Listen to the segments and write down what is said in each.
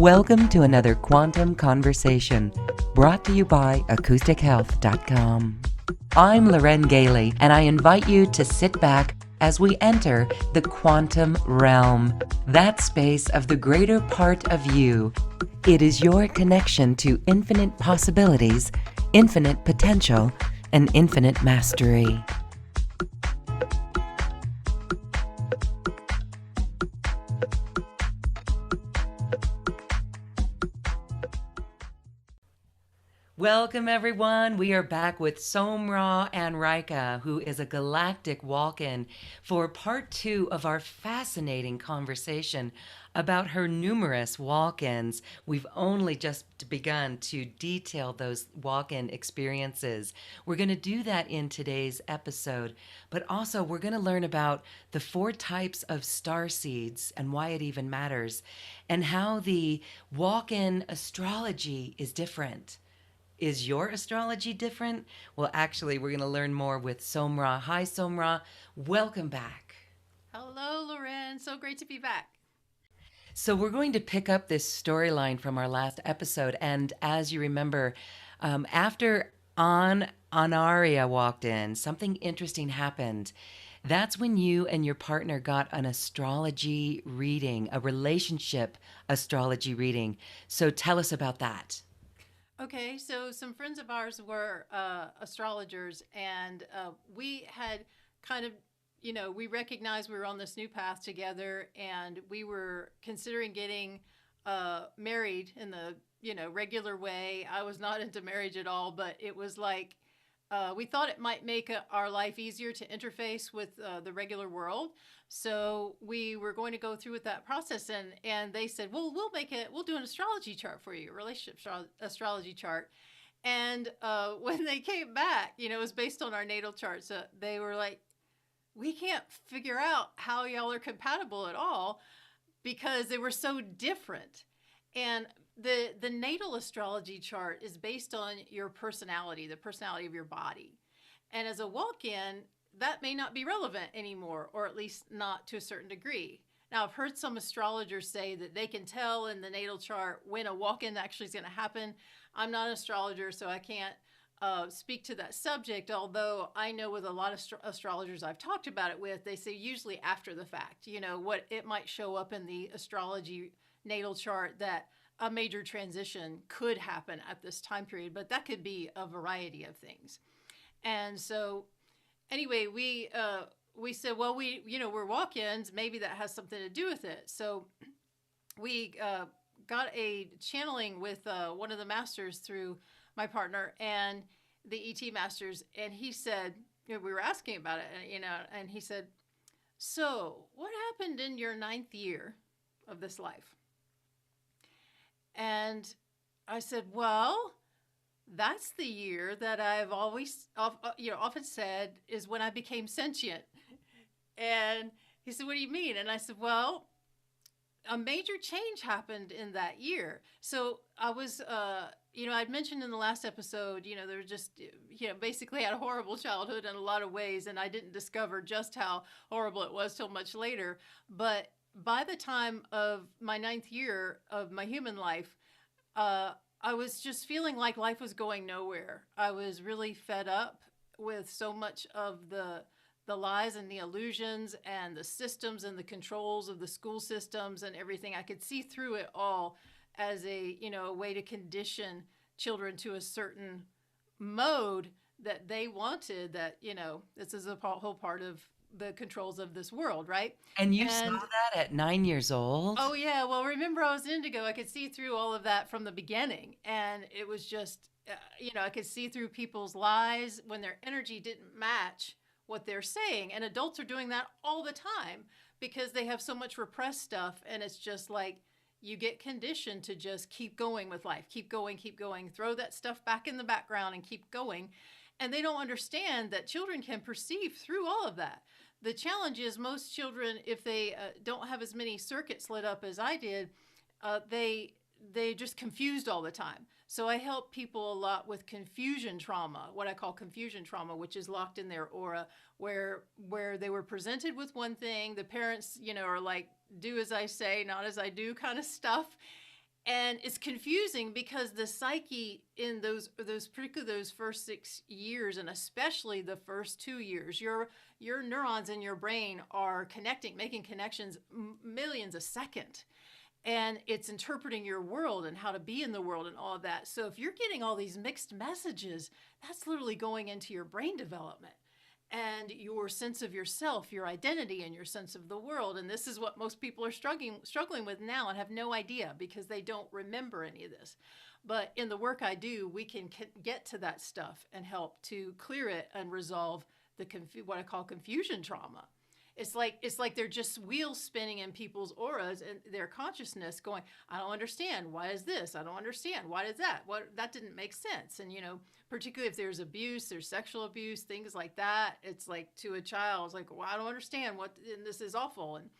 Welcome to another Quantum Conversation, brought to you by AcousticHealth.com. I'm Loren Gailey, and I invite you to sit back as we enter the quantum realm, that space of the greater part of you. It is your connection to infinite possibilities, infinite potential, and infinite mastery. Welcome, everyone. We are back with SomRa An'Ryka, who is a galactic walk-in, for part 2 of our fascinating conversation about her numerous walk-ins. We've only just begun to detail those walk-in experiences. We're going to do that in today's episode, but also we're going to learn about the 4 types of starseeds and why it even matters, and how the walk-in astrology is different. Is your astrology different? Well, actually, we're going to learn more with SomRa. Hi, SomRa. Welcome back. Hello, Loren. So great to be back. So we're going to pick up this storyline from our last episode. And as you remember, after An'Ryka walked in, something interesting happened. That's when you and your partner got an astrology reading, a relationship astrology reading. So tell us about that. Okay, so some friends of ours were astrologers, and we had kind of, we recognized we were on this new path together, and we were considering getting married in the, regular way. I was not into marriage at all, but it was like, we thought it might make our life easier to interface with the regular world. So we were going to go through with that process, and they said, well, we'll do an astrology chart for you, a relationship astrology chart. And when they came back, it was based on our natal chart. So they were like, we can't figure out how y'all are compatible at all because they were so different. And the natal astrology chart is based on your personality, the personality of your body. And as a walk-in, that may not be relevant anymore, or at least not to a certain degree. Now, I've heard some astrologers say that they can tell in the natal chart when a walk-in actually is going to happen. I'm not an astrologer, so I can't speak to that subject, although I know with a lot of astrologers I've talked about it with, they say usually after the fact, what it might show up in the astrology natal chart that a major transition could happen at this time period, but that could be a variety of things. And so anyway, we said, well, we're walk-ins, maybe that has something to do with it. So we got a channeling with one of the masters through my partner and the ET masters, and he said, we were asking about it, and he said, so what happened in your 9th year of this life? And I said, well, that's the year that I've always, often said is when I became sentient. And he said, what do you mean? And I said, well, a major change happened in that year. So I was, I'd mentioned in the last episode, there was just, basically had a horrible childhood in a lot of ways. And I didn't discover just how horrible it was till much later. But by the time of my 9th year of my human life, I was just feeling like life was going nowhere. I was really fed up with so much of the lies and the illusions and the systems and the controls of the school systems and everything. I could see through it all as a way to condition children to a certain mode that they wanted, that, this is a whole part of the controls of this world, right? And you saw that at 9 years old? Oh, yeah. Well, remember, I was indigo. I could see through all of that from the beginning. And it was just, I could see through people's lies when their energy didn't match what they're saying. And adults are doing that all the time because they have so much repressed stuff. And it's just like you get conditioned to just keep going with life, keep going, throw that stuff back in the background and keep going. And they don't understand that children can perceive through all of that. The challenge is most children, if they don't have as many circuits lit up as I did, they just confused all the time. So I help people a lot with confusion trauma, what I call confusion trauma, which is locked in their aura, where they were presented with one thing, the parents, are like, do as I say, not as I do kind of stuff. And it's confusing because the psyche in those particularly those first 6 years, and especially the first 2 years, your neurons in your brain are connecting, making connections millions a second, and it's interpreting your world and how to be in the world and all of that. So if you're getting all these mixed messages, that's literally going into your brain development and your sense of yourself, your identity, and your sense of the world. And this is what most people are struggling with now and have no idea because they don't remember any of this. But in the work I do, we can get to that stuff and help to clear it and resolve the what I call confusion trauma. It's like they're just wheels spinning in people's auras and their consciousness going, I don't understand. Why is this? I don't understand. Why is that? That didn't make sense. And, particularly if there's abuse, there's sexual abuse, things like that. It's like to a child, it's like, well, I don't understand and this is awful. And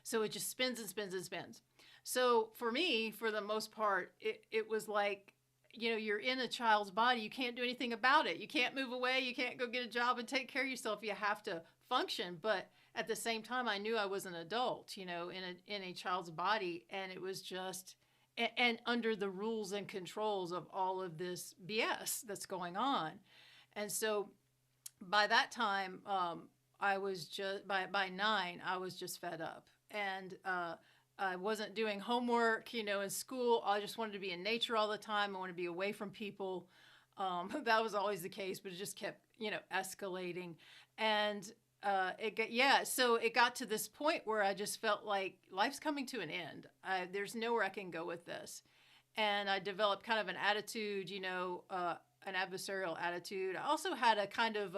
so it just spins and spins and spins. So for me, for the most part, it was like, you're in a child's body. You can't do anything about it. You can't move away. You can't go get a job and take care of yourself. You have to function. But at the same time, I knew I was an adult, in a child's body, and it was just, and under the rules and controls of all of this BS that's going on. And so by that time, I was just, by 9, I was just fed up. And I wasn't doing homework, in school. I just wanted to be in nature all the time. I wanted to be away from people. That was always the case, but it just kept, escalating. And so it got to this point where I just felt like life's coming to an end. There's nowhere I can go with this. And I developed kind of an attitude, an adversarial attitude. I also had a kind of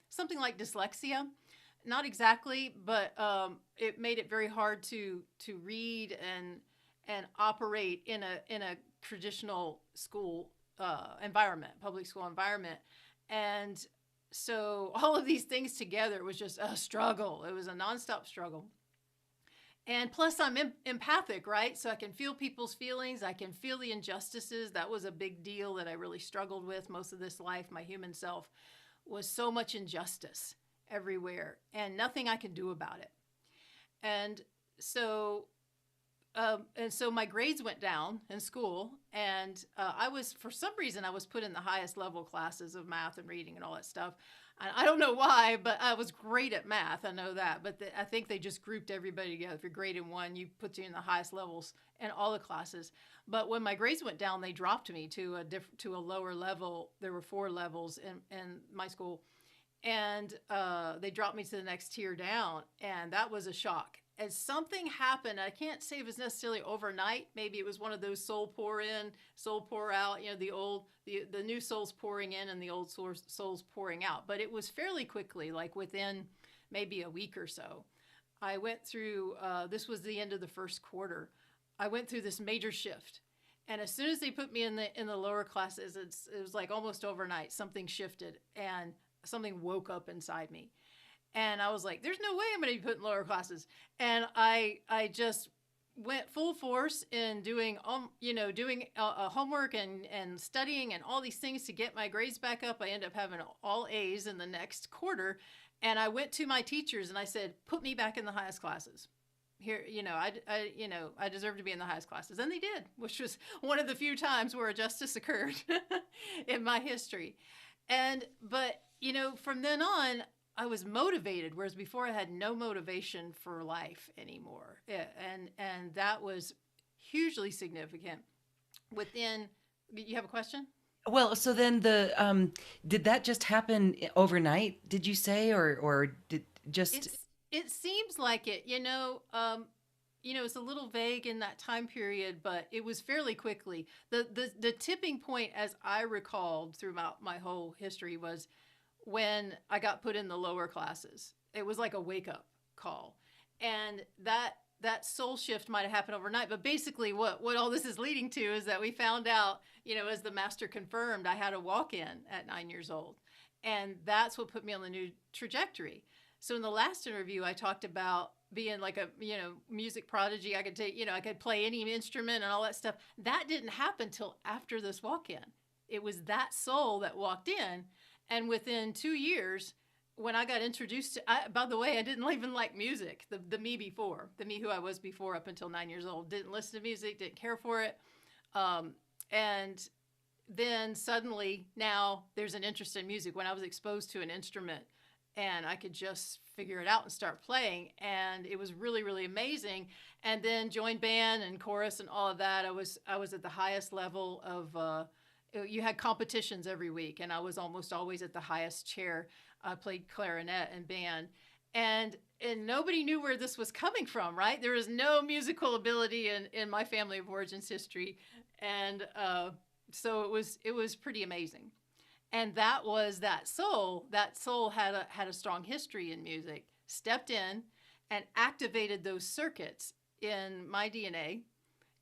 something like dyslexia. Not exactly, but it made it very hard to read and operate in a traditional school environment, public school environment. And so all of these things together was just a struggle. It was a nonstop struggle. And plus I'm empathic, right? So I can feel people's feelings. I can feel the injustices. That was a big deal that I really struggled with most of this life. My human self was so much injustice everywhere and nothing I can do about it. And so my grades went down in school, and for some reason, I was put in the highest level classes of math and reading and all that stuff. And I don't know why, but I was great at math. I know that. But I think they just grouped everybody together. If you're great in one, you put you in the highest levels in all the classes. But when my grades went down, they dropped me to a lower level. There were 4 levels in my school. And they dropped me to the next tier down. And that was a shock. And something happened. I can't say it was necessarily overnight. Maybe it was one of those soul pour in, soul pour out, the new souls pouring in and the old souls pouring out. But it was fairly quickly, like within maybe a week or so. I went through, this was the end of the first quarter. I went through this major shift. And as soon as they put me in the lower classes, it was like almost overnight, something shifted and something woke up inside me. And I was like, there's no way I'm going to be put in lower classes. And I just went full force in doing homework and studying and all these things to get my grades back up. I ended up having all A's in the next quarter. And I went to my teachers and I said, put me back in the highest classes. Here, I deserve to be in the highest classes. And they did, which was one of the few times where a justice occurred in my history. But from then on, I was motivated, whereas before I had no motivation for life anymore. And that was hugely significant. You have a question? Well, so then did that just happen overnight, did you say, or did just... It seems like it, it's a little vague in that time period, but it was fairly quickly. The tipping point, as I recalled throughout my whole history, was when I got put in the lower classes. It was like a wake-up call. And that soul shift might have happened overnight. But basically what all this is leading to is that we found out, as the master confirmed, I had a walk-in at 9 years old. And that's what put me on the new trajectory. So in the last interview, I talked about being like a, music prodigy. I could I could play any instrument and all that stuff. That didn't happen till after this walk-in. It was that soul that walked in. And within 2 years, when I got introduced to, by the way, I didn't even like music. The me who I was before up until 9 years old, didn't listen to music, didn't care for it. And then suddenly now there's an interest in music. When I was exposed to an instrument and I could just figure it out and start playing, and it was really, really amazing. And then joined band and chorus and all of that. I was at the highest level of you had competitions every week, and I was almost always at the highest chair. I played clarinet and band, and nobody knew where this was coming from, right? There was no musical ability in my family of origins history, and so it was pretty amazing. And that was that soul. That soul had a strong history in music. Stepped in and activated those circuits in my DNA,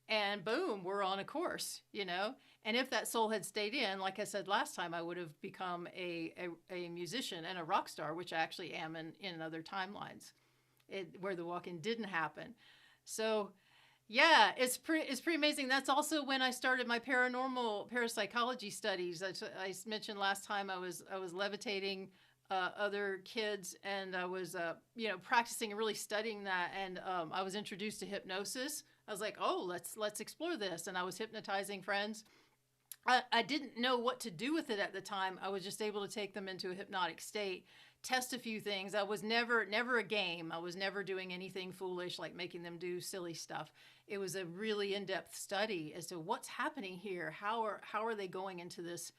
and boom, we're on a course, you know. And if that soul had stayed in, like I said last time, I would have become a musician and a rock star, which I actually am in other timelines, where the walk-in didn't happen. So yeah, it's pretty amazing. That's also when I started my paranormal parapsychology studies. I mentioned last time I was levitating other kids, and I was practicing and really studying that. And I was introduced to hypnosis. I was like, oh, let's explore this. And I was hypnotizing friends. I didn't know what to do with it at the time. I was just able to take them into a hypnotic state, test a few things. I was never a game. I was never doing anything foolish like making them do silly stuff. It was a really in-depth study as to what's happening here. How are they going into this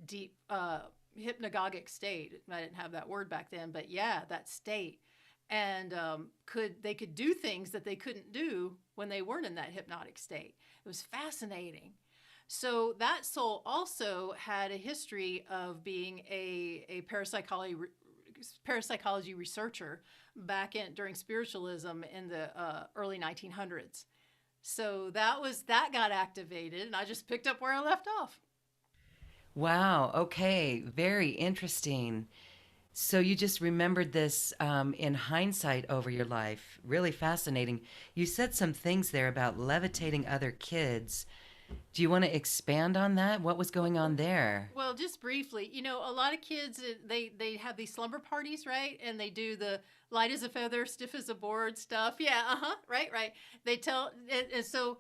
deep hypnagogic state? I didn't have that word back then, but yeah, that state. And they could do things that they couldn't do when they weren't in that hypnotic state. It was fascinating. So that soul also had a history of being a parapsychology researcher back during spiritualism in the early 1900s. So that got activated, and I just picked up where I left off. Wow. Okay. Very interesting. So you just remembered this in hindsight over your life. Really fascinating. You said some things there about levitating other kids. Do you want to expand on that? What was going on there? Well, just briefly, a lot of kids, they have these slumber parties, right? And they do the light as a feather, stiff as a board stuff. Yeah, right. They tell, and so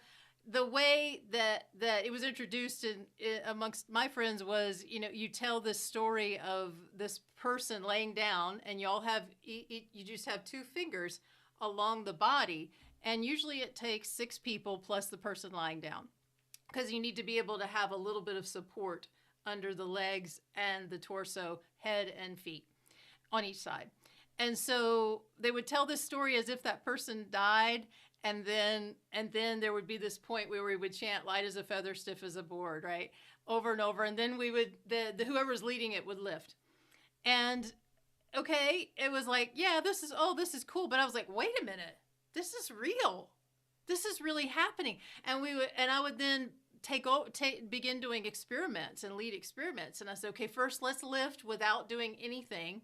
the way that it was introduced amongst my friends was, you tell this story of this person laying down, and you just have two fingers along the body, and usually it takes 6 people plus the person lying down, because you need to be able to have a little bit of support under the legs and the torso, head and feet on each side. And so they would tell this story as if that person died, and then there would be this point where we would chant light as a feather, stiff as a board, right? Over and over. And then we would, whoever's leading it would lift. And okay, it was like, yeah, this is cool. But I was like, wait a minute, this is real. This is really happening. And I would then begin doing experiments and lead experiments. And I said, okay, first let's lift without doing anything,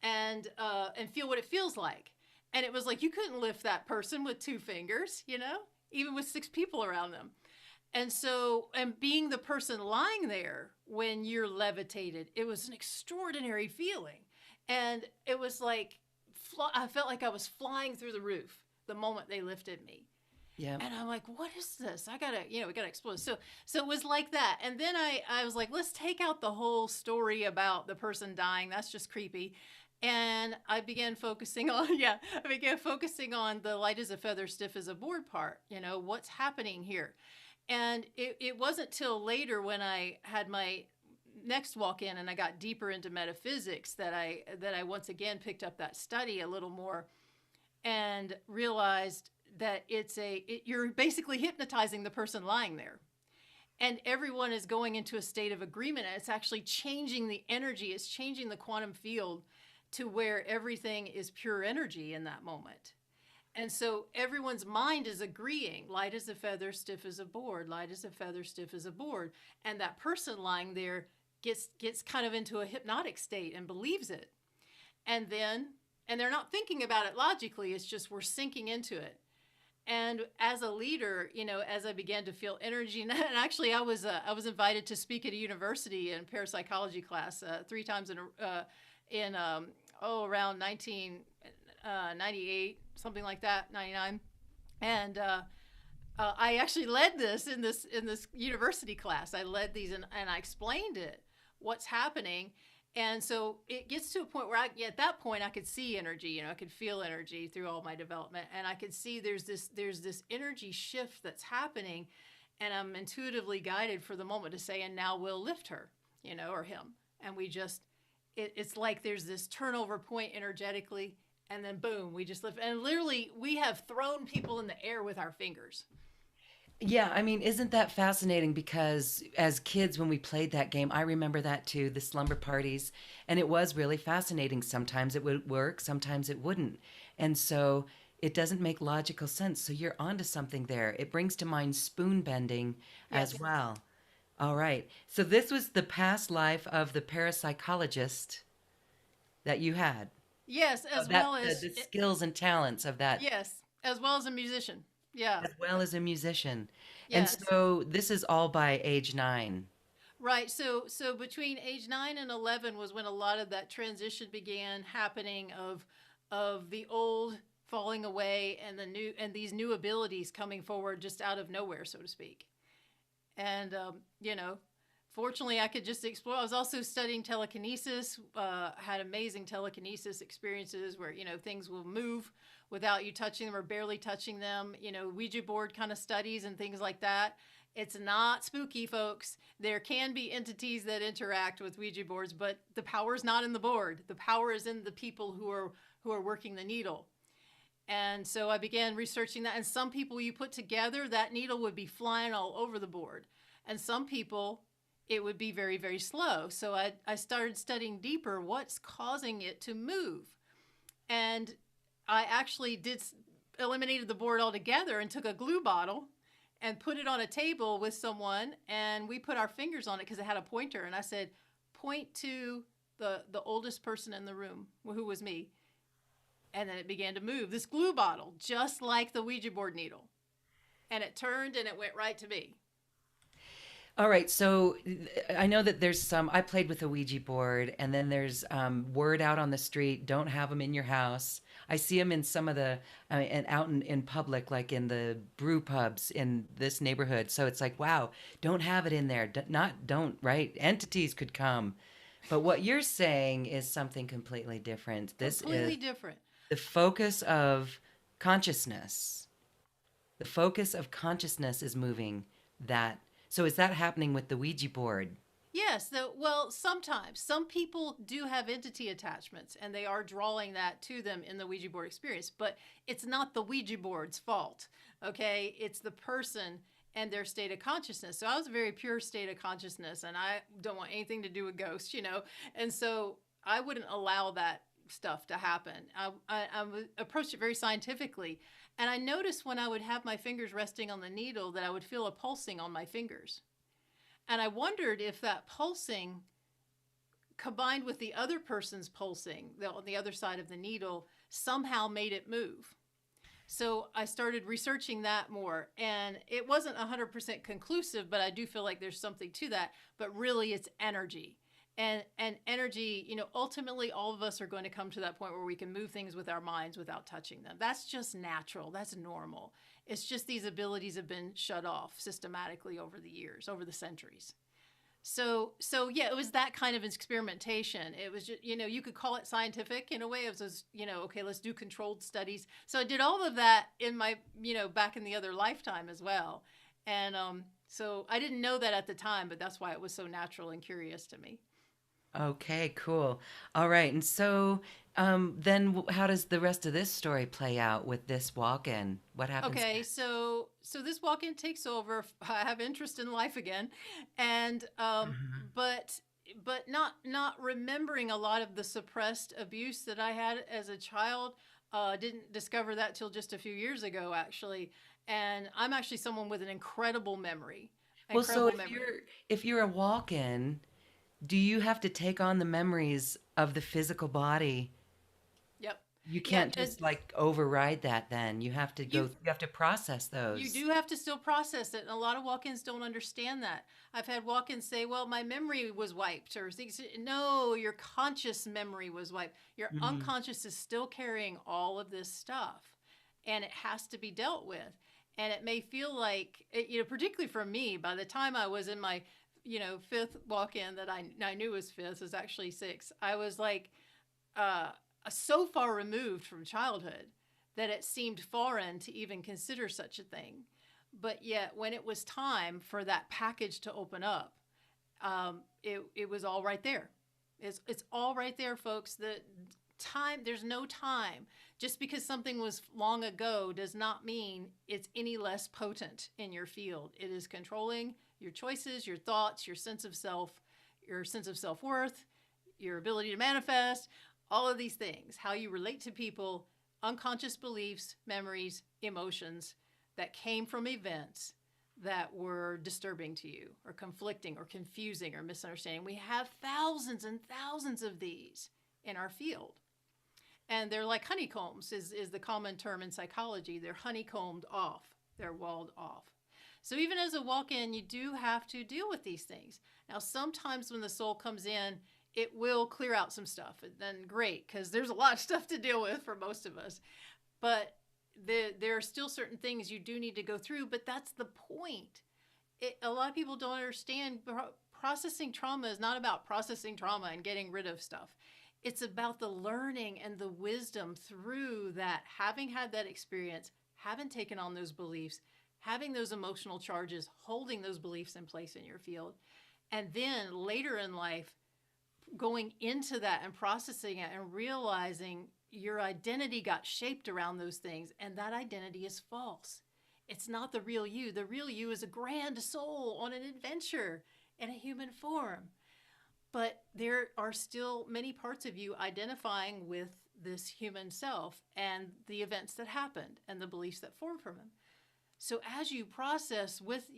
and feel what it feels like. And it was like, you couldn't lift that person with 2 fingers, even with 6 people around them. And so, and being the person lying there when you're levitated, it was an extraordinary feeling. And it was like, I felt like I was flying through the roof the moment they lifted me. Yeah. And I'm like, what is this? we gotta explore. So it was like that. And then I was like, let's take out the whole story about the person dying. That's just creepy. And I began focusing on, the light as a feather, stiff as a board part, what's happening here. And it wasn't till later, when I had my next walk-in and I got deeper into metaphysics, that I once again picked up that study a little more and realized that you're basically hypnotizing the person lying there. And everyone is going into a state of agreement. And it's actually changing the energy. It's changing the quantum field to where everything is pure energy in that moment. And so everyone's mind is agreeing, light as a feather, stiff as a board, light as a feather, stiff as a board. And that person lying there gets kind of into a hypnotic state and believes it. And they're not thinking about it logically. It's just, we're sinking into it. And as a leader, as I began to feel energy, and actually I was invited to speak at a university in parapsychology class 3 times around 1998, something like that, 99. And I actually led this in this university class. I led these and I explained it, what's happening. And so it gets to a point where at that point I could see energy, I could feel energy through all my development, and I could see there's this energy shift that's happening, and I'm intuitively guided for the moment to say, and now we'll lift her, or him. And we just, it's like there's this turnover point energetically, and then boom, we just lift. And literally, we have thrown people in the air with our fingers. Yeah, I mean, isn't that fascinating? Because as kids, when we played that game, I remember that too, the slumber parties, and it was really fascinating. Sometimes it would work, sometimes it wouldn't. And so it doesn't make logical sense. So you're onto something there. It brings to mind spoon bending as Yes. well. All right. So this was the past life of the parapsychologist that you had. Yes, Oh, as that well the as skills and talents of that, yes, as well as a musician. Yeah. as well as a musician. And Yes. so this is all by age 9. Right. So between age 9 and 11 was when a lot of that transition began happening of the old falling away and the new and these new abilities coming forward just out of nowhere, so to speak. And fortunately, I could just explore. I was also studying telekinesis. Had amazing telekinesis experiences where things will move without you touching them or barely touching them. Ouija board kind of studies and things like that. It's not spooky, folks. There can be entities that interact with Ouija boards, but the power is not in the board. The power is in the people who are working the needle. And so I began researching that. And some people you put together, that needle would be flying all over the board. And some people, it would be very, very slow. So I started studying deeper what's causing it to move. And I actually eliminated the board altogether and took a glue bottle and put it on a table with someone. And we put our fingers on it because it had a pointer. And I said, point to the oldest person in the room, who was me. And then it began to move. This glue bottle, just like the Ouija board needle. And it turned and it went right to me. All right, so I know that there's some. I played with a Ouija board, and then there's word out on the street: don't have them in your house. I see them in some of the and out in public, like in the brew pubs in this neighborhood. So it's like, wow, don't have it in there. Not don't, right? Entities could come, but what you're saying is something completely different. This is Completely different. the focus of consciousness. The focus of consciousness is moving that. So is that happening with the Ouija board? Yes, well, sometimes some people do have entity attachments and they are drawing that to them in the Ouija board experience, but it's not the Ouija board's fault. Okay, it's the person and their state of consciousness. So I was a very pure state of consciousness, and I don't want anything to do with ghosts. And so I wouldn't allow that stuff to happen. I approached it very scientifically, and I noticed when I would have my fingers resting on the needle that I would feel a pulsing on my fingers. And I wondered if that pulsing combined with the other person's pulsing on the other side of the needle somehow made it move. So I started researching that more, and it wasn't 100% conclusive, but I do feel like there's something to that. But really, it's energy. And energy, ultimately all of us are going to come to that point where we can move things with our minds without touching them. That's just natural. That's normal. It's just these abilities have been shut off systematically over the years, over the centuries. So yeah, it was that kind of experimentation. It was just, you could call it scientific in a way. It was just, okay, let's do controlled studies. So I did all of that in my, back in the other lifetime as well. And so I didn't know that at the time, but that's why it was so natural and curious to me. Okay, cool. All right. And so then how does the rest of this story play out with this walk-in? What happens Okay, next? so this walk-in takes over. I have interest in life again, and Mhm. but not remembering a lot of the suppressed abuse that I had as a child. Didn't discover that till just a few years ago, actually. And I'm actually someone with an incredible memory. Well, so Incredible memory. if you're a walk-in, do you have to take on the memories of the physical body? Yep. You Yeah. can't just like override that then. You You have to process you those. do have to still process it, and a lot of walk-ins don't understand that. I've had walk-ins say, well, my memory was wiped, or things. No, your conscious memory was wiped. Your Mhm. unconscious is still carrying all of this stuff, and it has to be dealt with. And it may feel like, particularly for me, by the time I was in my, fifth walk in that I knew was fifth, was actually sixth, I was like uh, so far removed from childhood that it seemed foreign to even consider such a thing. But yet, when it was time for that package to open up, it was all right there. It's all right there, folks. The time, there's no time. Just because something was long ago does not mean it's any less potent in your field. It is controlling your choices, your thoughts, your sense of self, your sense of self-worth, your ability to manifest, all of these things, how you relate to people, unconscious beliefs, memories, emotions that came from events that were disturbing to you or conflicting or confusing or misunderstanding. We have thousands and thousands of these in our field. And they're like honeycombs is the common term in psychology. They're honeycombed off. They're walled off. So even as a walk-in, you do have to deal with these things. Now, sometimes when the soul comes in, it will clear out some stuff. And then great, because there's a lot of stuff to deal with for most of us. But there are still certain things you do need to go through, but that's the point. A lot of people don't understand processing trauma is not about processing trauma and getting rid of stuff. It's about the learning and the wisdom through that, having had that experience, having taken on those beliefs, having those emotional charges, holding those beliefs in place in your field, and then later in life, going into that and processing it and realizing your identity got shaped around those things, and that identity is false. It's not the real you. The real you is a grand soul on an adventure in a human form. But there are still many parts of you identifying with this human self and the events that happened and the beliefs that formed from them. So as you process with,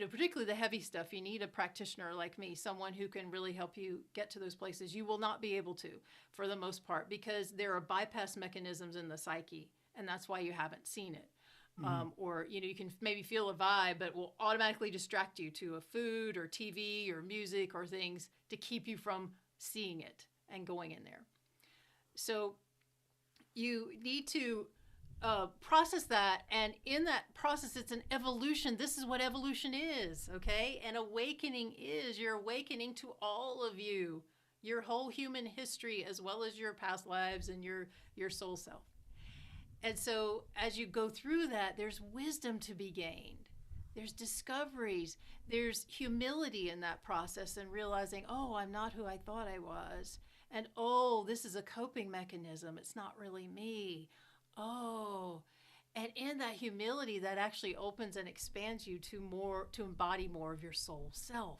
particularly the heavy stuff, you need a practitioner like me, someone who can really help you get to those places. You will not be able to, for the most part, because there are bypass mechanisms in the psyche, and that's why you haven't seen it. Mm-hmm. Or, you can maybe feel a vibe, but will automatically distract you to a food or TV or music or things to keep you from seeing it and going in there. So you need to process that, and in that process, it's an evolution. This is what evolution is, okay? And awakening is, you're awakening to all of you, your whole human history, as well as your past lives and your soul self. And so as you go through that, there's wisdom to be gained. There's discoveries. There's humility in that process and realizing, oh, I'm not who I thought I was. And oh, this is a coping mechanism. It's not really me. Oh, and in that humility, that actually opens and expands you to embody more of your soul self,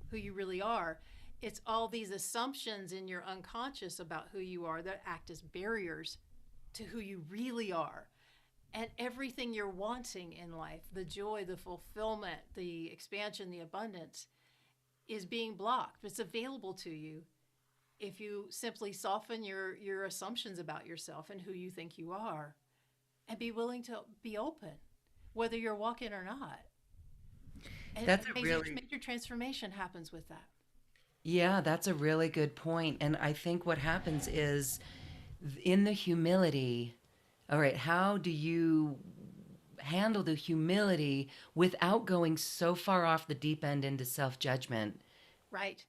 who you really are. It's all these assumptions in your unconscious about who you are that act as barriers to who you really are. And everything you're wanting in life, the joy, the fulfillment, the expansion, the abundance, is being blocked. It's available to you if you simply soften your assumptions about yourself and who you think you are, and be willing to be open, whether you're walking or not. And that's a really major transformation happens with that. Yeah, that's a really good point. And I think what happens is in the humility, all right, how do you handle the humility without going so far off the deep end into self-judgment? Right.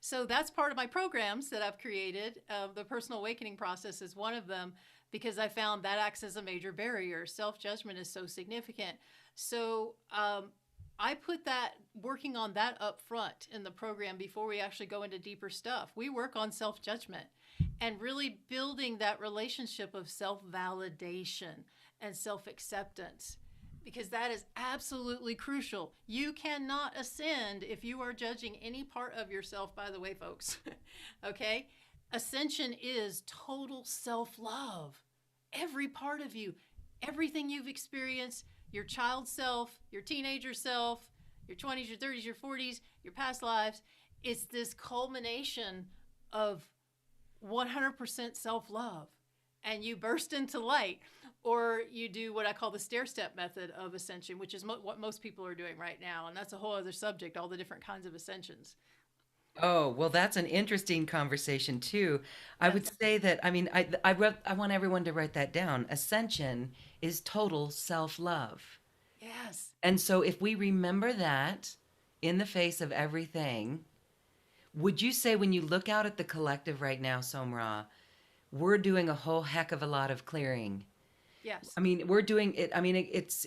So that's part of my programs that I've created. The personal awakening process is one of them, because I found that acts as a major barrier. Self-judgment is so significant. So I put that, working on that up front in the program before we actually go into deeper stuff. We work on self-judgment and really building that relationship of self-validation and self-acceptance, because that is absolutely crucial. You cannot ascend if you are judging any part of yourself, by the way, folks. Okay? Ascension is total self-love. Every part of you, everything you've experienced, your child self, your teenager self, your 20s, your 30s, your 40s, your past lives, it's this culmination of 100% self-love. And you burst into light, or you do what I call the stair-step method of ascension, which is what most people are doing right now. And that's a whole other subject, all the different kinds of ascensions. Oh, well, that's an interesting conversation too. I would say that, I mean, I want everyone to write that down. Ascension is total self-love. Yes. And so if we remember that in the face of everything, would you say when you look out at the collective right now, Somra, we're doing a whole heck of a lot of clearing? Yes. I mean, we're doing it. I mean, it's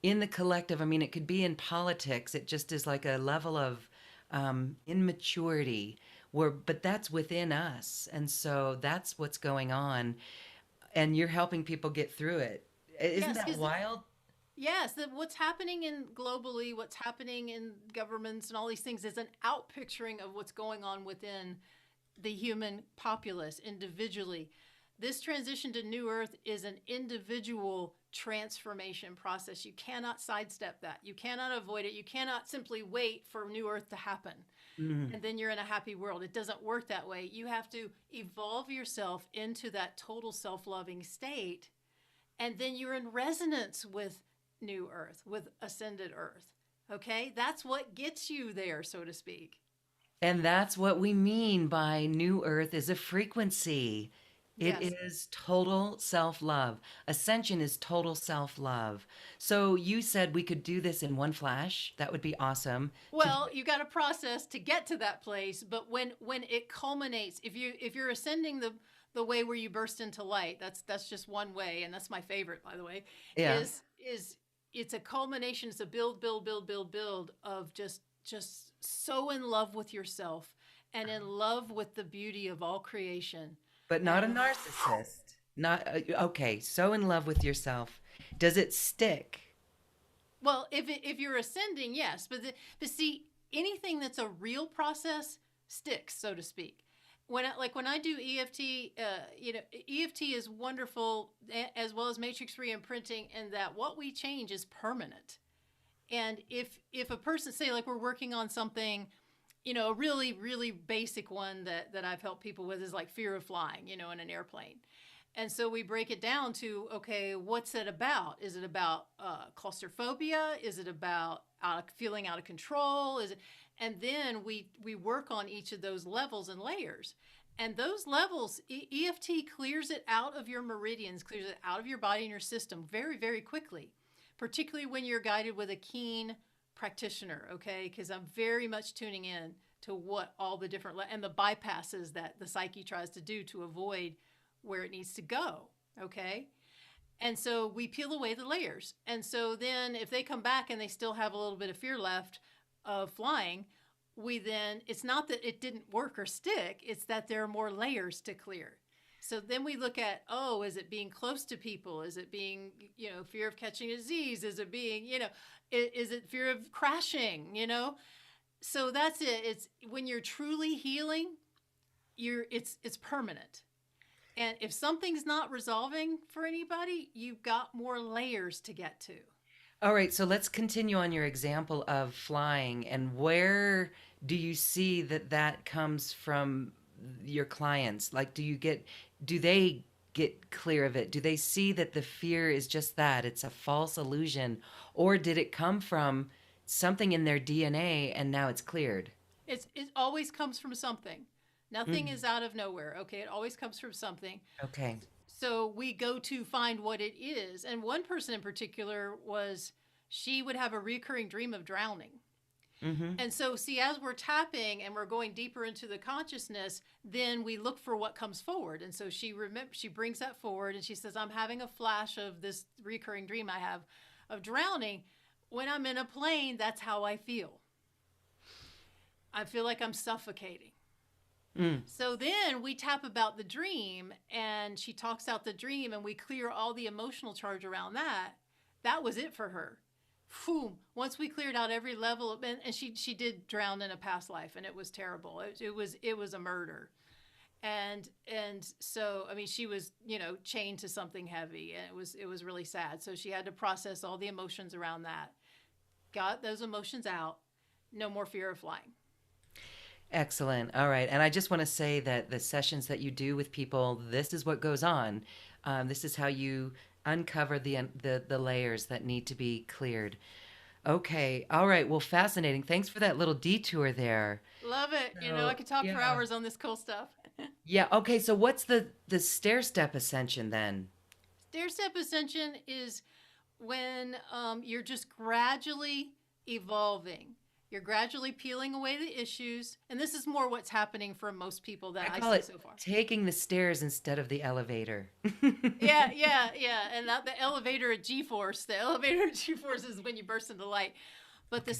in the collective. I mean, it could be in politics. It just is like a level of immaturity where, but that's within us, and so that's what's going on. And you're helping people get through it. Isn't Yes, that because wild? yes, what's happening in globally, what's happening in governments and all these things is an outpicturing of what's going on within the human populace individually. This transition to New Earth is an individual transformation process. You cannot sidestep that. You cannot avoid it. You cannot simply wait for New Earth to happen Mm. and then you're in a happy world. It doesn't work that way. You have to evolve yourself into that total self loving state, and then you're in resonance with New Earth, with Ascended Earth. Okay? That's what gets you there, so to speak. And that's what we mean by New Earth is a frequency. It Yes. is total self love. Ascension is total self love. So you said we could do this in one flash. That would be awesome to do Well, it. you got a process to get to that place, but when it culminates, if you're ascending the way where you burst into light, that's just one way, and that's my favorite, by the way, Yeah. is it's a culmination, it's a build of just so in love with yourself and in love with the beauty of all creation. But not a And narcissist. Not okay. So in love with yourself. Does it stick? well, if you're ascending, yes, but see, anything that's a real process sticks, so to speak. When I do EFT, EFT is wonderful, as well as matrix re-imprinting, and that what we change is permanent. And if a person, say, like, we're working on something, a really basic one that I've helped people with is like fear of flying, in an airplane. And so we break it down to, okay, what's it about? Is it about claustrophobia? Is it about feeling out of control? And then we work on each of those levels and layers. And those levels, EFT clears it out of your meridians, clears it out of your body and your system very, very quickly, particularly when you're guided with a keen practitioner, okay? Because I'm very much tuning in to what all the different, and the bypasses that the psyche tries to do to avoid where it needs to go, okay? And so we peel away the layers. And so then if they come back and they still have a little bit of fear left of flying, it's not that it didn't work or stick, it's that there are more layers to clear. So then we look at, oh, is it being close to people? Is it being, fear of catching a disease? Is it being, is it fear of crashing, So that's it. It's when you're truly healing, it's permanent. And if something's not resolving for anybody, you've got more layers to get to. All right, so let's continue on your example of flying. And where do you see that that comes from your clients? Like, do they get clear of it? Do they see that the fear is just that? It's a false illusion. Or did it come from something in their DNA and now it's cleared? It always comes from something. Nothing Mm, is out of nowhere, okay? It always comes from something. okay. So we go to find what it is. And one person in particular she would have a recurring dream of drowning. Mm-hmm. And so, see, as we're tapping and we're going deeper into the consciousness, then we look for what comes forward. And so she brings that forward and she says, I'm having a flash of this recurring dream I have of drowning. When I'm in a plane, that's how I feel. I feel like I'm suffocating. Mm. So then we tap about the dream and she talks out the dream and we clear all the emotional charge around that. That was it for her. Boom. Once we cleared out every level, and she did drown in a past life, and it was terrible. It was a murder, and so I mean she was chained to something heavy, and it was really sad. So she had to process all the emotions around that. Got those emotions out. No more fear of flying. Excellent. All right. And I just want to say that the sessions that you do with people, this is what goes on. This is how you uncover the layers that need to be cleared. Okay. All right. Well, fascinating. Thanks for that little detour there. Love it. I So, could talk for yeah. hours on this cool stuff. Yeah. Okay. So what's the stair step ascension then? Stair-step ascension is when you're just gradually evolving. You're gradually peeling away the issues, and this is more what's happening for most people I that I call see it so far. taking the stairs instead of the elevator. Yeah, yeah, yeah. And that the elevator at G-force. The elevator at G-force is when you burst into light. But Okay.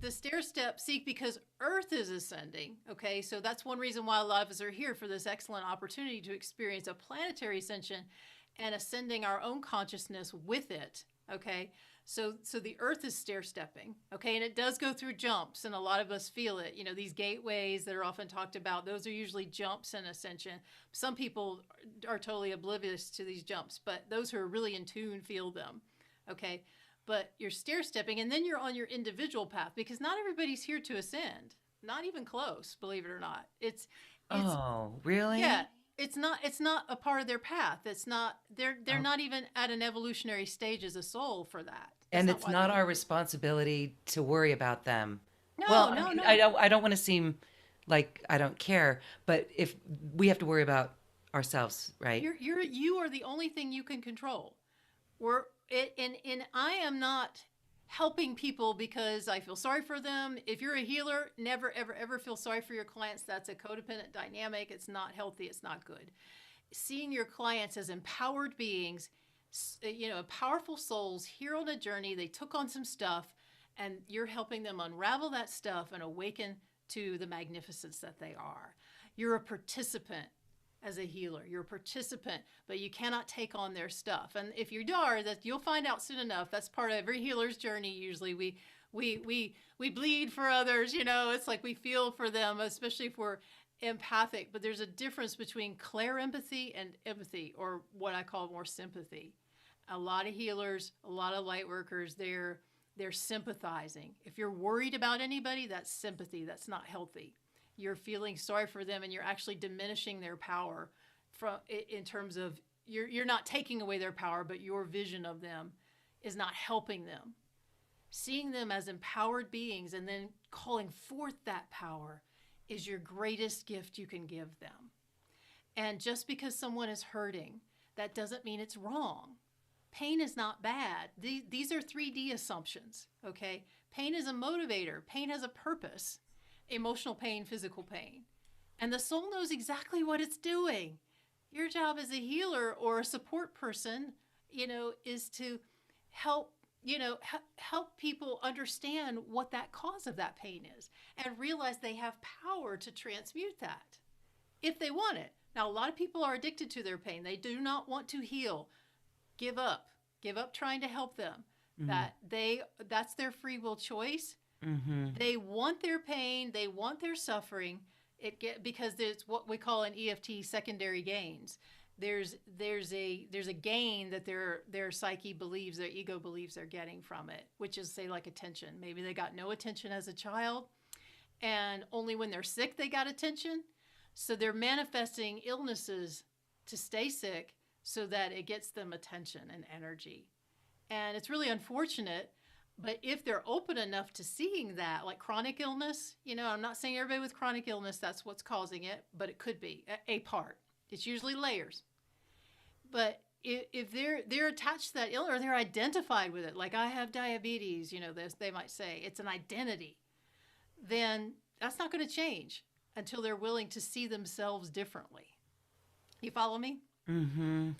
the stair step, see, because Earth is ascending. Okay, so that's one reason why a lot of us are here, for this excellent opportunity to experience a planetary ascension and ascending our own consciousness with it. Okay, so the Earth is stair stepping. Okay, and it does go through jumps, and a lot of us feel it. You know, these gateways that are often talked about, those are usually jumps in ascension. Some people are totally oblivious to these jumps, but those who are really in tune feel them. Okay, but you're stair stepping, and then you're on your individual path, because not everybody's here to ascend, not even close, believe it or not. It's Oh, Yeah, really? it's not a part of their path. It's not, they're Oh, not even at an evolutionary stage as a soul for that. That's and not it's why they're not our here. responsibility to worry about them. No, Well, I no, mean, no. I don't want to seem like I don't care, but if we have to worry about ourselves, right? You are the only thing you can control. We're it and I am not helping people because I feel sorry for them. If you're a healer, never ever ever feel sorry for your clients. That's a codependent dynamic. It's not healthy. It's not good. Seeing your clients as empowered beings, powerful souls here on a journey. They took on some stuff, and you're helping them unravel that stuff and awaken to the magnificence that they are. You're a participant as a healer. You're a participant, but you cannot take on their stuff. And if you are, that you'll find out soon enough. That's part of every healer's journey. Usually, we bleed for others. You know, it's like we feel for them, especially if we're empathic. But there's a difference between clair empathy and empathy, or what I call more sympathy. A lot of healers, a lot of light workers, they're sympathizing. If you're worried about anybody, that's sympathy. That's not healthy. You're feeling sorry for them, and you're actually diminishing their power from, in terms of, you're not taking away their power, but your vision of them is not helping them. Seeing them as empowered beings and then calling forth that power is your greatest gift you can give them. And just because someone is hurting, that doesn't mean it's wrong. Pain is not bad. These are 3D assumptions, okay? Pain is a motivator. Pain has a purpose. Emotional pain, physical pain. And the soul knows exactly what it's doing. Your job as a healer or a support person, is to help, help people understand what that cause of that pain is, and realize they have power to transmute that if they want it. Now, a lot of people are addicted to their pain. They do not want to heal. Give up. Give up trying to help them. Mm-hmm. That's their free will choice. Mm-hmm. They want their pain, they want their suffering. Because there's what we call in EFT secondary gains. There's a gain that their psyche believes, their ego believes they're getting from it, which is, say, like attention. Maybe they got no attention as a child, and only when they're sick they got attention. So they're manifesting illnesses to stay sick so that it gets them attention and energy. And it's really unfortunate. But if they're open enough to seeing that, like chronic illness, I'm not saying everybody with chronic illness, that's what's causing it, but it could be a part. It's usually layers. But if they're attached to that illness, or they're identified with it, like I have diabetes, they might say it's an identity, then that's not going to change until they're willing to see themselves differently. You follow me? Mm-hmm.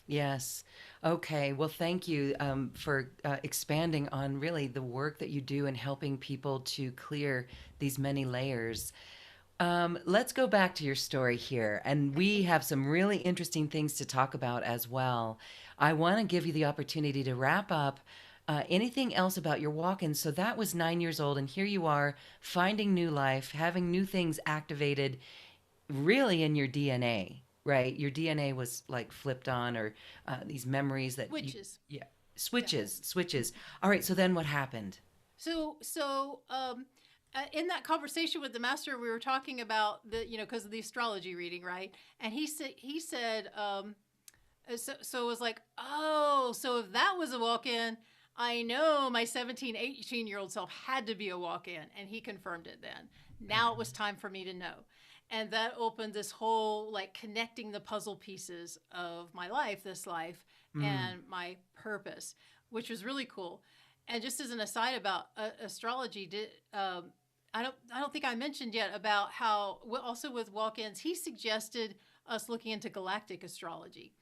Yes. Okay. Well, thank you for expanding on really the work that you do in helping people to clear these many layers. Let's go back to your story here, and we have some really interesting things to talk about as well. I want to give you the opportunity to wrap up. Anything else about your walk-in? So that was 9 years old, and here you are finding new life, having new things activated really in your DNA, right? Your DNA was like flipped on, or these memories that you, Witches. yeah, Yeah. switches. All right, so then what happened? In that conversation with the master, we were talking about because of the astrology reading, right? And so it was like, oh, so if that was a walk-in, I know my 17, 18-year-old self had to be a walk-in, and he confirmed it then. Now it was time for me to know. And that opened this whole like connecting the puzzle pieces of my life, this life, Mm. and my purpose, which was really cool. And just as an aside about astrology, I don't think I mentioned yet about how also with walk-ins he suggested us looking into galactic astrology,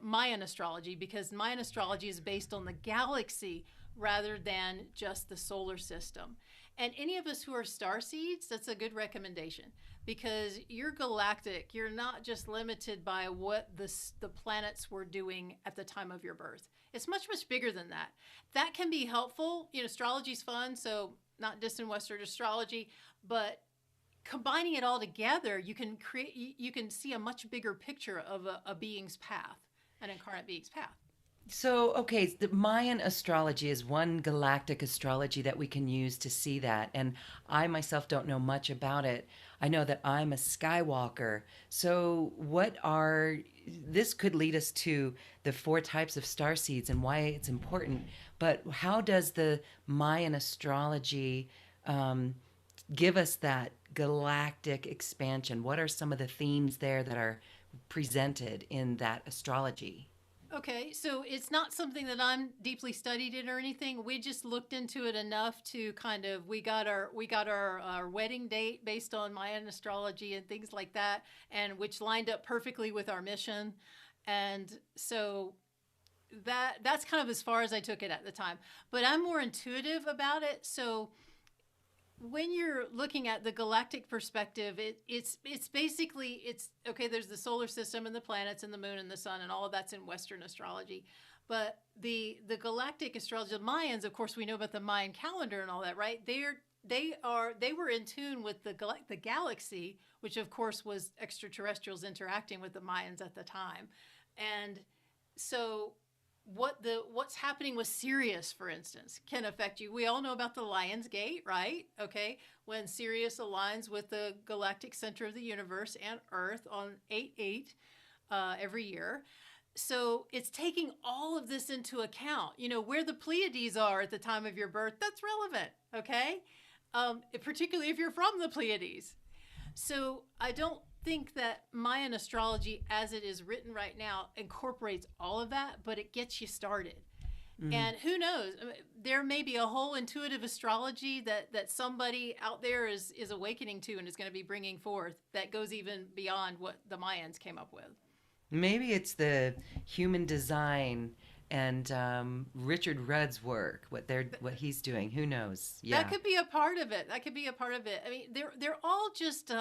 Mayan astrology, because Mayan astrology is based on the galaxy rather than just the solar system. And any of us who are star seeds, that's a good recommendation because you're galactic. You're not just limited by what the planets were doing at the time of your birth. It's much, much bigger than that. That can be helpful. You know, astrology's fun, so not distant Western astrology, but combining it all together, you can see a much bigger picture of a being's path, an incarnate being's path. So, okay, the Mayan astrology is one galactic astrology that we can use to see that. And I myself don't know much about it. I know that I'm a Skywalker. So, this could lead us to the four types of star seeds and why it's important. But how does the Mayan astrology um, give us that galactic expansion? What are some of the themes there that are presented in that astrology? Okay, so it's not something that I'm deeply studied in or anything. We just looked into it enough to kind of we got our wedding date based on Mayan astrology and things like that, and which lined up perfectly with our mission, and so that's kind of as far as I took it at the time. But I'm more intuitive about it, so when you're looking at the galactic perspective, it's basically it's okay. There's the solar system and the planets and the moon and the sun and all of that's in Western astrology, but the galactic astrology, the Mayans, of course, we know about the Mayan calendar and all that, right? They were in tune with the galaxy, which of course was extraterrestrials interacting with the Mayans at the time, and so what's happening with Sirius, for instance, can affect you. We all know about the Lion's Gate, right? Okay, when Sirius aligns with the galactic center of the universe and Earth on 8/8 every year. So it's taking all of this into account. You know, where the Pleiades are at the time of your birth, that's relevant, okay? Particularly if you're from the Pleiades. So I don't think that Mayan astrology, as it is written right now, incorporates all of that, but it gets you started. Mm. And who knows? I mean, there may be a whole intuitive astrology that somebody out there is awakening to and is going to be bringing forth that goes even beyond what the Mayans came up with. Maybe it's the human design and Richard Rudd's work, what he's doing. Who knows? That Yeah, could be a part of it. That could be a part of it. I mean, they're all just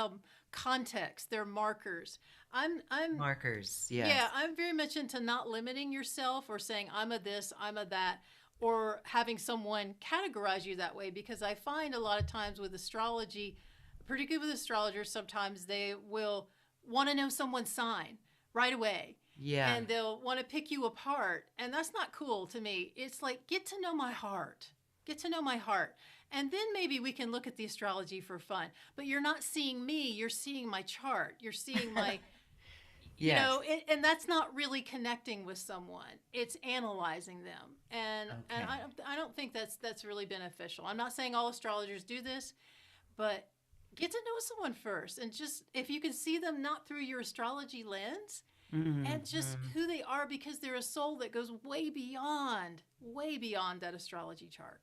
context. They're markers. I'm markers. Yeah, Yes. I'm very much into not limiting yourself or saying I'm a this, I'm a that, or having someone categorize you that way because I find a lot of times with astrology, particularly with astrologers, sometimes they will want to know someone's sign right away Yeah. and they'll want to pick you apart. And that's not cool to me. It's like, get to know my heart. Get to know my heart. And then maybe we can look at the astrology for fun. But you're not seeing me, you're seeing my chart. You're seeing my you Yes. know and that's not really connecting with someone, it's analyzing them, and Okay. I don't think that's really beneficial. I'm not saying all astrologers do this, but get to know someone first and just if you can see them not through your astrology lens Hmm. and just who they are because they're a soul that goes way beyond that astrology chart.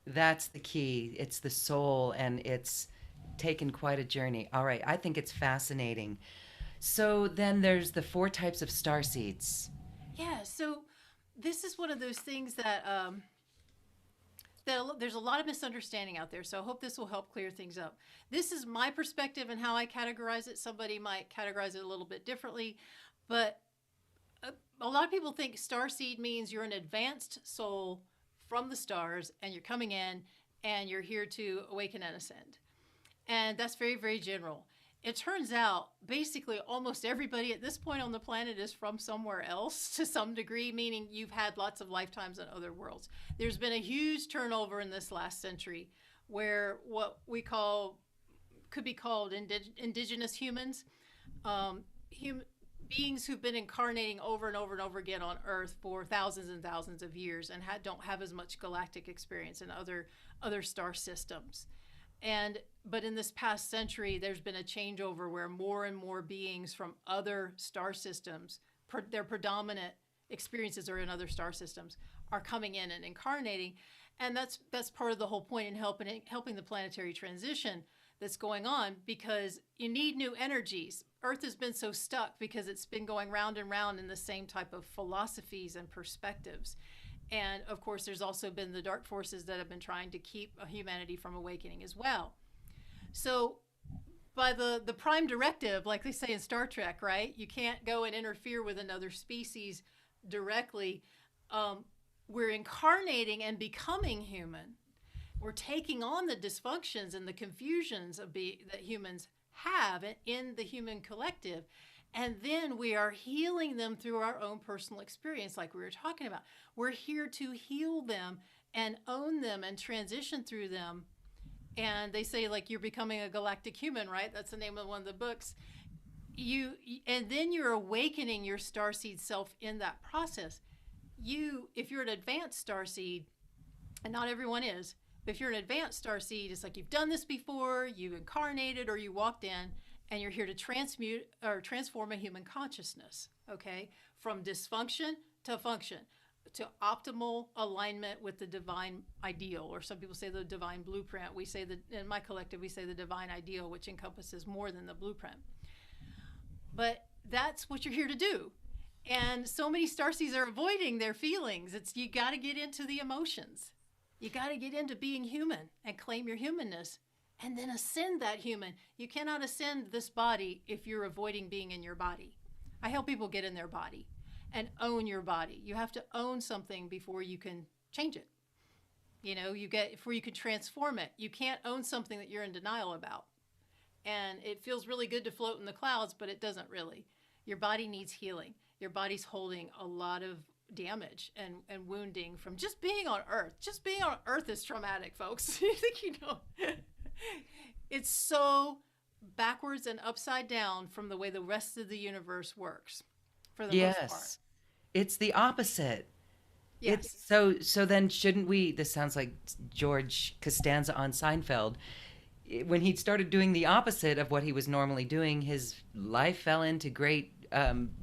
That's the key. It's the soul, and it's taken quite a journey. All right. I think it's fascinating. So then there's the four types of star seeds. Yeah, so this is one of those things that there's a lot of misunderstanding out there. So I hope this will help clear things up. This is my perspective and how I categorize it. Somebody might categorize it a little bit differently, but a lot of people think star seed means you're an advanced soul from the stars and you're coming in and you're here to awaken and ascend. And that's very, very general. It turns out basically almost everybody at this point on the planet is from somewhere else to some degree, meaning you've had lots of lifetimes in other worlds. There's been a huge turnover in this last century where what we call could be called indigenous humans, um, hum, beings who've been incarnating over and over and over again on Earth for thousands and thousands of years and don't have as much galactic experience in other star systems. But in this past century, there's been a changeover where more and more beings from other star systems, their predominant experiences are in other star systems, are coming in and incarnating. And that's part of the whole point in helping the planetary transition that's going on, because you need new energies. Earth has been so stuck because it's been going round and round in the same type of philosophies and perspectives. And of course, there's also been the dark forces that have been trying to keep humanity from awakening as well. So by the prime directive, like they say in Star Trek, right? You can't go and interfere with another species directly. We're incarnating and becoming human. We're taking on the dysfunctions and the confusions that humans have in the human collective. And then we are healing them through our own personal experience, like we were talking about. We're here to heal them and own them and transition through them. And they say, like, you're becoming a galactic human, right? That's the name of one of the books. And then you're awakening your starseed self in that process. If you're an advanced starseed, and not everyone is, but if you're an advanced starseed, it's like you've done this before, you incarnated or you walked in, and you're here to transmute or transform a human consciousness, okay? From dysfunction to function, to optimal alignment with the divine ideal, or some people say the divine blueprint. We say in my collective, we say the divine ideal, which encompasses more than the blueprint. But that's what you're here to do. And so many starseeds are avoiding their feelings. You got to get into the emotions. You got to get into being human and claim your humanness, and then ascend that human. You cannot ascend this body if you're avoiding being in your body. I help people get in their body and own your body. You have to own something before you can change it. Before you can transform it. You can't own something that you're in denial about. And it feels really good to float in the clouds, but it doesn't really. Your body needs healing. Your body's holding a lot of damage and wounding from just being on Earth. Just being on Earth is traumatic, folks. You think you know? It's so backwards and upside down from the way the rest of the universe works, for the most part. It's the opposite. Yes. So then shouldn't we, this sounds like George Costanza on Seinfeld, when he started doing the opposite of what he was normally doing, his life fell into great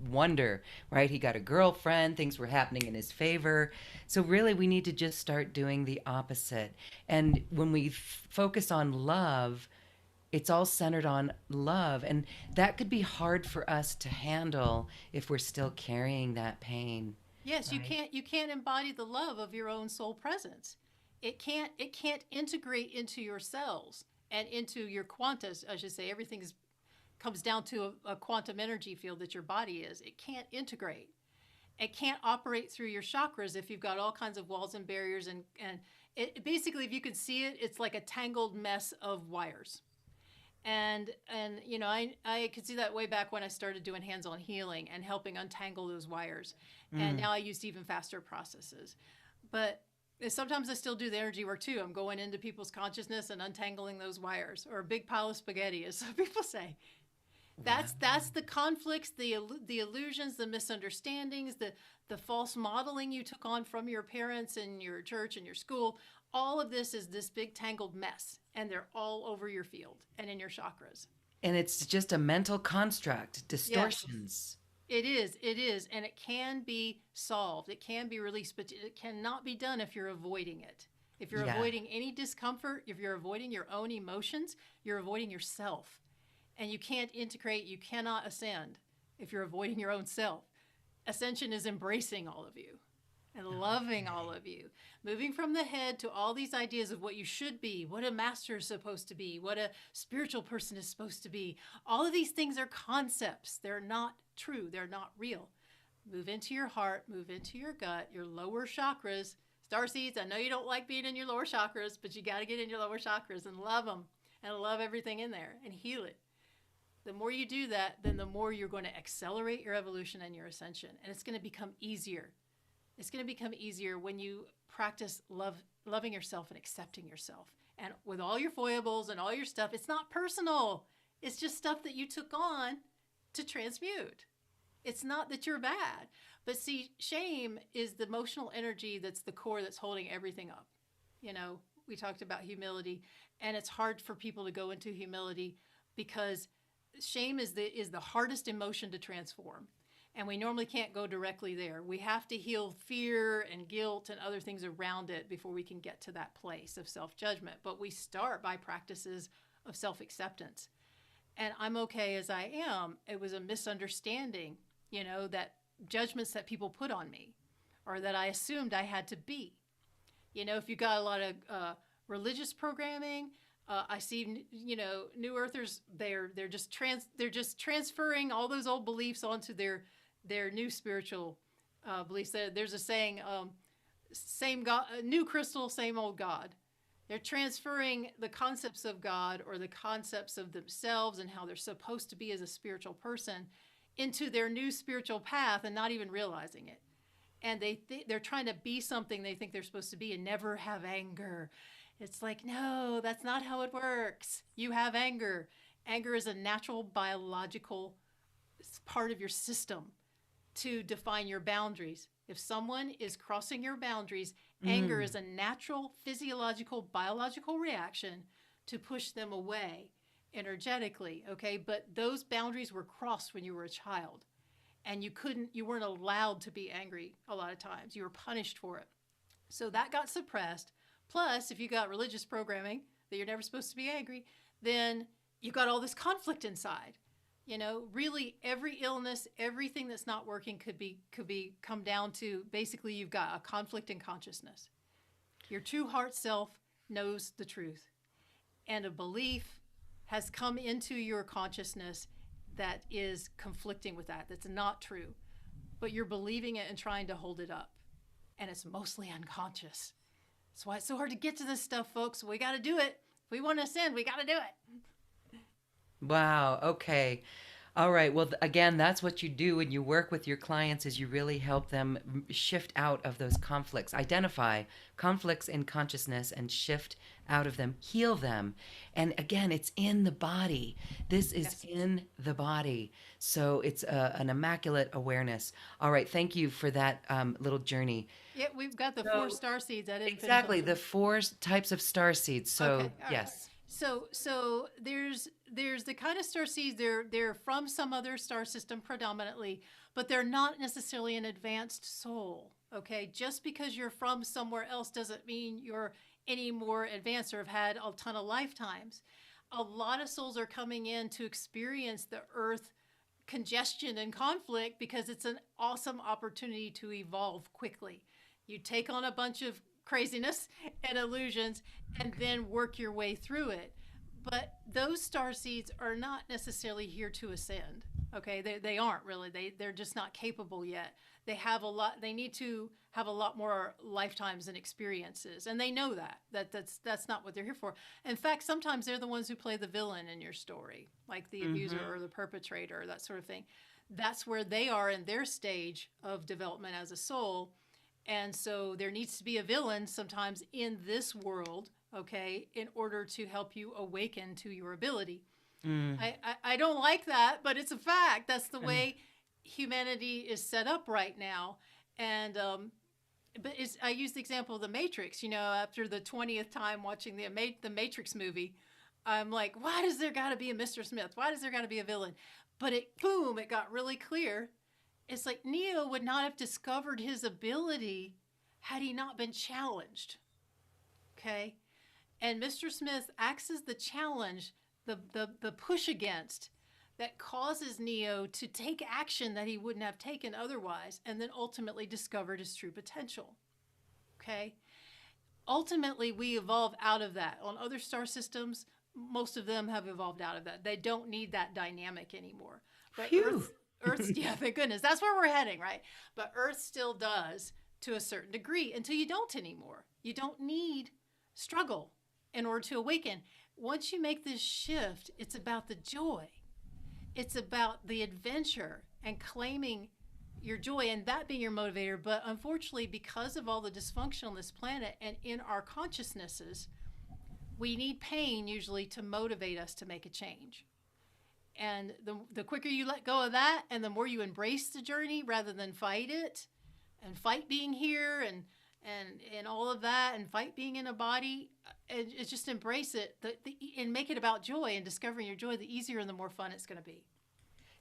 wonder, right? He got a girlfriend, things were happening in his favor. So really we need to just start doing the opposite. And when we focus on love, it's all centered on love. And that could be hard for us to handle if we're still carrying that pain. Yes, right? you can't embody the love of your own soul presence. It can't integrate into your cells and into your quantas, I should say. Everything comes down to a quantum energy field that your body is. It can't integrate. It can't operate through your chakras if you've got all kinds of walls and barriers. And it basically, if you could see it, it's like a tangled mess of wires. And I could see that way back when I started doing hands-on healing and helping untangle those wires. And now I use even faster processes. But sometimes I still do the energy work too. I'm going into people's consciousness and untangling those wires, or a big pile of spaghetti, as some people say. That's the conflicts, the illusions, the misunderstandings, the false modeling you took on from your parents and your church and your school. All of this is this big tangled mess, and they're all over your field and in your chakras. And it's just a mental construct, distortions. Yes, it is, and it can be solved. It can be released, but it cannot be done if you're avoiding it. If you're avoiding any discomfort, if you're avoiding your own emotions, you're avoiding yourself. And you can't integrate, you cannot ascend if you're avoiding your own self. Ascension is embracing all of you and loving all of you, moving from the head to all these ideas of what you should be, what a master is supposed to be, what a spiritual person is supposed to be. All of these things are concepts. They're not true. They're not real. Move into your heart, move into your gut, your lower chakras. Starseeds, I know you don't like being in your lower chakras, but you got to get in your lower chakras and love them and love everything in there and heal it. The more you do that, then the more you're going to accelerate your evolution and your ascension. And it's going to become easier. It's going to become easier when you practice loving yourself and accepting yourself. And with all your foibles and all your stuff, it's not personal. It's just stuff that you took on to transmute. It's not that you're bad. But see, shame is the emotional energy that's the core that's holding everything up. we talked about humility, and it's hard for people to go into humility because shame is the hardest emotion to transform. And we normally can't go directly there. We have to heal fear and guilt and other things around it before we can get to that place of self-judgment. But we start by practices of self-acceptance. And I'm okay as I am. It was a misunderstanding, that judgments that people put on me or that I assumed I had to be. If you got a lot of religious programming, I see, New Earthers, they're just transferring all those old beliefs onto their new spiritual beliefs. There's a saying, same God, new crystal, same old God. They're transferring the concepts of God or the concepts of themselves and how they're supposed to be as a spiritual person into their new spiritual path and not even realizing it. And they're trying to be something they think they're supposed to be and never have anger. It's like, no, that's not how it works. You have anger. Anger is a natural biological part of your system to define your boundaries. If someone is crossing your boundaries, anger is a natural physiological, biological reaction to push them away energetically, okay? But those boundaries were crossed when you were a child. And you weren't allowed to be angry a lot of times. You were punished for it. So that got suppressed. Plus, if you got religious programming that you're never supposed to be angry, then you got all this conflict inside. Really every illness, everything that's not working could be come down to basically you've got a conflict in consciousness. Your true heart self knows the truth. And a belief has come into your consciousness that is conflicting with that. That's not true. But you're believing it and trying to hold it up. And it's mostly unconscious. That's why it's so hard to get to this stuff, folks. We got to do it. If we want to ascend, we got to do it. Wow. Okay. All right. Well, again, that's what you do when you work with your clients is you really help them shift out of those conflicts, identify conflicts in consciousness and shift out of them, heal them. And again, it's in the body. This is in the body. So it's an immaculate awareness. All right. Thank you for that little journey. Yeah, we've got the 4 star seeds. I didn't Exactly. finish The 4 types of star seeds. So, okay, yes. Right. So there's the kind of star seeds, they're from some other star system predominantly, but they're not necessarily an advanced soul. Okay, just because you're from somewhere else doesn't mean you're any more advanced or have had a ton of lifetimes. A lot of souls are coming in to experience the earth congestion and conflict because it's an awesome opportunity to evolve quickly. You take on a bunch of craziness and illusions and then work your way through it. But those star seeds are not necessarily here to ascend. Okay, they aren't really. They're just not capable yet. They need to have a lot more lifetimes and experiences, and they know that's not what they're here for. In fact, sometimes they're the ones who play the villain in your story, like the abuser or the perpetrator, or that sort of thing. That's where they are in their stage of development as a soul. And so there needs to be a villain sometimes in this world, okay, in order to help you awaken to your ability. I don't like that, but it's a fact. That's the way humanity is set up right now. And I use the example of the Matrix. After the 20th time watching the Matrix movie, I'm like, why does there got to be a Mr. Smith? Why does there got to be a villain? But it got really clear. It's like Neo would not have discovered his ability had he not been challenged. Okay? And Mr. Smith acts as the challenge, the push against that causes Neo to take action that he wouldn't have taken otherwise, and then ultimately discovered his true potential. Okay? Ultimately, we evolve out of that. On other star systems, most of them have evolved out of that. They don't need that dynamic anymore. But Earth, yeah, thank goodness. That's where we're heading, right? But Earth still does to a certain degree until you don't anymore. You don't need struggle in order to awaken. Once you make this shift, it's about the joy. It's about the adventure and claiming your joy and that being your motivator. But unfortunately, because of all the dysfunction on this planet and in our consciousnesses, we need pain usually to motivate us to make a change. And the quicker you let go of that and the more you embrace the journey rather than fight it and fight being here and all of that and fight being in a body, and just embrace it, and make it about joy and discovering your joy. The easier and the more fun it's going to be.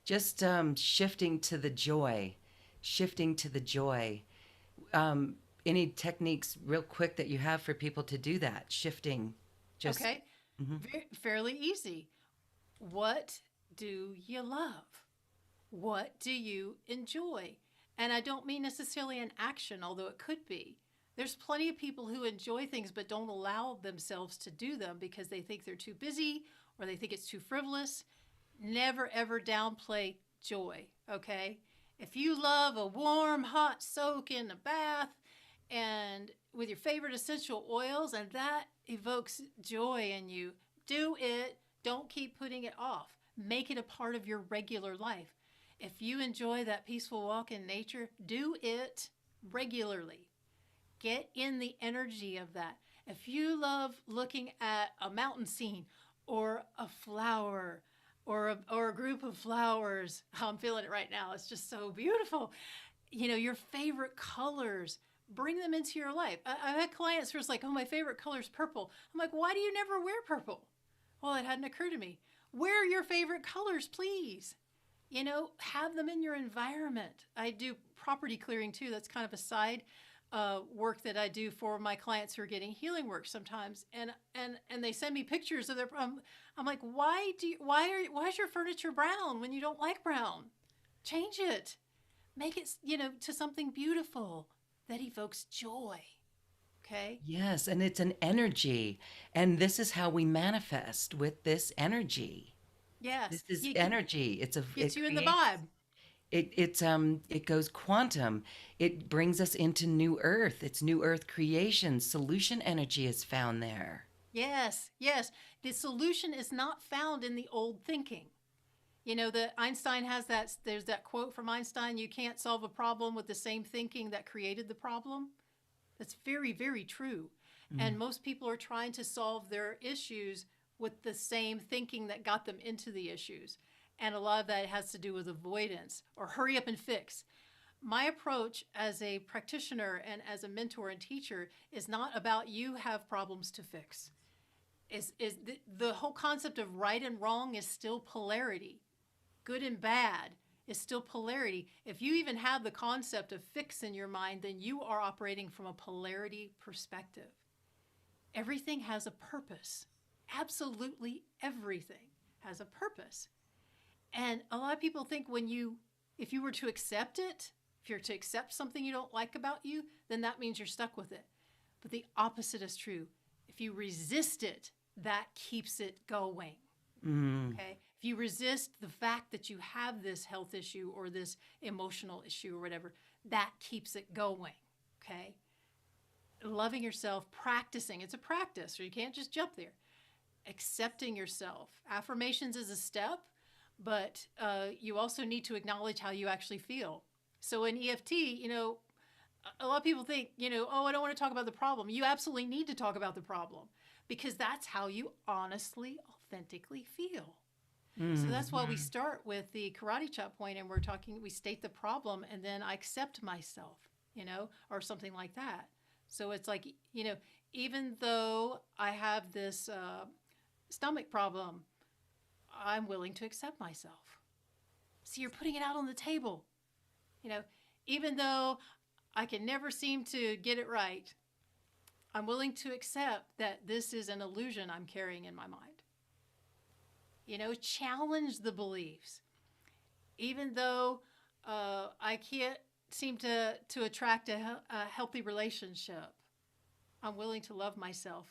Just shifting to the joy, shifting to the joy. Any techniques, real quick, that you have for people to do that? Shifting, just. Okay, Mhm. fairly easy. What do you love? What do you enjoy? And I don't mean necessarily an action, although it could be. There's plenty of people who enjoy things but don't allow themselves to do them because they think they're too busy or they think it's too frivolous. Never ever downplay joy, okay? If you love a warm, hot soak in a bath and with your favorite essential oils and that evokes joy in you, do it. Don't keep putting it off. Make it a part of your regular life. If you enjoy that peaceful walk in nature, do it regularly. Get in the energy of that. If you love looking at a mountain scene or a flower or a group of flowers, I'm feeling it right now. It's just so beautiful. Your favorite colors, bring them into your life. I've had clients who are like, oh, my favorite color is purple. I'm like, why do you never wear purple? Well, it hadn't occurred to me. Wear your favorite colors, please. Have them in your environment. I do property clearing too. That's kind of a side work that I do for my clients who are getting healing work sometimes, and they send me pictures of their. I'm like, why is your furniture brown when you don't like brown? Change it, make it to something beautiful that evokes joy. Okay. Yes, and it's an energy, and this is how we manifest with this energy. Yes, This is energy. gets It you in the creates. vibe. It goes quantum. It brings us into new earth. It's new earth creation. Solution energy is found there. Yes, yes. The solution is not found in the old thinking. The Einstein has that. There's that quote from Einstein: "You can't solve a problem with the same thinking that created the problem." That's very, very true. Mm. And most people are trying to solve their issues with the same thinking that got them into the issues. And a lot of that has to do with avoidance or hurry up and fix. My approach as a practitioner and as a mentor and teacher is not about you have problems to fix. Is the whole concept of right and wrong is still polarity. Good and bad is still polarity. If you even have the concept of fix in your mind, then you are operating from a polarity perspective. Everything has a purpose. Absolutely everything has a purpose. And a lot of people think if you were to accept it, if you're to accept something you don't like about you, then that means you're stuck with it. But the opposite is true. If you resist it, that keeps it going. Mm. Okay? If you resist the fact that you have this health issue or this emotional issue or whatever, that keeps it going. Okay? Loving yourself, practicing. It's a practice, or you can't just jump there. Accepting yourself. Affirmations is a step, but you also need to acknowledge how you actually feel. So in EFT, a lot of people think, oh, I don't want to talk about the problem. You absolutely need to talk about the problem because that's how you honestly, authentically feel. So that's why we start with the karate chop point and we state the problem and then I accept myself, or something like that. So it's like, even though I have this stomach problem, I'm willing to accept myself. So you're putting it out on the table. Even though I can never seem to get it right, I'm willing to accept that this is an illusion I'm carrying in my mind. Challenge the beliefs. Even though I can't seem to attract a healthy relationship, I'm willing to love myself.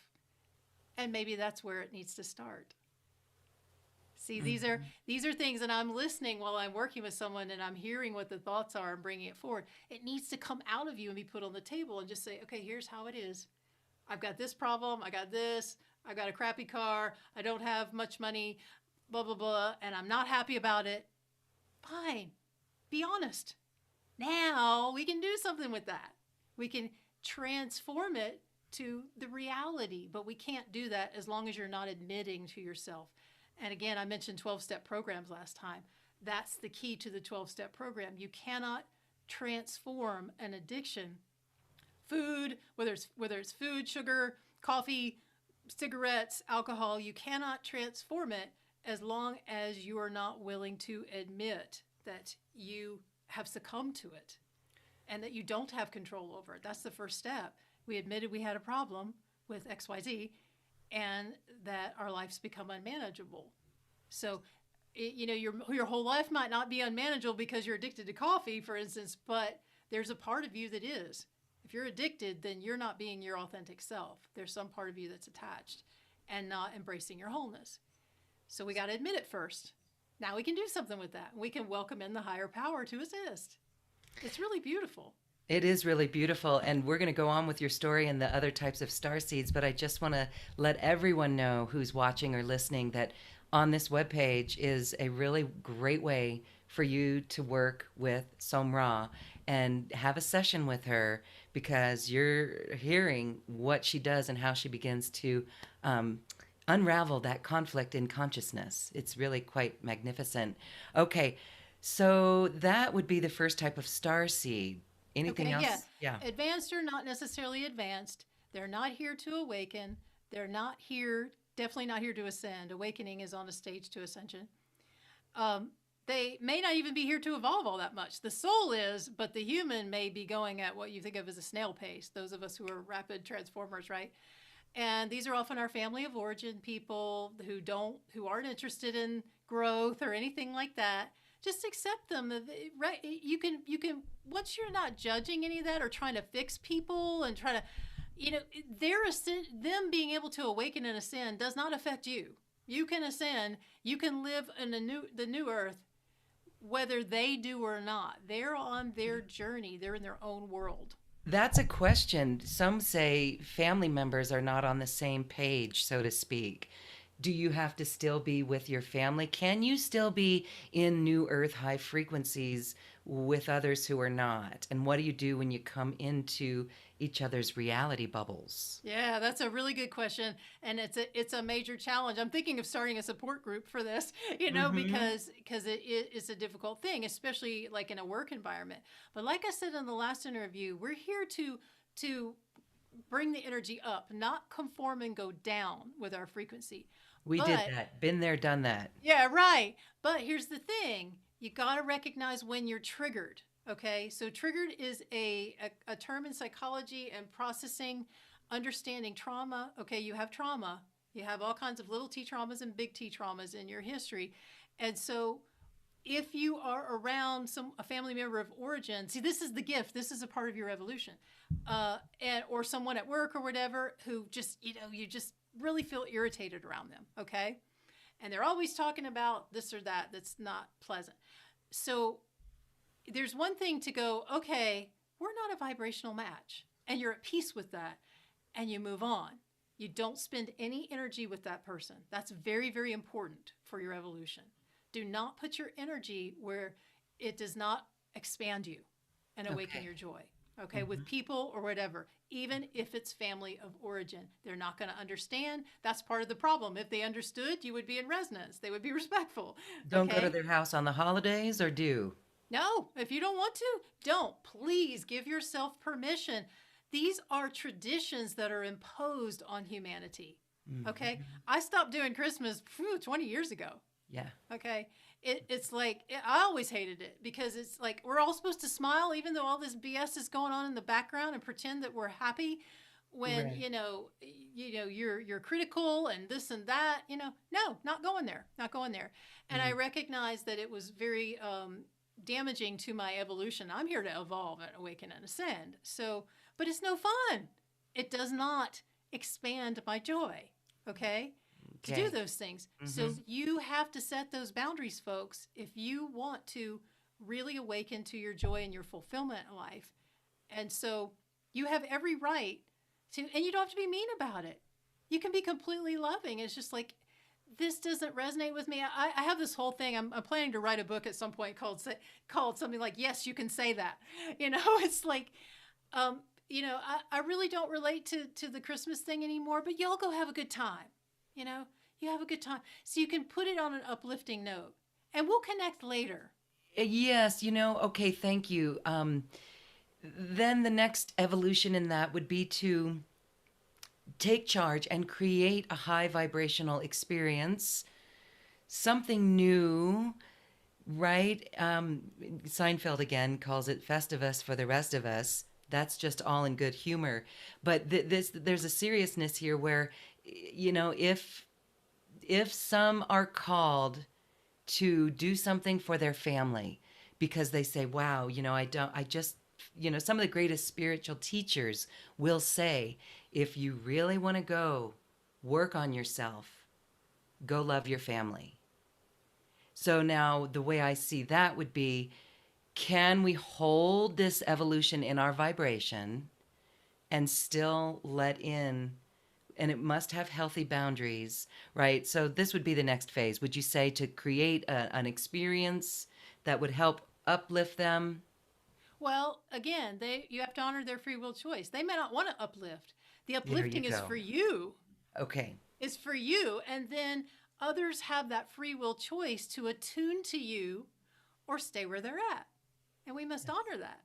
And maybe that's where it needs to start. See, these are things, and I'm listening while I'm working with someone, and I'm hearing what the thoughts are and bringing it forward. It needs to come out of you and be put on the table, and just say, okay, here's how it is. I've got this problem. I got this. I got a crappy car. I don't have much money. Blah blah blah, and I'm not happy about it. Fine, be honest. Now we can do something with that. We can transform it to the reality, but we can't do that as long as you're not admitting to yourself. And again, I mentioned 12-step programs last time. That's the key to the 12-step program. You cannot transform an addiction, food, whether it's food, sugar, coffee, cigarettes, alcohol, you cannot transform it as long as you are not willing to admit that you have succumbed to it and that you don't have control over it. That's the first step. We admitted we had a problem with XYZ and that our life's become unmanageable. So, your whole life might not be unmanageable because you're addicted to coffee, for instance, but there's a part of you that is. If you're addicted, then you're not being your authentic self. There's some part of you that's attached and not embracing your wholeness. So we got to admit it first. Now we can do something with that. We can welcome in the higher power to assist. It's really beautiful. It is really beautiful. And we're going to go on with your story and the other types of star seeds. But I just want to let everyone know who's watching or listening that on this webpage is a really great way for you to work with SomRa and have a session with her, because you're hearing what she does and how she begins to unravel that conflict in consciousness. It's really quite magnificent. Okay, so that would be the first type of star seed. Anything Okay, else? yeah. Yeah. Advanced or not necessarily advanced. They're not here to awaken. They're not here, definitely not here to ascend. Awakening is on a stage to ascension. They may not even be here to evolve all that much. The soul is, but the human may be going at what you think of as a snail pace, those of us who are rapid transformers, right? And these are often our family of origin people who aren't interested in growth or anything like that. Just accept them, right? You can, once you're not judging any of that or trying to fix people and try to, them being able to awaken and ascend does not affect you. You can ascend. You can live in the new earth, whether they do or not. They're on their journey. They're in their own world. That's a question. Some say family members are not on the same page, so to speak. Do you have to still be with your family? Can you still be in New Earth high frequencies with others who are not? And what do you do when you come into each other's reality bubbles? Yeah, that's a really good question, and it's a major challenge. I'm thinking of starting a support group for this, Mm-hmm. because it's a difficult thing, especially like in a work environment. But like I said in the last interview, we're here to bring the energy up, not conform and go down with our frequency. We did But that. Been there, done that. yeah, right. But here's the thing. You got to recognize when you're triggered. Okay. So, triggered is a term in psychology and processing, understanding trauma. Okay. You have trauma. You have all kinds of little t traumas and big T traumas in your history. And so, if you are around a family member of origin, see, this is the gift. This is a part of your evolution, or someone at work or whatever who just, you just really feel irritated around them. Okay. And they're always talking about this or that that's not pleasant. So there's one thing to go, okay, we're not a vibrational match. And you're at peace with that. And you move on. You don't spend any energy with that person. That's very, very important for your evolution. Do not put your energy where it does not expand you and awaken Okay. your joy. Okay, Mm-hmm. with people or whatever, even if it's family of origin, they're not going to understand. That's part of the problem. If they understood, you would be in resonance. They would be respectful. Don't go to Okay, their house on the holidays, or do? no, if you don't want to, don't. Please give yourself permission. These are traditions that are imposed on humanity. Okay, Mm-hmm. I stopped doing Christmas 20 years ago. Yeah. Okay. It's like, I always hated it because it's like we're all supposed to smile even though all this BS is going on in the background and pretend that we're happy when, Right. you're critical and this and that, no, not going there, not going there. And I Mm. recognized that it was very damaging to my evolution. I'm here to evolve and awaken and ascend. So, but it's no fun. It does not expand my joy. Okay, to do Okay. those things. Mm-hmm. So you have to set those boundaries, folks, if you want to really awaken to your joy and your fulfillment in life. And so you have every right to, and you don't have to be mean about it. You can be completely loving. It's just like, this doesn't resonate with me. I have this whole thing. I'm planning to write a book at some point called something like, yes, you can say that. It's like, I really don't relate to the Christmas thing anymore, but y'all go have a good time. You know, you have a good time. So you can put it on an uplifting note and we'll connect later. Yes, okay, thank you. Then the next evolution in that would be take charge and create a high vibrational experience, something new, right? Seinfeld again calls it Festivus for the rest of us. That's just all in good humor. But there's a seriousness here where, if some are called to do something for their family because they say, wow, some of the greatest spiritual teachers will say, if you really want to go work on yourself, go love your family. So now the way I see that would be, can we hold this evolution in our vibration and still let in, and it must have healthy boundaries, right? So this would be the next phase. Would you say to create an experience that would help uplift them? Well, again, you have to honor their free will choice. They may not want to uplift. The There you uplifting is go. for you. Okay. Is for you, and then others have that free will choice to attune to you or stay where they're at. And we must honor that.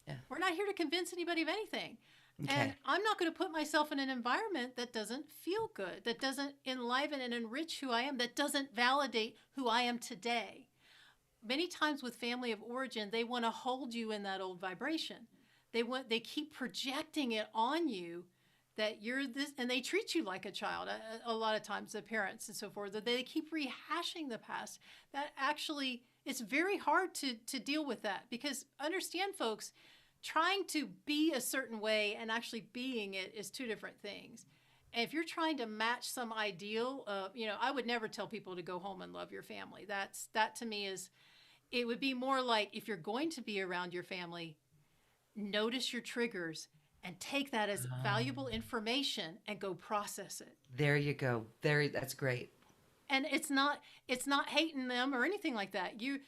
Yeah. We're not here to convince anybody of anything. And Okay. I'm not going to put myself in an environment that doesn't feel good, that doesn't enliven and enrich who I am, that doesn't validate who I am today. Many times with family of origin, they want to hold you in that old vibration. They keep projecting it on you that you're this, and they treat you like a child. A lot of times, the parents and so forth, that they keep rehashing the past. That actually, it's very hard to deal with that, because understand, folks, trying to be a certain way and actually being it is two different things. And if you're trying to match some ideal, I would never tell people to go home and love your family. That to me is, it would be more like, if you're going to be around your family, notice your triggers and take that as valuable information and go process it. There you go. That's great. And it's not hating them or anything like that. It's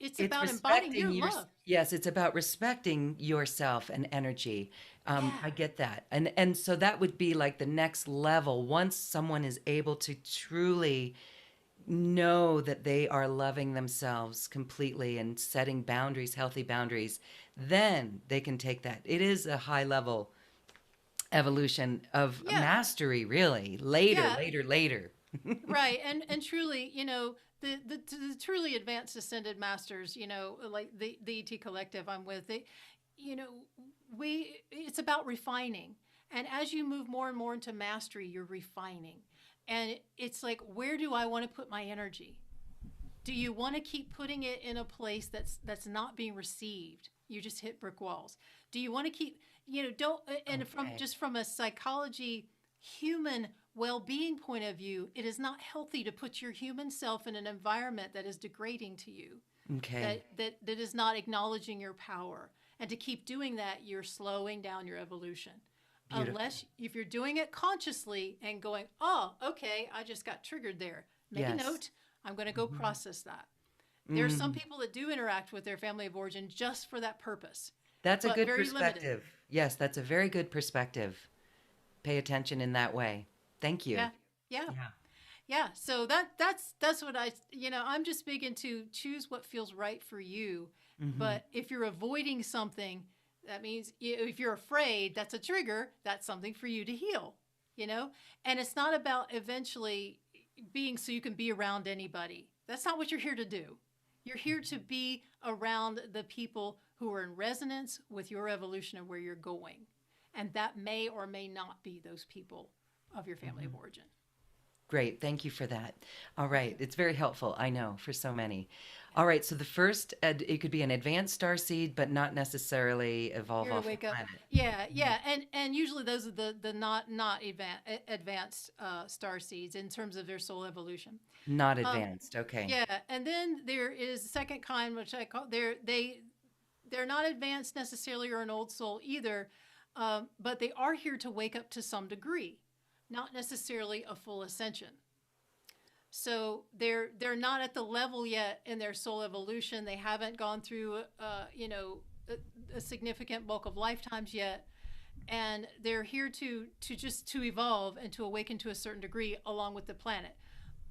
It's about embodying respecting your your, love. yes, it's about respecting yourself and energy. Yeah. I get that. And so that would be like the next level. Once someone is able to truly know that they are loving themselves completely and setting boundaries, healthy boundaries, then they can take that. It is a high level evolution of Yeah. mastery, really. Later, Yeah. later, later. Right. And truly, the truly advanced ascended masters, like the ET collective I'm with, you know, it's about refining. And as you move more and more into mastery, you're refining. And it's like, where do I want to put my energy? Do you want to keep putting it in a place that's not being received? You just hit brick walls. Do you want to keep, don't, and Okay. from a psychology, human well-being point of view, it is not healthy to put your human self in an environment that is degrading to you, Okay. that is not acknowledging your power. And to keep doing that, you're slowing down your evolution. Beautiful. Unless, if you're doing it consciously and going, oh, okay, I just got triggered there. Make a Yes. note. I'm going to go process that. There's some Mm. people that do interact with their family of origin just for that purpose, That's a but good very limited. perspective. Yes, that's a very good perspective. Pay attention in that way. Thank you. Yeah, yeah, Yeah. yeah. So that's what I'm just big into, choose what feels right for you. Hmm. But if you're avoiding something, that means, if you're afraid, that's a trigger. That's something for you to heal. And it's not about eventually being so you can be around anybody. That's not what you're here to do. You're here to be around the people who are in resonance with your evolution and where you're going. And that may or may not be those people of your family of origin. Great. Thank you for that. All right. It's very helpful, I know, for so many. All right. So the first, it could be an advanced star seed, but not necessarily evolve You're to off the wake up. planet. Yeah, yeah. And usually those are the not advanced star seeds in terms of their soul evolution. Not Um, advanced. Okay. yeah, and then there is the second kind, which I call, they're not advanced necessarily or an old soul either, but they are here to wake up to some degree, not necessarily a full ascension. So they're not at the level yet in their soul evolution. They haven't gone through a significant bulk of lifetimes yet, and they're here to just to evolve and to awaken to a certain degree along with the planet.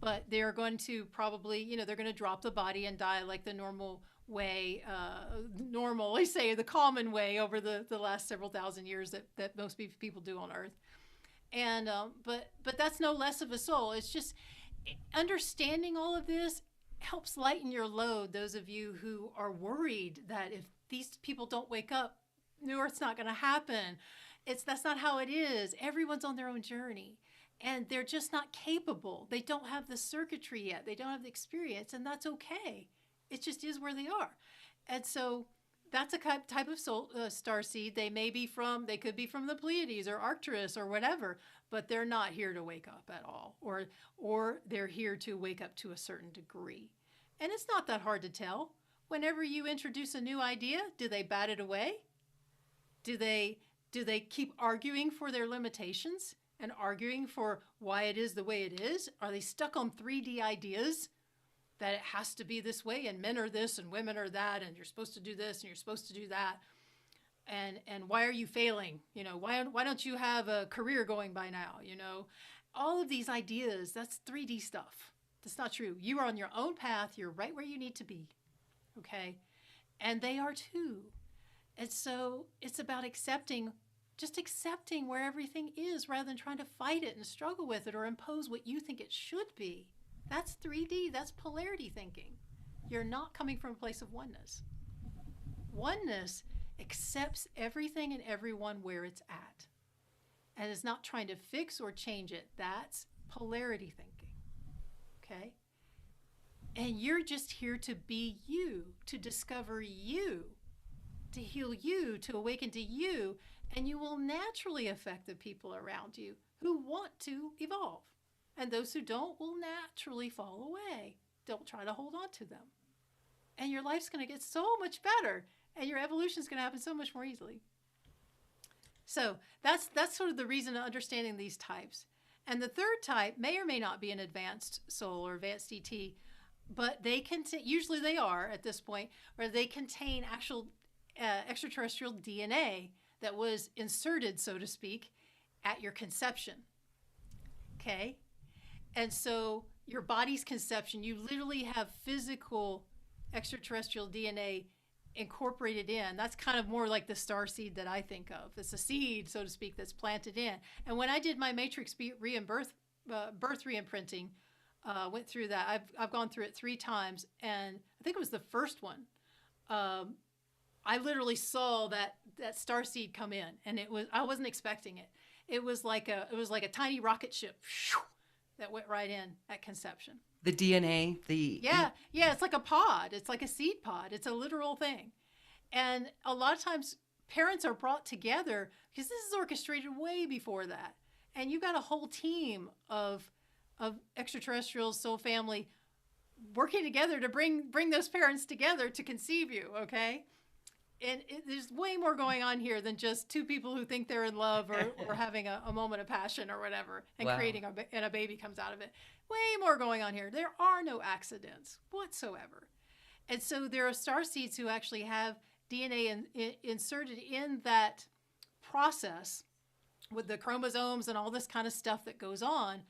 But they're going to probably, they're going to drop the body and die like the normal way, I say the common way over the last several thousand years that most people do on Earth. And but that's no less of a soul. It's just understanding all of this helps lighten your load. Those of you who are worried that if these people don't wake up, New Earth's not going to happen. That's not how it is. Everyone's on their own journey, and they're just not capable. They don't have the circuitry yet. They don't have the experience, and that's okay. It just is where they are. And so that's a type of soul, star seed. They could be from the Pleiades or Arcturus or whatever, but they're not here to wake up at all, or they're here to wake up to a certain degree. And it's not that hard to tell. Whenever you introduce a new idea, do they bat it away? Do they keep arguing for their limitations and arguing for why it is the way it is? Are they stuck on 3D ideas that it has to be this way, and men are this and women are that, and you're supposed to do this and you're supposed to do that? And why are you failing? Why don't you have a career going by now? All of these ideas, that's 3D stuff. That's not true. You are on your own path. You're right where you need to be. Okay? And they are too. And so it's about just accepting where everything is, rather than trying to fight it and struggle with it or impose what you think it should be. That's 3D. That's polarity thinking. You're not coming from a place of oneness. Oneness accepts everything and everyone where it's at and is not trying to fix or change it. That's polarity thinking. Okay? And you're just here to be you, to discover you, to heal you, to awaken to you, and you will naturally affect the people around you who want to evolve. And those who don't will naturally fall away. Don't try to hold on to them. And your life's going to get so much better, and your evolution is going to happen so much more easily. So that's sort of the reason of understanding these types. And the third type may or may not be an advanced soul or advanced ET, but they contain, usually they are at this point, where they contain actual extraterrestrial DNA that was inserted, so to speak, at your conception. Okay? And so your body's conception, you literally have physical extraterrestrial DNA incorporated in. That's kind of more like the star seed that I think of. It's a seed, so to speak, that's planted in. And when I did my matrix birth re-imprinting, went through that. I've gone through it 3 times, and I think it was the first one. I literally saw that star seed come in, and I wasn't expecting it. It was like a tiny rocket ship that went right in at conception. The DNA, yeah, it's like a pod. It's like a seed pod. It's a literal thing. And a lot of times parents are brought together because this is orchestrated way before that. And you've got a whole team of extraterrestrials, soul family, working together to bring those parents together to conceive you, okay? And there's way more going on here than just 2 people who think they're in love or having a moment of passion or whatever, and wow. creating and a baby comes out of it. Way more going on here. There are no accidents whatsoever. And so there are starseeds who actually have DNA inserted in that process with the chromosomes and all this kind of stuff that goes on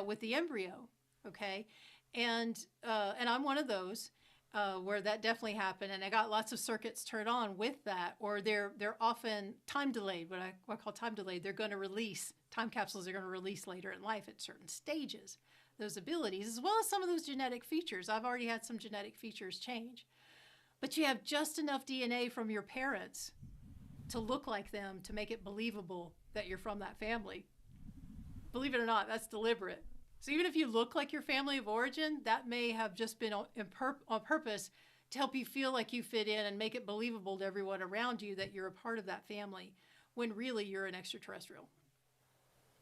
with the embryo, okay? And I'm one of those. Where that definitely happened, and I got lots of circuits turned on with that, or they're often time delayed, what I call time delayed. They're going to release, time capsules are going to release later in life at certain stages, those abilities, as well as some of those genetic features. I've already had some genetic features change. But you have just enough DNA from your parents to look like them to make it believable that you're from that family. Believe it or not, that's deliberate. So even if you look like your family of origin, that may have just been on purpose to help you feel like you fit in and make it believable to everyone around you that you're a part of that family, when really you're an extraterrestrial,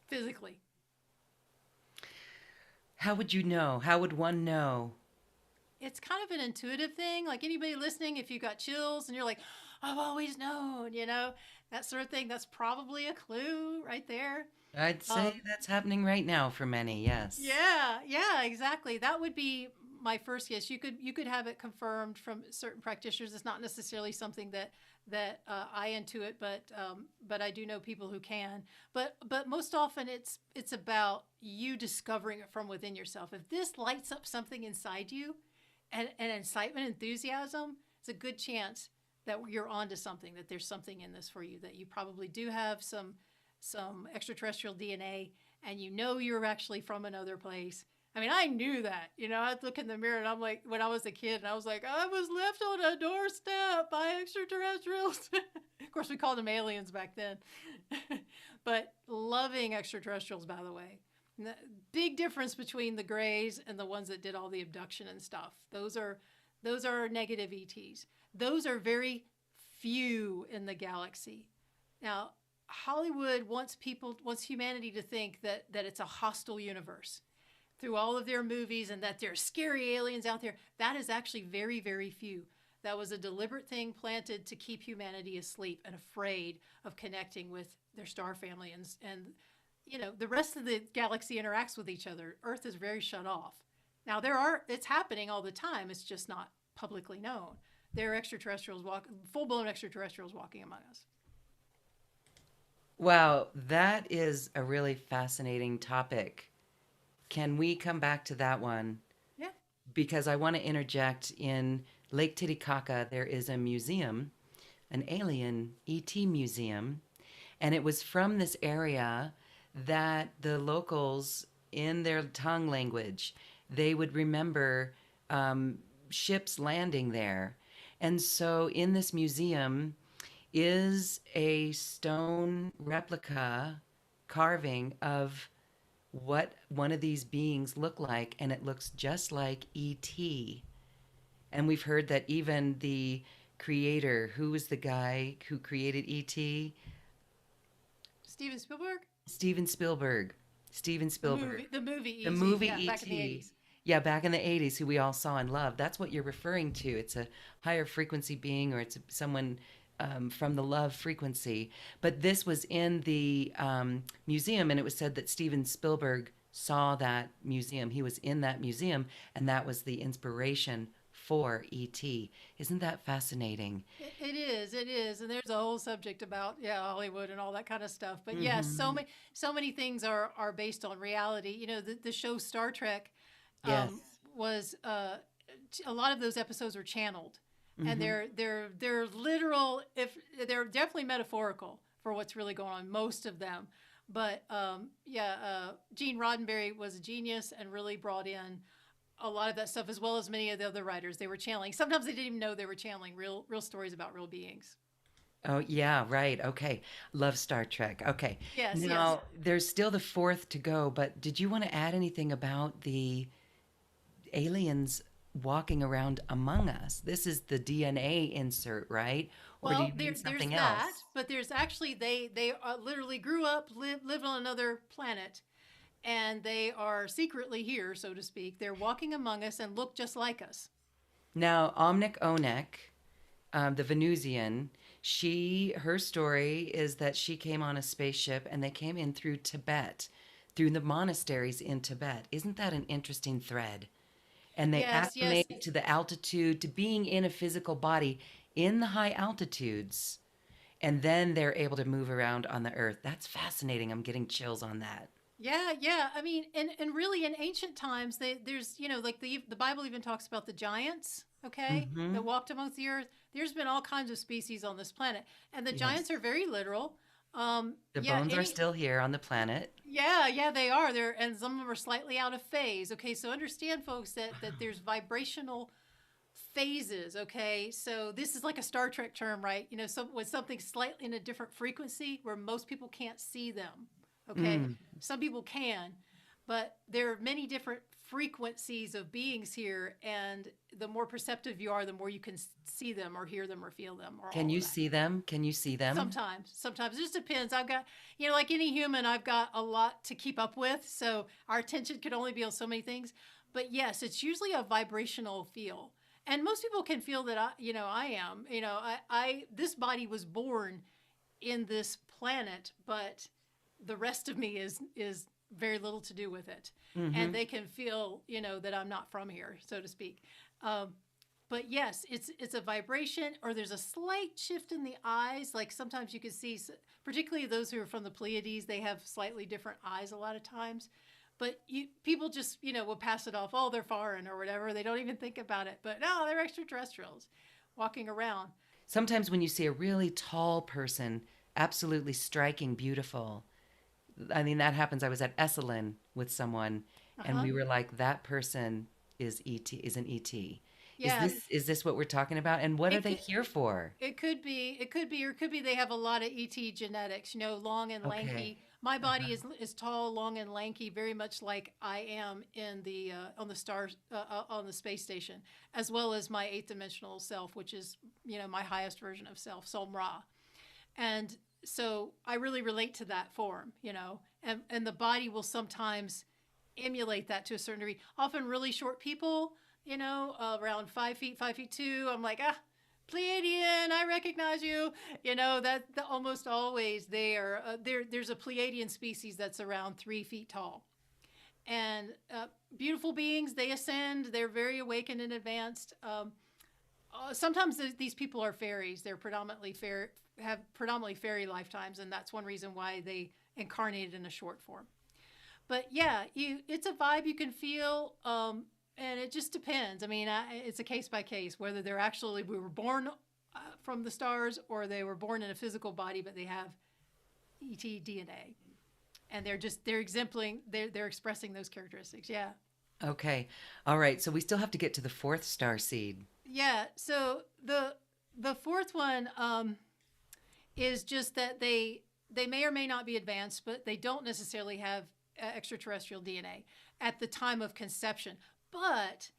physically. How would you know? How would one know? It's kind of an intuitive thing. Like anybody listening, if you got chills and you're like, I've always known, that sort of thing, that's probably a clue right there. I'd say that's happening right now for many, yes. Yeah, exactly. That would be my first guess. You could have it confirmed from certain practitioners. It's not necessarily something that I intuit, but I do know people who can. But most often it's about you discovering it from within yourself. If this lights up something inside you, and excitement, enthusiasm, it's a good chance that you're onto something, that there's something in this for you, that you probably do have some some extraterrestrial DNA, and you know you're actually from another place. I mean, I knew that. I'd look in the mirror and I'm like, when I was a kid, and I was like, I was left on a doorstep by extraterrestrials. Of course, we called them aliens back then. But loving extraterrestrials, by the way. Big difference between the grays and the ones that did all the abduction and stuff. Those are negative ETs. Those are very few in the galaxy. Now, Hollywood wants humanity to think that it's a hostile universe through all of their movies, and that there's scary aliens out there. That is actually very, very few. That was a deliberate thing planted to keep humanity asleep and afraid of connecting with their star family. And the rest of the galaxy interacts with each other. Earth is very shut off. Now, it's happening all the time. It's just not publicly known. There are extraterrestrials full-blown extraterrestrials walking among us. Wow, that is a really fascinating topic. Can we come back to that one? Yeah. Because I want to interject. In Lake Titicaca, there is a museum, an alien ET museum, and it was from this area that the locals, in their tongue language, they would remember ships landing there. And so in this museum is a stone replica carving of what one of these beings look like, and it looks just like E.T. And we've heard that even the creator, who was the guy who created E.T.? Steven Spielberg? Steven Spielberg. Steven Spielberg. The movie E.T. The movie yeah, E.T. back in the 80s. Yeah, back in the 80s, who we all saw and loved. That's what you're referring to. It's a higher frequency being, or it's someone from the love frequency. But this was in the museum, and it was said that Steven Spielberg saw that museum. He was in that museum, and that was the inspiration for E.T. Isn't that fascinating? It is. And there's a whole subject about, Hollywood and all that kind of stuff. But yes, so many things are based on reality. The show Star Trek Yes. was, a lot of those episodes are channeled. And they're literal, if they're definitely metaphorical for what's really going on, most of them. But Gene Roddenberry was a genius and really brought in a lot of that stuff, as well as many of the other writers. They were channeling. Sometimes they didn't even know they were channeling real stories about real beings. Oh, yeah, right. Okay. Love Star Trek. Okay. Yes. Now, there's still the fourth to go, but did you want to add anything about the aliens walking around among us? This is the DNA insert, right? Or do you mean something there's else? that, but there's actually they literally grew up, lived on another planet, and they are secretly here, so to speak. They're walking among us and look just like us. Now, Omnik Onek, the Venusian, her story is that she came on a spaceship and they came in through Tibet, through the monasteries in Tibet. Isn't that an interesting thread? And they acclimate to the altitude, to being in a physical body in the high altitudes, and then they're able to move around on the earth. That's fascinating. I'm getting chills on that. Yeah. I mean, and really in ancient times, there's, like the Bible even talks about the giants, okay, that walked amongst the earth. There's been all kinds of species on this planet, and the giants are very literal. The bones are still here on the planet. Yeah, they are there, and some of them are slightly out of phase. Okay, so understand, folks, that there's vibrational phases. Okay, so this is like a Star Trek term, right? With something slightly in a different frequency where most people can't see them. Okay, some people can, but there are many different frequencies of beings here, and the more perceptive you are, the more you can see them or hear them or feel them. Can you see them? Can you see them? Sometimes. It just depends. I've got, like any human, I've got a lot to keep up with, so our attention could only be on so many things. But yes, it's usually a vibrational feel. And most people can feel that I am. This body was born in this planet, but the rest of me is very little to do with it. And they can feel, that I'm not from here, so to speak. But yes, it's a vibration, or there's a slight shift in the eyes. Like sometimes you can see, particularly those who are from the Pleiades, they have slightly different eyes a lot of times. But people just, will pass it off. Oh, they're foreign or whatever. They don't even think about it. But no, they're extraterrestrials walking around. Sometimes when you see a really tall person, absolutely striking, beautiful, I mean, that happens. I was at Esalen with someone, and Uh-huh. we were like, that person is ET, is an ET. Yeah. Is this what we're talking about? And what are It they could, here for? or it could be they have a lot of ET genetics, long and Okay. lanky. My body Uh-huh. is tall, long, and lanky, very much like I am in the on the space station, as well as my eighth dimensional self, which is my highest version of self, SomRa. And so I really relate to that form, and the body will sometimes emulate that to a certain degree. Often really short people, around 5 feet, 5 feet two. I'm like, Pleiadian, I recognize you. Almost always they are. There's a Pleiadian species that's around 3 feet tall, and beautiful beings. They ascend. They're very awakened and advanced. Sometimes these people are fairies. They're have predominantly fairy lifetimes, and that's one reason why they incarnated in a short form. But yeah, it's a vibe you can feel, and it just depends. I mean, it's a case by case whether we were born from the stars, or they were born in a physical body, but they have ET DNA, and they're expressing those characteristics. Yeah. Okay. All right. So we still have to get to the fourth star seed. Yeah. So the fourth one is just that they may or may not be advanced, but they don't necessarily have extraterrestrial DNA at the time of conception, but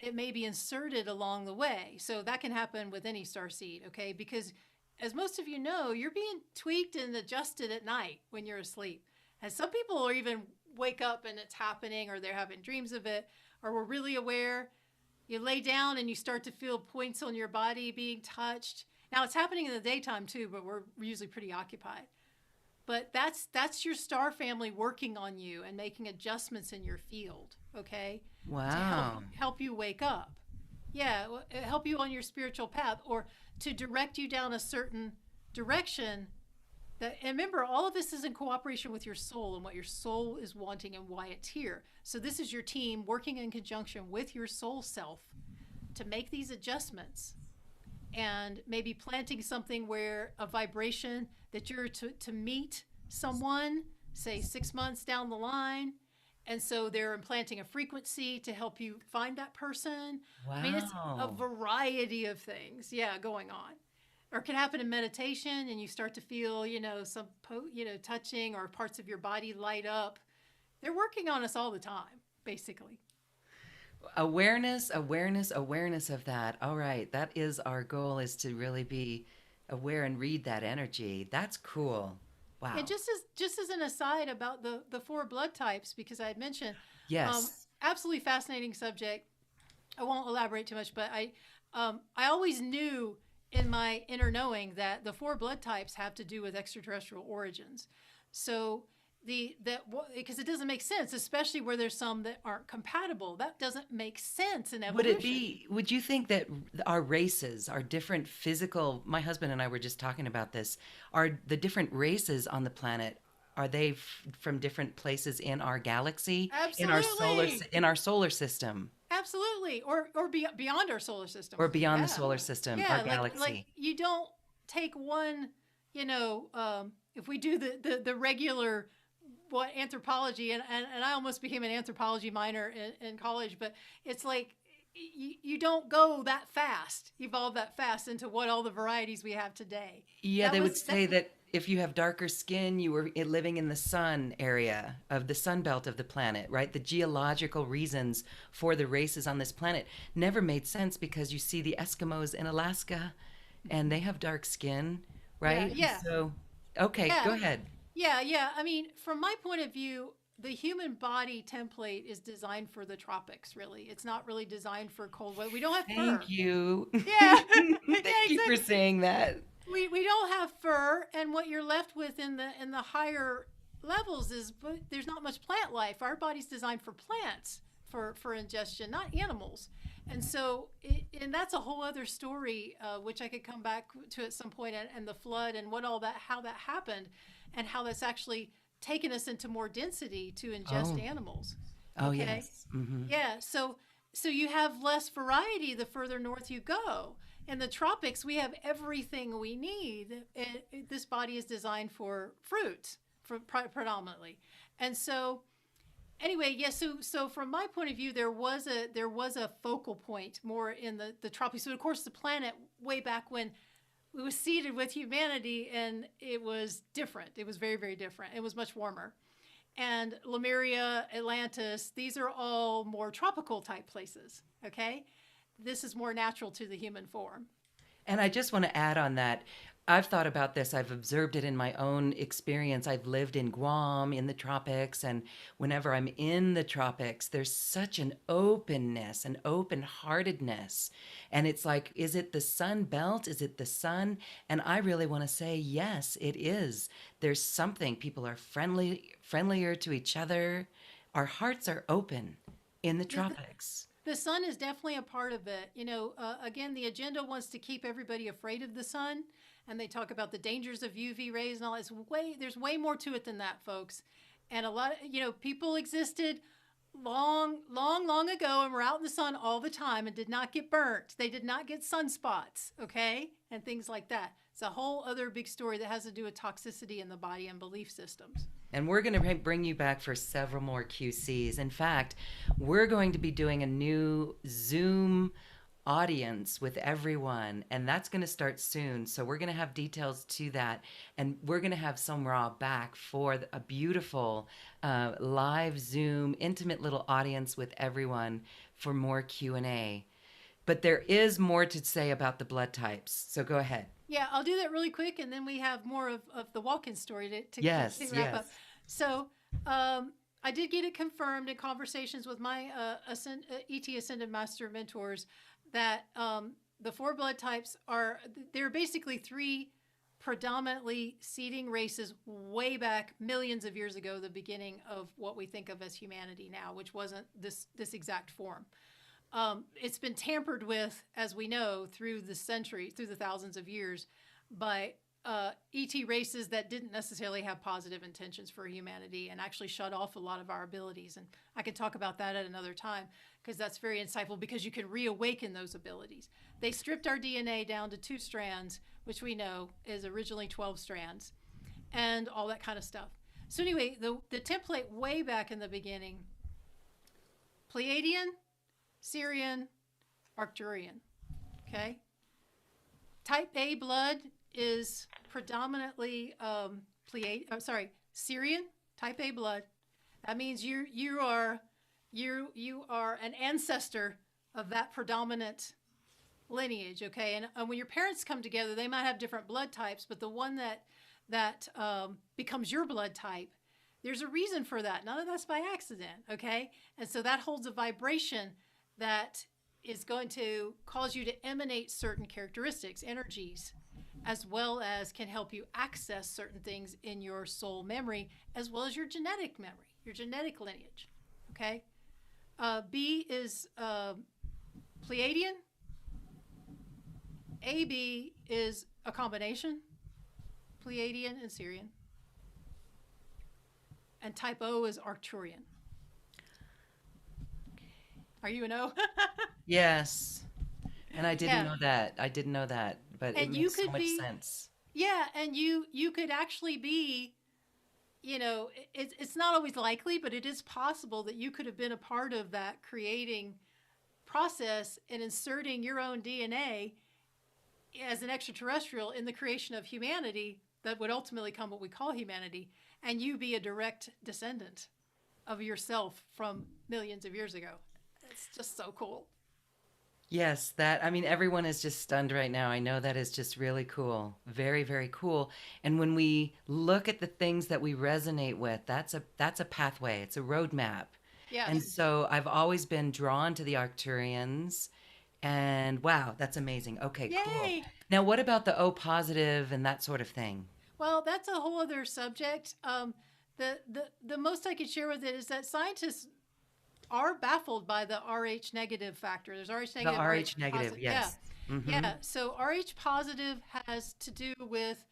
it may be inserted along the way. So that can happen with any star seed, okay? Because as most of you know, you're being tweaked and adjusted at night when you're asleep. And some people are even wake up and it's happening, or they're having dreams of it, or we're really aware. You lay down and you start to feel points on your body being touched. Now it's happening in the daytime too, but we're usually pretty occupied. But that's your star family working on you and making adjustments in your field, okay? To Wow. help you wake up. Yeah, help you on your spiritual path, or to direct you down a certain direction. And remember, all of this is in cooperation with your soul and what your soul is wanting and why it's here. So this is your team working in conjunction with your soul self to make these adjustments, and maybe planting something where a vibration that you're to meet someone, say 6 months down the line. And so they're implanting a frequency to help you find that person. I mean, it's a Wow. variety of things, yeah, going on. Or it can happen in meditation, and you start to feel, some, touching, or parts of your body light up. They're working on us all the time, basically. Awareness, awareness, awareness of that. All right. That is our goal, is to really be aware and read that energy. That's cool. And Wow. just as an aside about the four blood types, because I had mentioned, Yes. absolutely fascinating subject. I won't elaborate too much, but I always knew in my inner knowing that the four blood types have to do with extraterrestrial origins. So because it doesn't make sense, especially where there's some that aren't compatible. That doesn't make sense in evolution. Would you think that our races, our different physical, my husband and I were just talking about this, are the different races on the planet, are they from different places in our galaxy, Absolutely. in our solar system, Absolutely, beyond our solar system. or beyond the Yeah, solar system, our yeah. Like galaxy? you don't take one. If we do the regular what anthropology, and I almost became an anthropology minor in college, but it's like you don't go that fast, evolve that fast into what all the varieties we have today. Yeah, That they would was that. say that if you have darker skin, you were living in the sun area of the sun belt of the planet, right? The geological reasons for the races on this planet never made sense, because you see the Eskimos in Alaska and they have dark skin, Yeah, right? And yeah, so, okay, yeah. go ahead. Yeah. I mean, from my point of view, the human body template is designed for the tropics, really. It's not really designed for cold weather. We don't have Thank fur. you. Yeah. Thank Yeah, you for exactly. saying that. We don't have fur, and what you're left with in the higher levels is, but there's not much plant life. Our body's designed for plants for ingestion, not animals. And so, and that's a whole other story, which I could come back to at some point, and the flood and how that happened, and how that's actually taken us into more density to ingest Oh, animals. oh Okay. yes. Hmm. Yeah, so you have less variety the further north you go. In the tropics, we have everything we need. This body is designed for fruit, predominantly. And so anyway, yes. So from my point of view, there was a focal point more in the tropics. So of course, the planet way back when it was seeded with humanity, and it was different. It was very, very different. It was much warmer. And Lemuria, Atlantis, these are all more tropical type places. Okay, this is more natural to the human form. And I just want to add on that. I've thought about this. I've observed it in my own experience. I've lived in Guam in the tropics, and whenever I'm in the tropics, there's such an openness, an open heartedness. And it's like, is it the sun belt? Is it the sun? And I really want to say, yes, it is. There's something. People are friendlier to each other. Our hearts are open in the tropics. The sun is definitely a part of it. Again, the agenda wants to keep everybody afraid of the sun, and they talk about the dangers of UV rays and all. There's way more to it than that, folks. And a lot of, people existed long, long, long ago and were out in the sun all the time and did not get burnt. They did not get sunspots, okay? And things like that. It's a whole other big story that has to do with toxicity in the body and belief systems. And we're going to bring you back for several more QCs. In fact, we're going to be doing a new Zoom audience with everyone, and that's going to start soon. So we're going to have details to that, and we're going to have SomRa back for a beautiful live Zoom, intimate little audience with everyone for more Q&A. But there is more to say about the blood types. So go ahead. Yeah, I'll do that really quick, and then we have more of the walk-in story to wrap up. So I did get it confirmed in conversations with my ET Ascended Master mentors that the 4 blood types they're basically 3 predominantly seeding races way back millions of years ago, the beginning of what we think of as humanity now, which wasn't this exact form. It's been tampered with, as we know, through the thousands of years, by ET races that didn't necessarily have positive intentions for humanity and actually shut off a lot of our abilities. And I can talk about that at another time, because that's very insightful, because you can reawaken those abilities. They stripped our DNA down to 2 strands, which we know is originally 12 strands, and all that kind of stuff. So anyway, the template way back in the beginning, Pleiadian, Sirian, Arcturian, okay? Type A blood is predominantly Sirian, type A blood. That means you are an ancestor of that predominant lineage, okay? And when your parents come together, they might have different blood types, but the one that becomes your blood type, there's a reason for that. None of that's by accident, okay? And so that holds a vibration that is going to cause you to emanate certain characteristics, energies, as well as can help you access certain things in your soul memory, as well as your genetic memory, your genetic lineage, okay? B is Pleiadian. AB is a combination, Pleiadian and Sirian. And type O is Arcturian. Are you an O? Yes. And I didn't know that. I didn't know that, but it makes so much sense. Yeah, and you could actually be, it's not always likely, but it is possible that you could have been a part of that creating process and inserting your own DNA as an extraterrestrial in the creation of humanity that would ultimately come what we call humanity, and you be a direct descendant of yourself from millions of years ago. It's just so cool. Yes, everyone is just stunned right now. I know that is just really cool. Very, very cool. And when we look at the things that we resonate with, that's a pathway. It's a roadmap. Yes. And so I've always been drawn to the Arcturians, and wow, that's amazing. Okay, Yay! Cool. Now, what about the O positive and that sort of thing? Well, that's a whole other subject. The most I could share with it is that scientists are baffled by the Rh negative factor. There's Rh negative. The Rh negative, yes. Yeah. Mm-hmm. Yeah. So Rh positive has to do with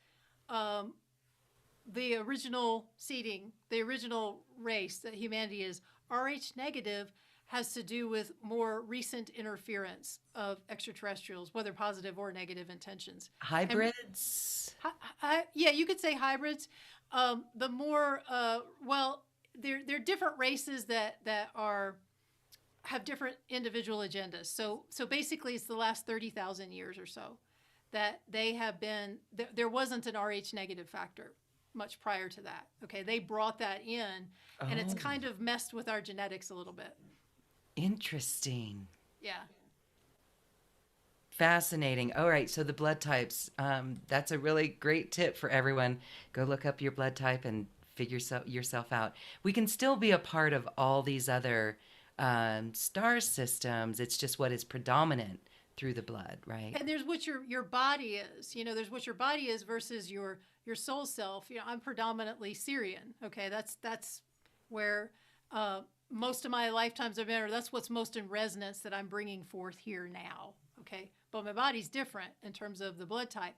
the original seeding, the original race that humanity is. Rh negative has to do with more recent interference of extraterrestrials, whether positive or negative intentions. Hybrids? Yeah, you could say hybrids. The more, well, they're different races that are have different individual agendas. So basically, it's the last 30,000 years or so that they have been. There wasn't an Rh negative factor much prior to that. Okay, they brought that in, and it's Oh, kind of messed with our genetics a little bit. interesting. Yeah. Fascinating. All right, so the blood types. That's a really great tip for everyone. Go look up your blood type and figure yourself out. We can still be a part of all these other star systems. It's just what is predominant through the blood, right? And there's what your body is. There's what your body is versus your soul self. I'm predominantly Syrian. Okay, that's where most of my lifetimes have been, or that's what's most in resonance that I'm bringing forth here now. Okay, but my body's different in terms of the blood type.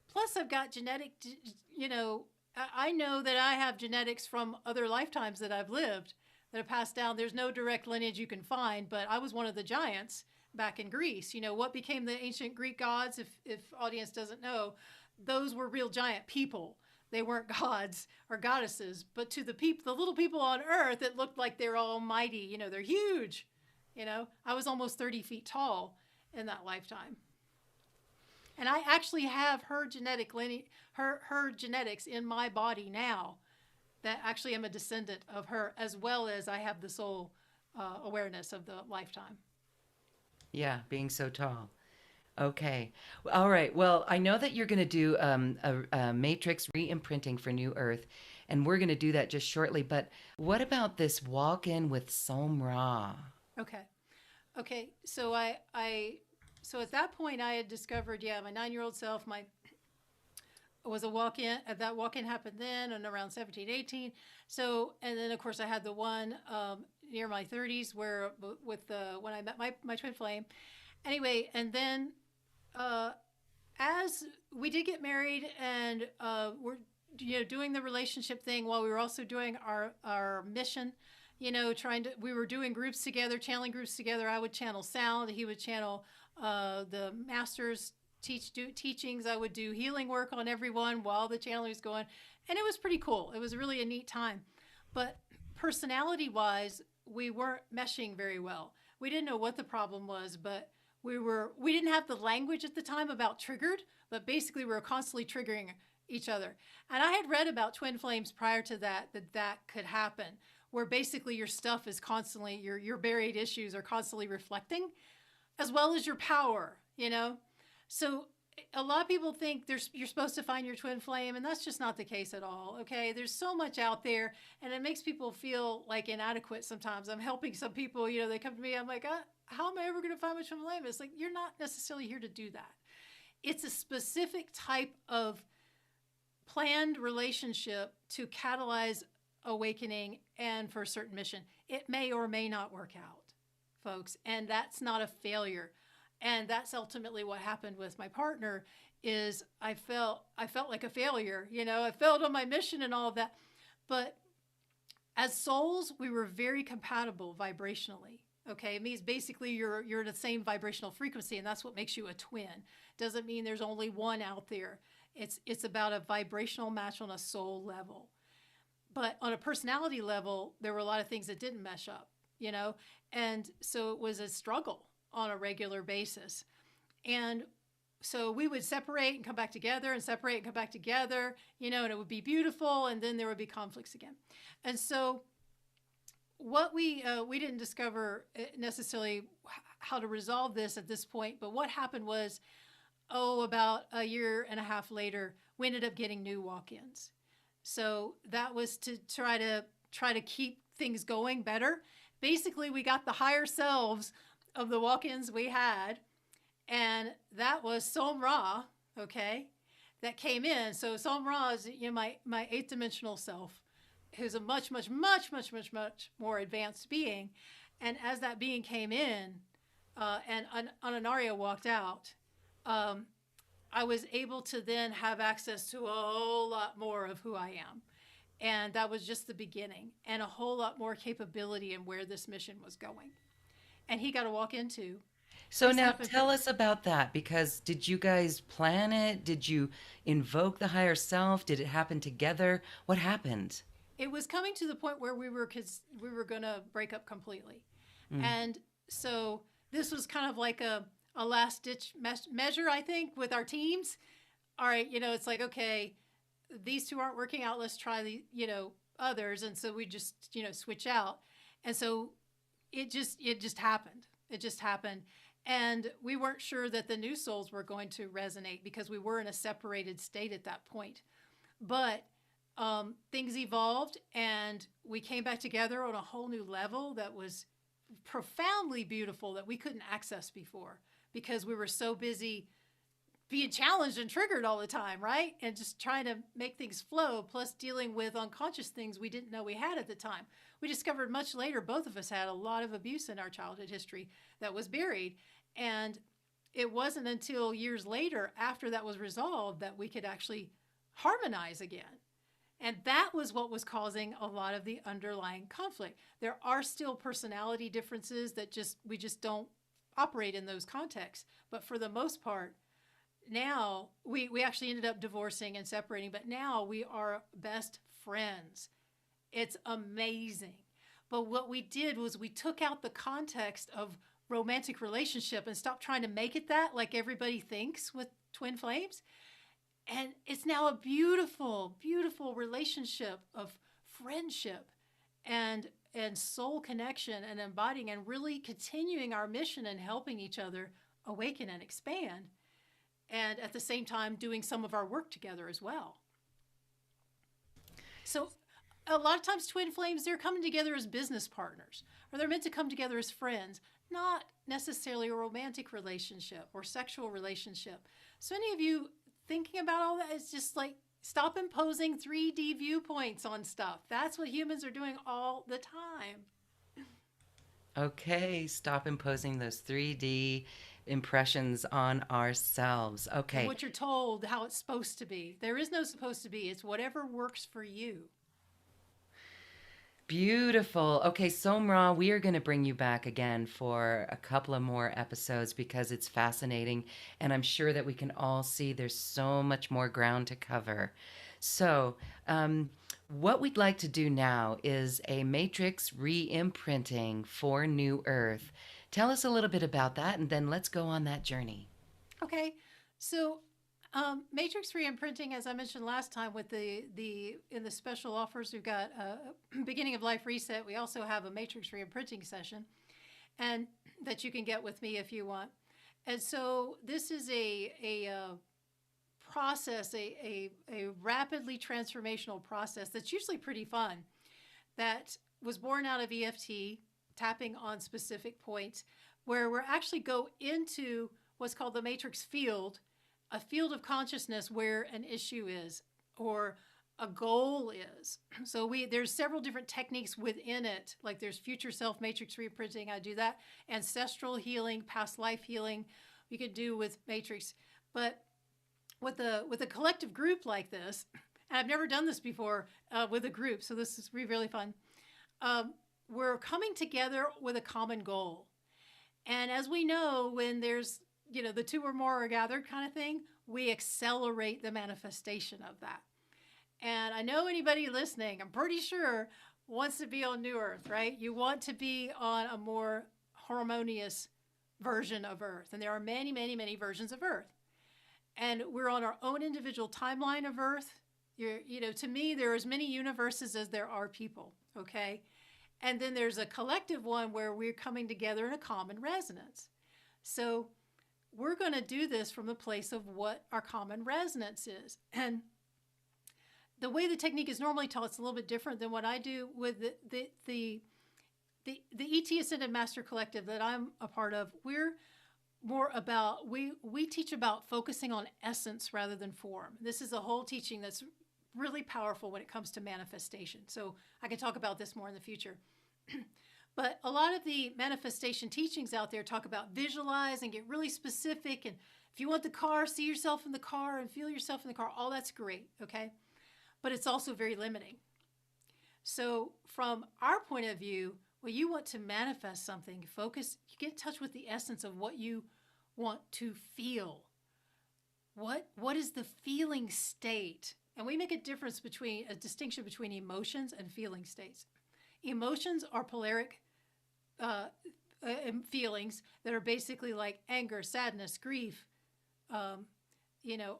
Plus, I've got genetic. I know that I have genetics from other lifetimes that I've lived that have passed down. There's no direct lineage you can find, but I was one of the giants back in Greece. What became the ancient Greek gods, if audience doesn't know, those were real giant people. They weren't gods or goddesses, but to the little people on earth, it looked like they're almighty. They're huge. I was almost 30 feet tall in that lifetime. And I actually have her genetics in my body now that actually am a descendant of her, as well as I have the soul awareness of the lifetime. Yeah, being so tall. Okay. All right. Well, I know that you're going to do a matrix re-imprinting for New Earth, and we're going to do that just shortly. But what about this walk-in with SomRa? Okay. Okay. So at that point, I had discovered, my 9-year-old self, was a walk-in. That walk-in happened then and around 17, 18. So, and then of course I had the one near my 30s where when I met my twin flame. Anyway, and then as we did get married and we're doing the relationship thing while we were also doing our mission. We were doing groups together, channeling groups together. I would channel sound. He would channel the masters teachings. I would do healing work on everyone while the channeling was going. And it was pretty cool. It was really a neat time. But personality wise, we weren't meshing very well. We didn't know what the problem was, but we didn't have the language at the time about triggered, but basically we were constantly triggering each other. And I had read about twin flames prior to that could happen, where basically your stuff is constantly, your buried issues are constantly reflecting, as well as your power, So a lot of people think you're supposed to find your twin flame, and that's just not the case at all, okay? There's so much out there, and it makes people feel like inadequate sometimes. I'm helping some people, they come to me, I'm like, how am I ever going to find my twin flame? It's like, you're not necessarily here to do that. It's a specific type of planned relationship to catalyze awakening and for a certain mission. It may or may not work out, folks, and that's not a failure. And that's ultimately what happened with my partner is I felt like a failure. I failed on my mission and all of that. But as souls, we were very compatible vibrationally. Okay, it means basically you're at the same vibrational frequency, and that's what makes you a twin. Doesn't mean there's only one out there. It's about a vibrational match on a soul level. But on a personality level, there were a lot of things that didn't mesh up, and so it was a struggle on a regular basis. And so we would separate and come back together and separate and come back together, and it would be beautiful, and then there would be conflicts again. And so what we didn't discover necessarily how to resolve this at this point, but what happened was, about a year and a half later, we ended up getting new walk-ins. So that was to try to keep things going better. Basically, we got the higher selves of the walk-ins we had, and that was SomRa, okay, that came in. So SomRa is my eighth dimensional self, who's a much, much, much, much, much, much more advanced being. And as that being came in, and An'Ryka walked out, I was able to then have access to a whole lot more of who I am. And that was just the beginning, and a whole lot more capability in where this mission was going. And he got to walk into. So This now happened. tell us about that, because did you guys plan it? Did you invoke the higher self? Did it happen together? What happened? It was coming to the point where we were going to break up completely. Mm. And so this was kind of like a last ditch measure, I think, with our teams. All right, it's like, okay, these two aren't working out. Let's try the, others. And so we just, switch out. And so it just happened. It just happened. And we weren't sure that the new souls were going to resonate because we were in a separated state at that point. But things evolved and we came back together on a whole new level that was profoundly beautiful that we couldn't access before because we were so busy being challenged and triggered all the time, right? And just trying to make things flow, plus dealing with unconscious things we didn't know we had at the time. We discovered much later both of us had a lot of abuse in our childhood history that was buried. And it wasn't until years later, after that was resolved, that we could actually harmonize again. And that was what was causing a lot of the underlying conflict. There are still personality differences that we just don't operate in those contexts. But for the most part, now we actually ended up divorcing and separating, but now we are best friends. It's amazing. But what we did was we took out the context of romantic relationship and stopped trying to make it that like everybody thinks with twin flames. And it's now a beautiful, beautiful relationship of friendship and soul connection and embodying and really continuing our mission and helping each other awaken and expand. And at the same time, doing some of our work together as well. So a lot of times twin flames, they're coming together as business partners, or they're meant to come together as friends, not necessarily a romantic relationship or sexual relationship. So any of you thinking about all that, it's just like, stop imposing 3D viewpoints on stuff. That's what humans are doing all the time. Okay, stop imposing those 3D impressions on ourselves. And Okay, what you're told, how it's supposed to be. There is no supposed to be. It's whatever works for you. beautiful. Okay, SomRa, we are going to bring you back again for a couple of more episodes because it's fascinating. And I'm sure that we can all see there's so much more ground to cover. So, what we'd like to do now is a matrix re-imprinting for New Earth. Tell us a little bit about that, and then let's go on that journey. Okay, so matrix re-imprinting, as I mentioned last time, with the in the special offers, we've got a beginning of life reset. We also have a matrix re-imprinting session, and that you can get with me if you want. And so this is a process, a rapidly transformational process that's usually pretty fun. That was born out of EFT, tapping on specific points, where we're actually go into what's called the matrix field, a field of consciousness where an issue is or a goal is. So there's several different techniques within it. Like there's future self matrix reprinting. I do that. Ancestral healing, past life healing, you could do with matrix. But with a collective group like this, and I've never done this before with a group, so this is really fun. We're coming together with a common goal. And as we know, when there's, the two or more are gathered kind of thing, we accelerate the manifestation of that. And I know anybody listening, I'm pretty sure, wants to be on New Earth, right? You want to be on a more harmonious version of Earth. And there are many, many, many versions of Earth. And we're on our own individual timeline of Earth. To me, there are as many universes as there are people, okay? And then there's a collective one where we're coming together in a common resonance. So we're going to do this from the place of what our common resonance is. And the way the technique is normally taught is a little bit different than what I do with the ET Ascended Master Collective that I'm a part of. We're more about, we teach about focusing on essence rather than form. This is a whole teaching that's really powerful when it comes to manifestation. So I can talk about this more in the future. But a lot of the manifestation teachings out there talk about visualize and get really specific. And if you want the car, see yourself in the car and feel yourself in the car. All that's great, okay? But it's also very limiting. So from our point of view, Well, you want to manifest something. Focus, you get in touch with the essence of what you want to feel. What is the feeling state? And we make a distinction between emotions and feeling states. Emotions are polaric feelings that are basically like anger, sadness, grief,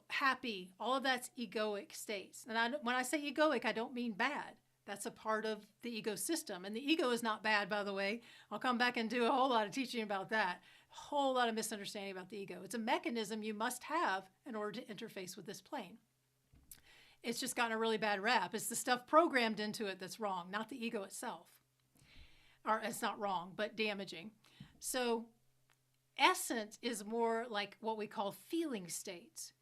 happy. All of that's egoic states. And when I say egoic, I don't mean bad. That's a part of the ego system. And the ego is not bad, by the way. I'll come back and do a whole lot of teaching about that. A whole lot of misunderstanding about the ego. It's a mechanism you must have in order to interface with this plane. It's just gotten a really bad rap. It's the stuff programmed into it that's wrong, not the ego itself. Or it's not wrong, but damaging. So essence is more like what we call feeling states.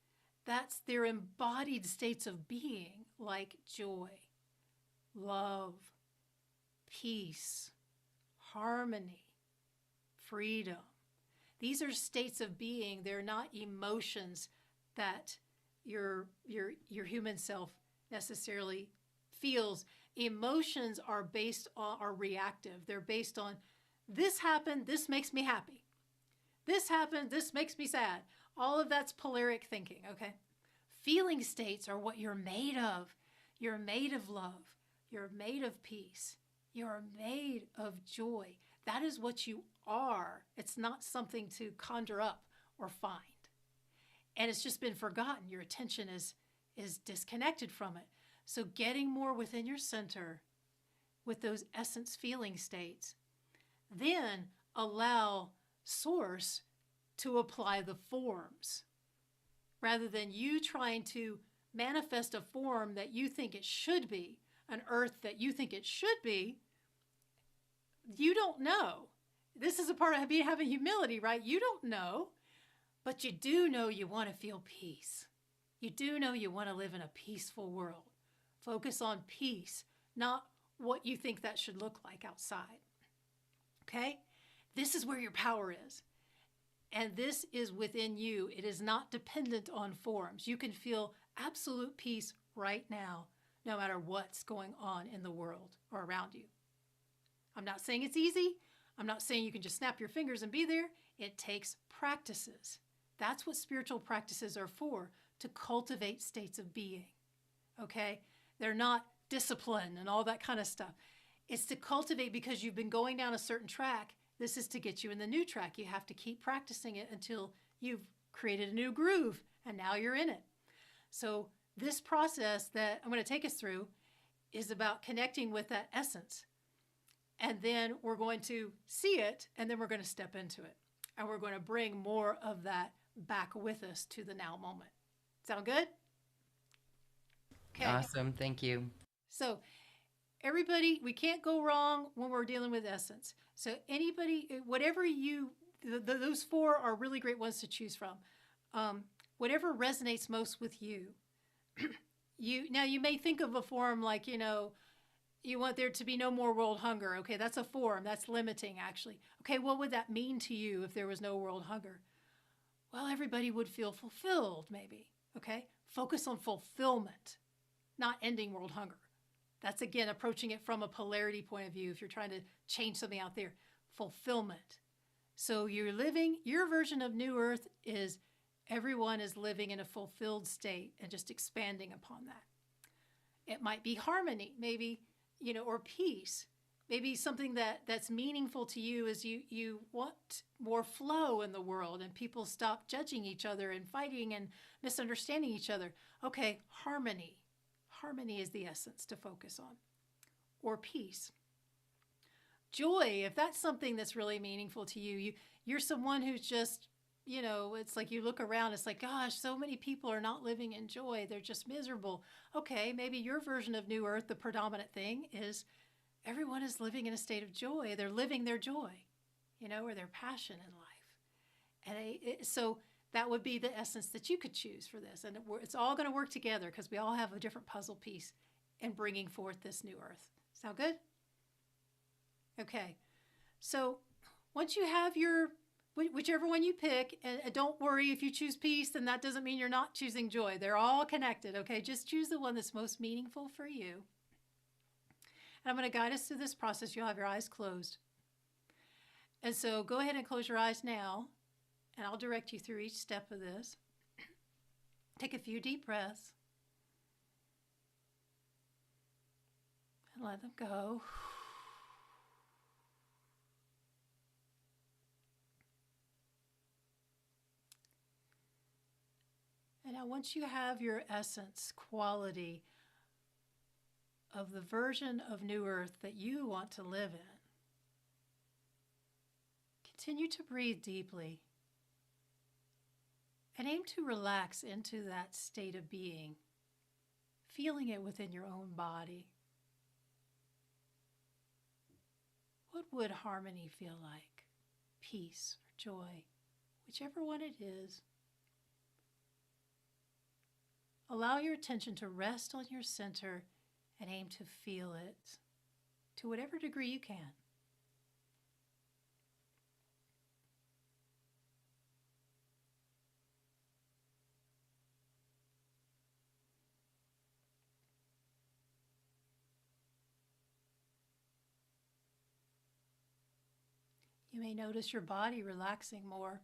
That's their embodied states of being, like joy, love, peace, harmony, freedom. These are states of being. They're not emotions that your human self necessarily feels. Emotions are reactive. They're based on this happened, this makes me happy. This happened, this makes me sad. All of that's polaric thinking, okay? Feeling states are what you're made of. You're made of love. You're made of peace. You're made of joy. That is what you are. It's not something to conjure up or find. And it's just been forgotten. Your attention is disconnected from it. So getting more within your center with those essence feeling states, then allow Source to apply the forms. Rather than you trying to manifest a form that you think it should be, an earth that you think it should be, you don't know. This is a part of having humility, right? You don't know, but you do know you want to feel peace. You do know you want to live in a peaceful world. Focus on peace, not what you think that should look like outside. Okay? This is where your power is. And this is within you. It is not dependent on forms. You can feel absolute peace right now, no matter what's going on in the world or around you. I'm not saying it's easy. I'm not saying you can just snap your fingers and be there. It takes practices. That's what spiritual practices are for, to cultivate states of being. Okay? They're not discipline and all that kind of stuff. It's to cultivate because you've been going down a certain track. This is to get you in the new track. You have to keep practicing it until you've created a new groove, and now you're in it. So this process that I'm going to take us through is about connecting with that essence. And then we're going to see it, and then we're going to step into it. And we're going to bring more of that back with us to the now moment. Sound good? Okay. Awesome. Thank you. So everybody, we can't go wrong when we're dealing with essence. So anybody, whatever those four are really great ones to choose from. Whatever resonates most with you. You may think of a form like, you want there to be no more world hunger. Okay, that's a form. That's limiting, actually. Okay, what would that mean to you if there was no world hunger? Well, everybody would feel fulfilled, maybe. Okay, focus on fulfillment, not ending world hunger. That's, again, approaching it from a polarity point of view if you're trying to change something out there. Fulfillment. So you're living, your version of New Earth is everyone is living in a fulfilled state and just expanding upon that. It might be harmony, maybe, or peace. Maybe something that's meaningful to you is you want more flow in the world and people stop judging each other and fighting and misunderstanding each other. Okay, harmony. Harmony is the essence to focus on. Or peace. Joy, if that's something that's really meaningful to you, you're someone who's just, it's like you look around, it's like, gosh, so many people are not living in joy. They're just miserable. Okay, maybe your version of New Earth, the predominant thing is everyone is living in a state of joy. They're living their joy, or their passion in life. And so that would be the essence that you could choose for this. And it's all going to work together because we all have a different puzzle piece in bringing forth this new earth. Sound good? Okay. So once you have whichever one you pick, and don't worry if you choose peace, then that doesn't mean you're not choosing joy. They're all connected, okay? Just choose the one that's most meaningful for you. And I'm going to guide us through this process. You'll have your eyes closed. And so go ahead and close your eyes now, and I'll direct you through each step of this. Take a few deep breaths and let them go. And now once you have your essence, quality of the version of New Earth that you want to live in, continue to breathe deeply and aim to relax into that state of being, feeling it within your own body. What would harmony feel like? Peace or joy, whichever one it is. Allow your attention to rest on your center and aim to feel it to whatever degree you can. You may notice your body relaxing more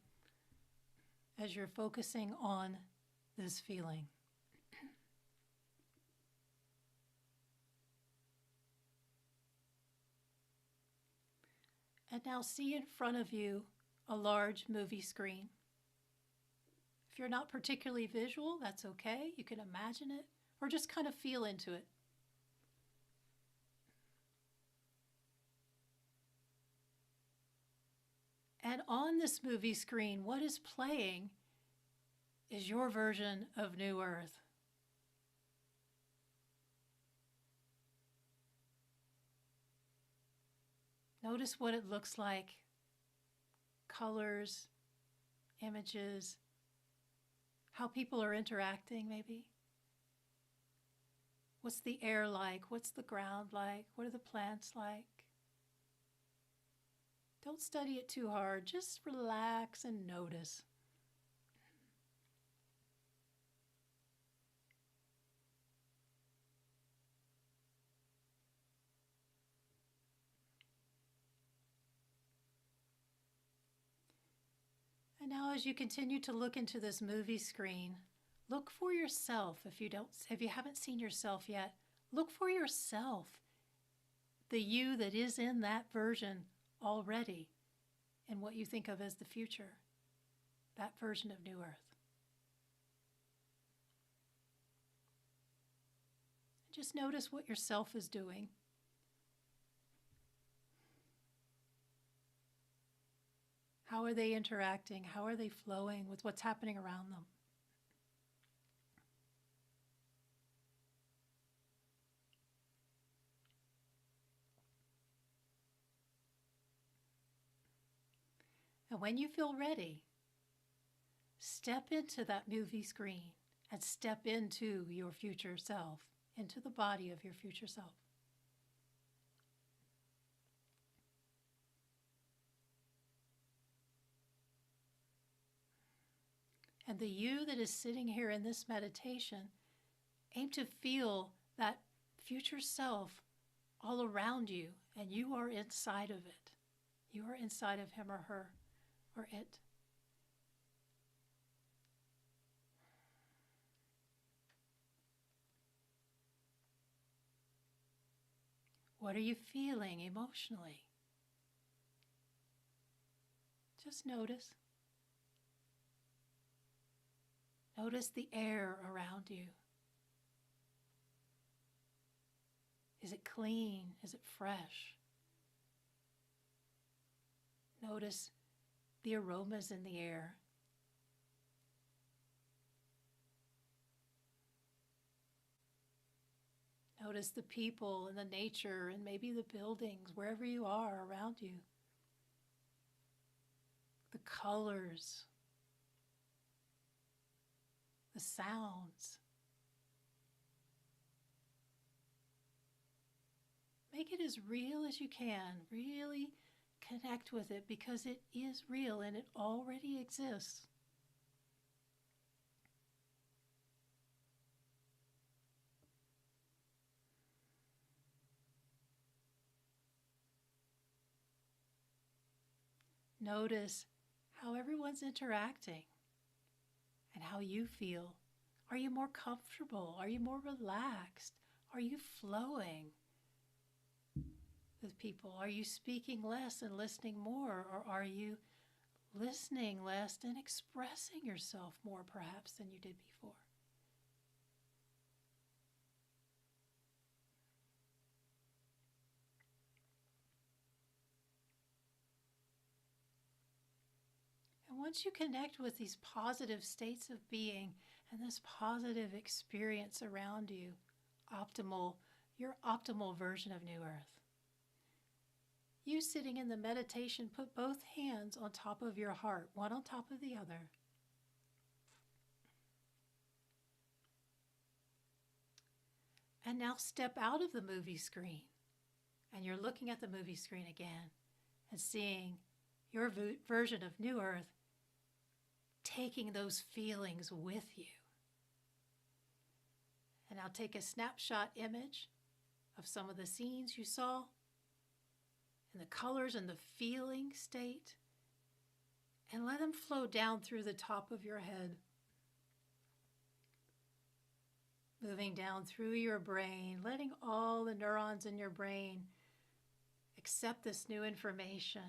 as you're focusing on this feeling. And now see in front of you a large movie screen. If you're not particularly visual, that's okay. You can imagine it or just kind of feel into it. And on this movie screen, what is playing is your version of New Earth. Notice what it looks like. Colors, images, how people are interacting maybe. What's the air like? What's the ground like? What are the plants like? Don't study it too hard. Just relax and notice. And now as you continue to look into this movie screen, look for yourself. If you haven't seen yourself yet, look for yourself. The you that is in that version already and what you think of as the future, that version of New Earth. Just notice what yourself is doing. How are they interacting? How are they flowing with what's happening around them? And when you feel ready, step into that movie screen and step into your future self, into the body of your future self. And the you that is sitting here in this meditation, aim to feel that future self all around you, and you are inside of it. You are inside of him or her or it. What are you feeling emotionally? Just notice. Notice the air around you. Is it clean? Is it fresh? Notice the aromas in the air. Notice the people and the nature and maybe the buildings, wherever you are around you. The colors, the sounds. Make it as real as you can. Really connect with it because it is real and it already exists. Notice how everyone's interacting and how you feel. Are you more comfortable? Are you more relaxed? Are you flowing with people? Are you speaking less and listening more? Or are you listening less and expressing yourself more perhaps than you did before? And once you connect with these positive states of being and this positive experience around you, your optimal version of New Earth, you sitting in the meditation, put both hands on top of your heart, one on top of the other. And now step out of the movie screen. And you're looking at the movie screen again and seeing your version of New Earth taking those feelings with you. And now take a snapshot image of some of the scenes you saw and the colors and the feeling state, and let them flow down through the top of your head, moving down through your brain, letting all the neurons in your brain accept this new information,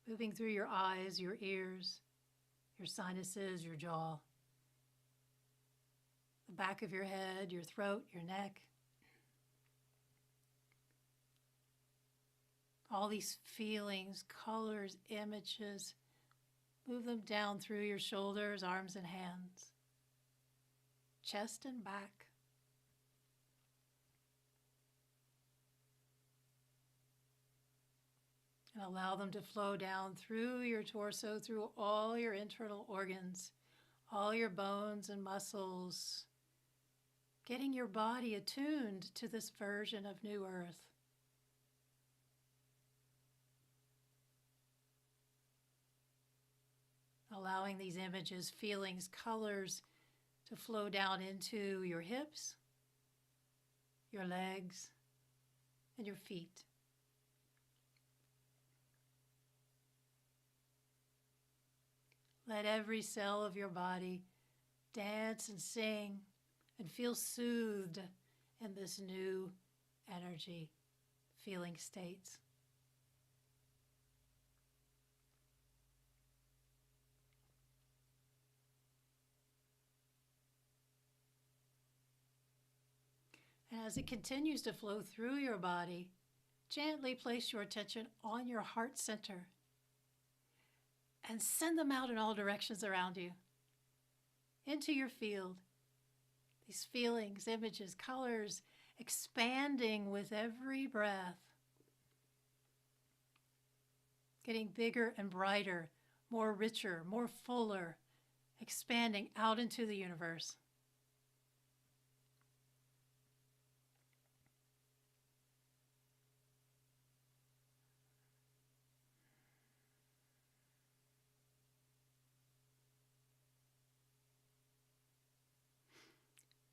moving through your eyes, your ears, your sinuses, your jaw, the back of your head, your throat, your neck. All these feelings, colors, images, move them down through your shoulders, arms, and hands, chest and back. And allow them to flow down through your torso, through all your internal organs, all your bones and muscles, getting your body attuned to this version of New Earth. Allowing these images, feelings, colors to flow down into your hips, your legs, and your feet. Let every cell of your body dance and sing and feel soothed in this new energy, feeling states. And as it continues to flow through your body, gently place your attention on your heart center and send them out in all directions around you, into your field. These feelings, images, colors expanding with every breath, getting bigger and brighter, more richer, more fuller, expanding out into the universe.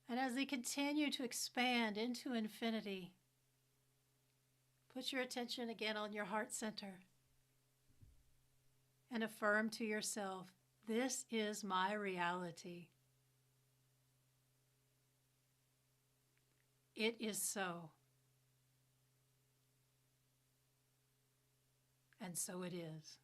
And as they continue to expand into infinity, put your attention again on your heart center and affirm to yourself, this is my reality. It is so. And so it is.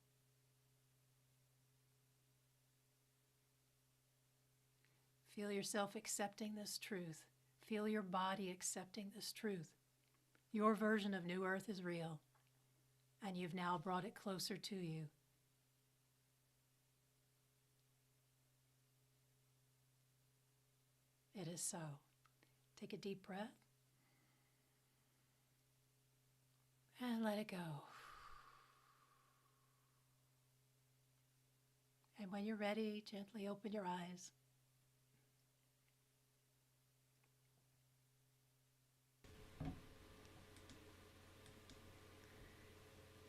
Feel yourself accepting this truth. Feel your body accepting this truth. Your version of New Earth is real, and you've now brought it closer to you. It is so. Take a deep breath and let it go. And when you're ready, gently open your eyes.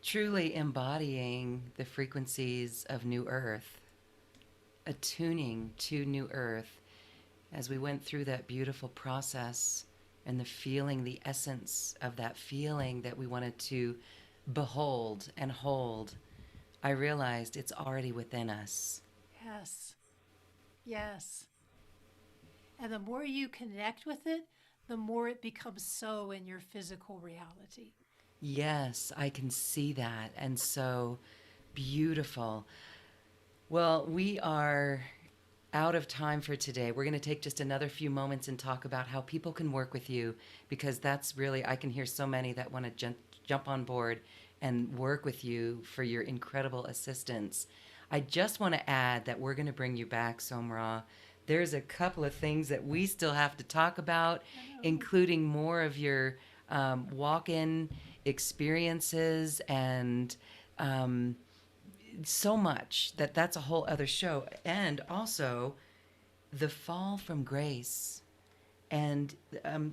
Truly embodying the frequencies of New Earth, attuning to New Earth as we went through that beautiful process and the feeling, the essence of that feeling that we wanted to behold and hold, I realized it's already within us. Yes. Yes. And the more you connect with it, the more it becomes so in your physical reality. Yes, I can see that. And so beautiful. Well, we are out of time for today. We're going to take just another few moments and talk about how people can work with you, because that's really, I can hear so many that want to jump on board and work with you for your incredible assistance. I just want to add that we're going to bring you back, SomRa. There's a couple of things that we still have to talk about, I know. including more of your walk in experiences and so much that that's a whole other show. And also the fall from grace and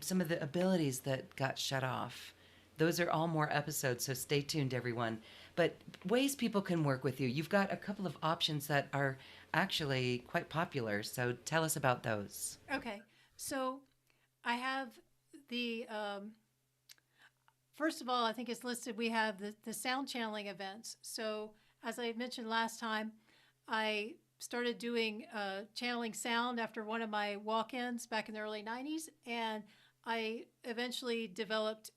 some of the abilities that got shut off. Those are all more episodes, so stay tuned, everyone. But ways people can work with you. You've got a couple of options that are actually quite popular, so tell us about those. Okay. So I have the, first of all, I think it's listed, we have the sound channeling events. So as I mentioned last time, I started doing channeling sound after one of my walk ins back in the early 90s. And I eventually developed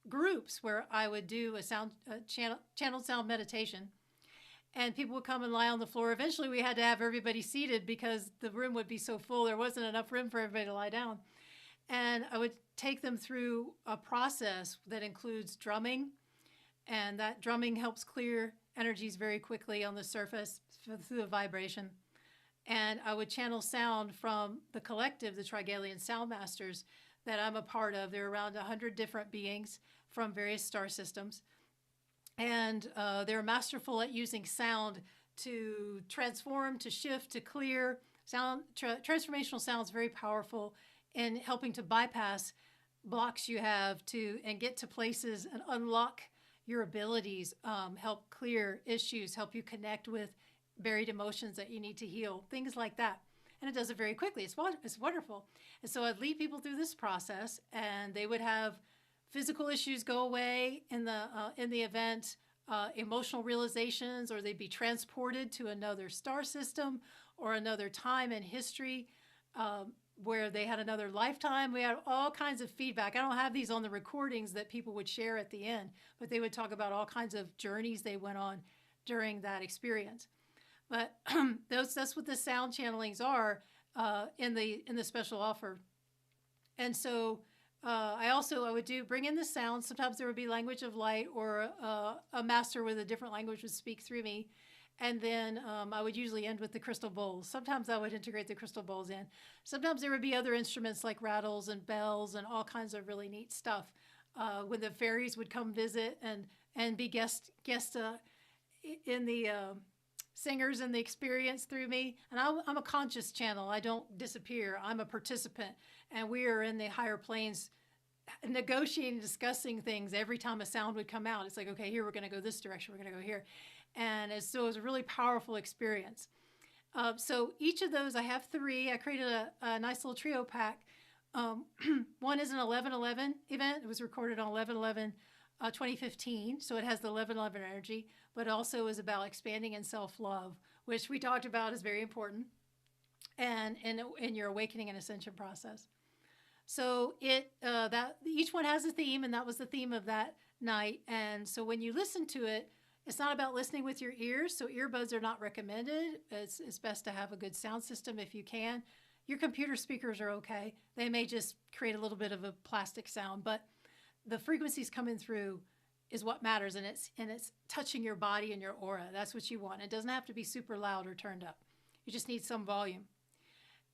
groups where I would do a channeled sound meditation. And people would come and lie on the floor. Eventually, we had to have everybody seated because the room would be so full. There wasn't enough room for everybody to lie down. And I would take them through a process that includes drumming, and that drumming helps clear energies very quickly on the surface through the vibration. And I would channel sound from the collective, the Trigalian Sound Masters, that I'm a part of. There are around 100 different beings from various star systems. And they're masterful at using sound to transform, to shift, to clear. Transformational sound is very powerful in helping to bypass blocks you have to and get to places and unlock your abilities, help clear issues, help you connect with buried emotions that you need to heal, things like that. And it does it very quickly. It's wonderful. And so I'd lead people through this process, and they would have physical issues go away in the event, emotional realizations, or they'd be transported to another star system or another time in history. Where they had another lifetime. We had all kinds of feedback. I don't have these on the recordings that people would share at the end, but they would talk about all kinds of journeys they went on during that experience. But that's what the sound channelings are in the special offer. And so I would bring in the sound. Sometimes there would be language of light, or a master with a different language would speak through me. And then I would usually end with the crystal bowls. Sometimes I would integrate the crystal bowls in. Sometimes there would be other instruments like rattles and bells and all kinds of really neat stuff. When the fairies would come visit and be guest in the singers in the experience through me. And I'm a conscious channel. I don't disappear. I'm a participant. And we are in the higher planes negotiating, discussing things every time a sound would come out. It's like, okay, here we're going to go this direction. We're going to go here. And so it was a really powerful experience. So each of those, I have 3. I created a nice little trio pack. One is an 11/11 event. It was recorded on 11/11, 2015. So it has the 11/11 energy, but also is about expanding in self-love, which we talked about is very important, and in your awakening and ascension process. So that each one has a theme, and that was the theme of that night. And so when you listen to it, it's not about listening with your ears, so earbuds are not recommended. It's best to have a good sound system if you can. Your computer speakers are okay. They may just create a little bit of a plastic sound, but the frequencies coming through is what matters, and it's touching your body and your aura. That's what you want. It doesn't have to be super loud or turned up. You just need some volume.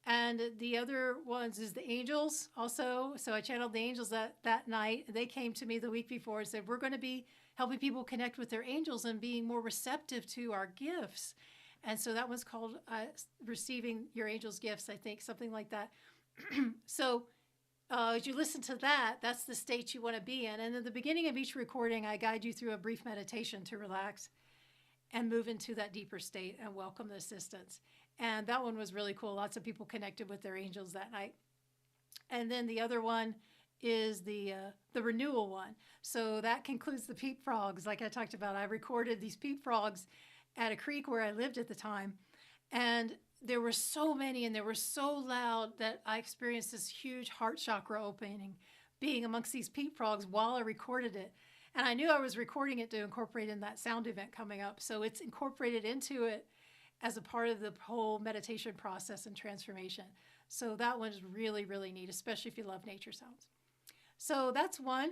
And the other ones is the angels also. So I channeled the angels that night. They came to me the week before and said, we're going to be helping people connect with their angels and being more receptive to our gifts. And so that was called Receiving Your Angels' Gifts, I think, something like that. So as you listen to that, that's the state you want to be in. And at the beginning of each recording, I guide you through a brief meditation to relax and move into that deeper state and welcome the assistance. And that one was really cool. Lots of people connected with their angels that night. And then the other one is the renewal one. So that concludes the peep frogs. Like I talked about, I recorded these peep frogs at a creek where I lived at the time. And there were so many and they were so loud that I experienced this huge heart chakra opening being amongst these peep frogs while I recorded it. And I knew I was recording it to incorporate in that sound event coming up. So it's incorporated into it as a part of the whole meditation process and transformation. So that one's really, really neat, especially if you love nature sounds. So that's one.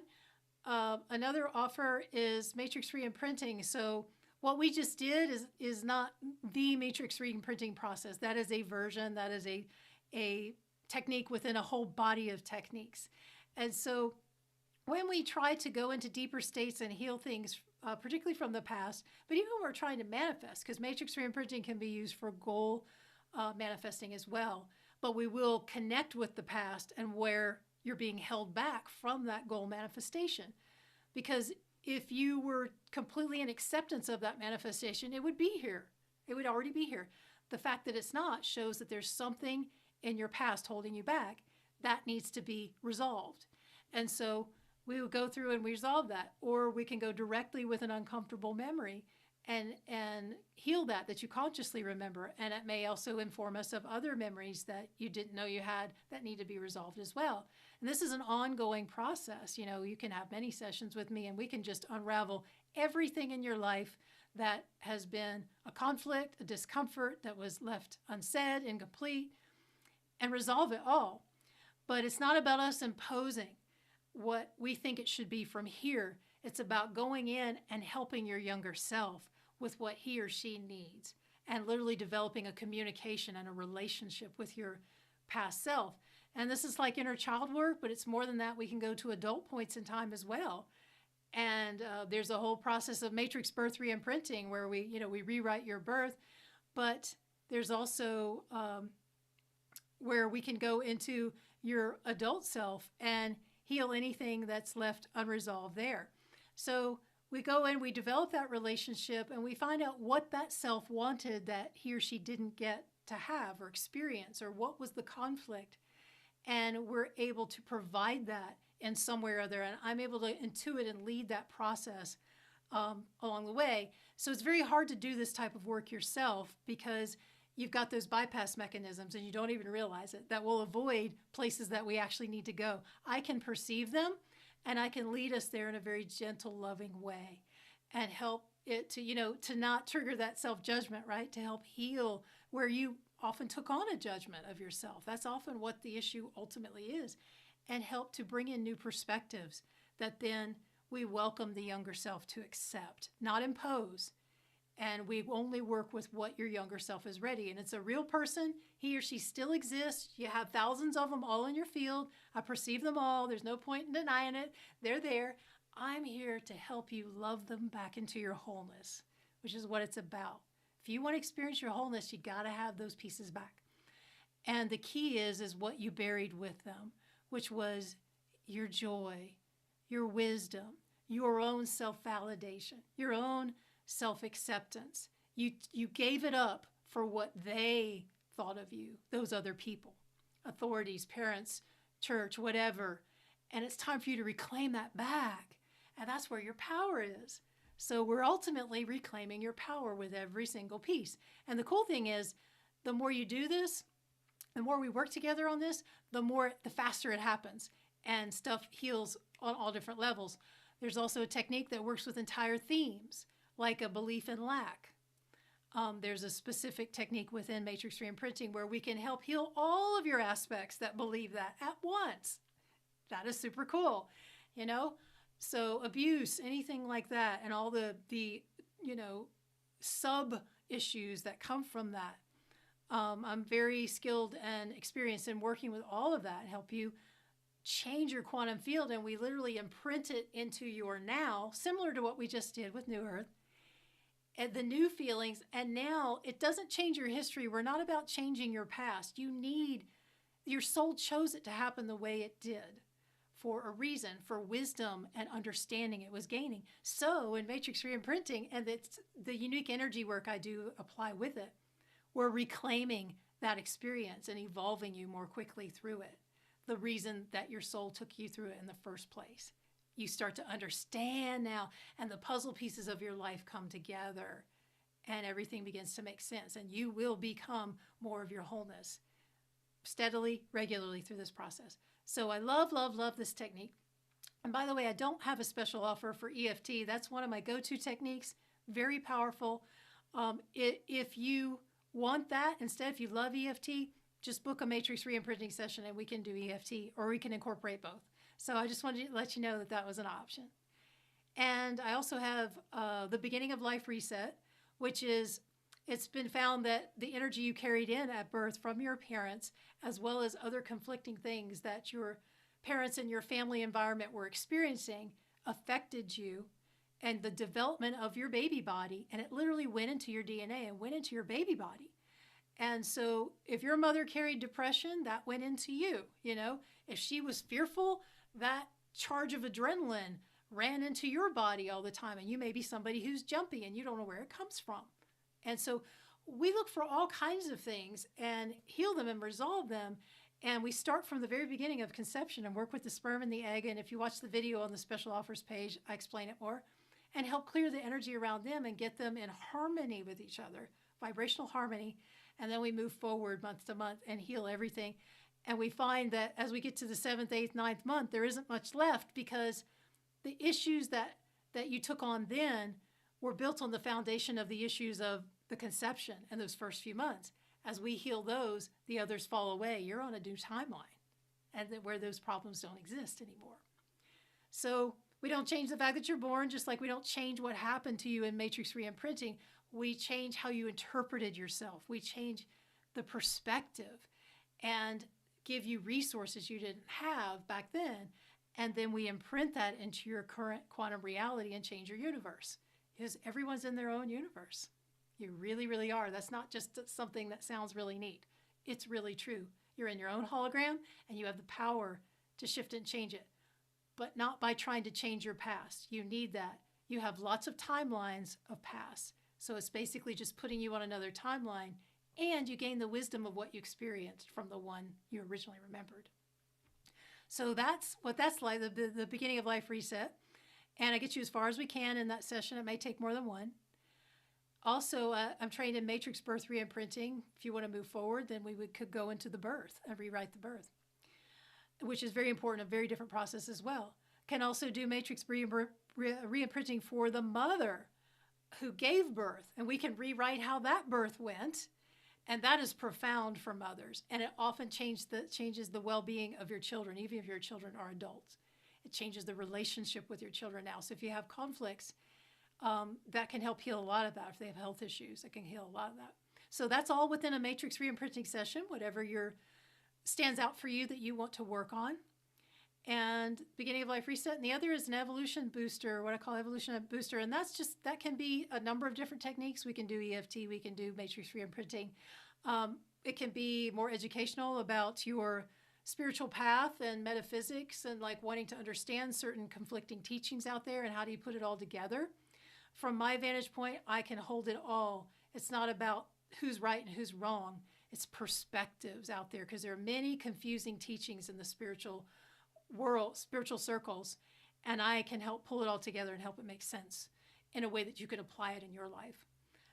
Another offer is matrix re-imprinting. So what we just did is not the matrix re-imprinting process. That is a version, that is a technique within a whole body of techniques. And so when we try to go into deeper states and heal things, particularly from the past, but even when we're trying to manifest, because matrix re-imprinting can be used for goal manifesting as well, but we will connect with the past and where you're being held back from that goal manifestation. Because if you were completely in acceptance of that manifestation, it would be here. It would already be here. The fact that it's not shows that there's something in your past holding you back that needs to be resolved. And so we would go through and resolve that, or we can go directly with an uncomfortable memory and heal that you consciously remember. And it may also inform us of other memories that you didn't know you had that need to be resolved as well. And this is an ongoing process. You know, you can have many sessions with me and we can just unravel everything in your life that has been a conflict, a discomfort that was left unsaid, incomplete, and resolve it all. But it's not about us imposing what we think it should be from here. It's about going in and helping your younger self with what he or she needs and literally developing a communication and a relationship with your past self. And this is like inner child work, but it's more than that. We can go to adult points in time as well. And there's a whole process of matrix birth re-imprinting where we rewrite your birth, but there's also where we can go into your adult self and heal anything that's left unresolved there. So we go in, we develop that relationship, and we find out what that self wanted that he or she didn't get to have or experience, or what was the conflict. And we're able to provide that in some way or other. And I'm able to intuit and lead that process along the way. So it's very hard to do this type of work yourself because you've got those bypass mechanisms and you don't even realize it that will avoid places that we actually need to go. I can perceive them and I can lead us there in a very gentle, loving way and help it to not trigger that self-judgment, right? To help heal where you often took on a judgment of yourself. That's often what the issue ultimately is, and help to bring in new perspectives that then we welcome the younger self to accept, not impose. And we only work with what your younger self is ready. And it's a real person. He or she still exists. You have thousands of them all in your field. I perceive them all. There's no point in denying it. They're there. I'm here to help you love them back into your wholeness, which is what it's about. If you want to experience your wholeness, you got to have those pieces back. And the key is what you buried with them, which was your joy, your wisdom, your own self-validation, your own self-acceptance. You gave it up for what they thought of you, those other people, authorities, parents, church, whatever. And it's time for you to reclaim that back. And that's where your power is. So we're ultimately reclaiming your power with every single piece. And the cool thing is, the more you do this, the more we work together on this, the faster it happens. And stuff heals on all different levels. There's also a technique that works with entire themes, like a belief in lack. There's a specific technique within matrix re-imprinting where we can help heal all of your aspects that believe that at once. That is super cool, So abuse, anything like that, and all the sub issues that come from that. I'm very skilled and experienced in working with all of that and help you change your quantum field, and we literally imprint it into your now, similar to what we just did with New Earth, and the new feelings. And now it doesn't change your history. We're not about changing your past. Your soul chose it to happen the way it did for a reason, for wisdom and understanding it was gaining. So in matrix re-imprinting, and it's the unique energy work I do apply with it, we're reclaiming that experience and evolving you more quickly through it. the reason that your soul took you through it in the first place. You start to understand now, and the puzzle pieces of your life come together, and everything begins to make sense, and you will become more of your wholeness steadily, regularly through this process. So I love, love, love this technique. And by the way, I don't have a special offer for EFT. That's one of my go-to techniques. Very powerful. If you want that, instead, if you love EFT, just book a matrix re-imprinting session and we can do EFT, or we can incorporate both. So I just wanted to let you know that that was an option. And I also have the beginning of life reset, which is, it's been found that the energy you carried in at birth from your parents, as well as other conflicting things that your parents and your family environment were experiencing, affected you and the development of your baby body. And it literally went into your DNA and went into your baby body. And so if your mother carried depression, that went into you. You know, if she was fearful, that charge of adrenaline ran into your body all the time. And you may be somebody who's jumpy and you don't know where it comes from. And so we look for all kinds of things and heal them and resolve them. And we start from the very beginning of conception and work with the sperm and the egg. And if you watch the video on the special offers page, I explain it more, and help clear the energy around them and get them in harmony with each other, vibrational harmony. And then we move forward month to month and heal everything. And we find that as we get to the 7th, 8th, 9th month, there isn't much left, because the issues that you took on then were built on the foundation of the issues of the conception and those first few months. As we heal those, the others fall away. You're on a new timeline, and where those problems don't exist anymore. So we don't change the fact that you're born, just like we don't change what happened to you in matrix re-imprinting. We change how you interpreted yourself. We change the perspective and give you resources you didn't have back then. And then we imprint that into your current quantum reality and change your universe. Because everyone's in their own universe. You really, really are. That's not just something that sounds really neat. It's really true. You're in your own hologram, and you have the power to shift it and change it, but not by trying to change your past. You need that. You have lots of timelines of past. So it's basically just putting you on another timeline, and you gain the wisdom of what you experienced from the one you originally remembered. So that's what that's like, the beginning of life reset. And I get you as far as we can in that session. It may take more than one. Also, I'm trained in matrix birth re-imprinting. If you want to move forward, then could go into the birth and rewrite the birth, which is very important, a very different process as well. Can also do matrix re-imprinting for the mother who gave birth, and we can rewrite how that birth went. And that is profound for mothers. And it often changes the well-being of your children, even if your children are adults. It changes the relationship with your children now. So if you have conflicts, that can help heal a lot of that. If they have health issues, it can heal a lot of that. So that's all within a matrix re-imprinting session, whatever stands out for you that you want to work on. And beginning of life reset. And the other is an evolution booster, what I call evolution booster. And that can be a number of different techniques. We can do EFT, we can do matrix re-imprinting. It can be more educational about your spiritual path and metaphysics, and like wanting to understand certain conflicting teachings out there and how do you put it all together. From my vantage point, I can hold it all. It's not about who's right and who's wrong. It's perspectives out there, because there are many confusing teachings in the spiritual world, spiritual circles, and I can help pull it all together and help it make sense in a way that you can apply it in your life.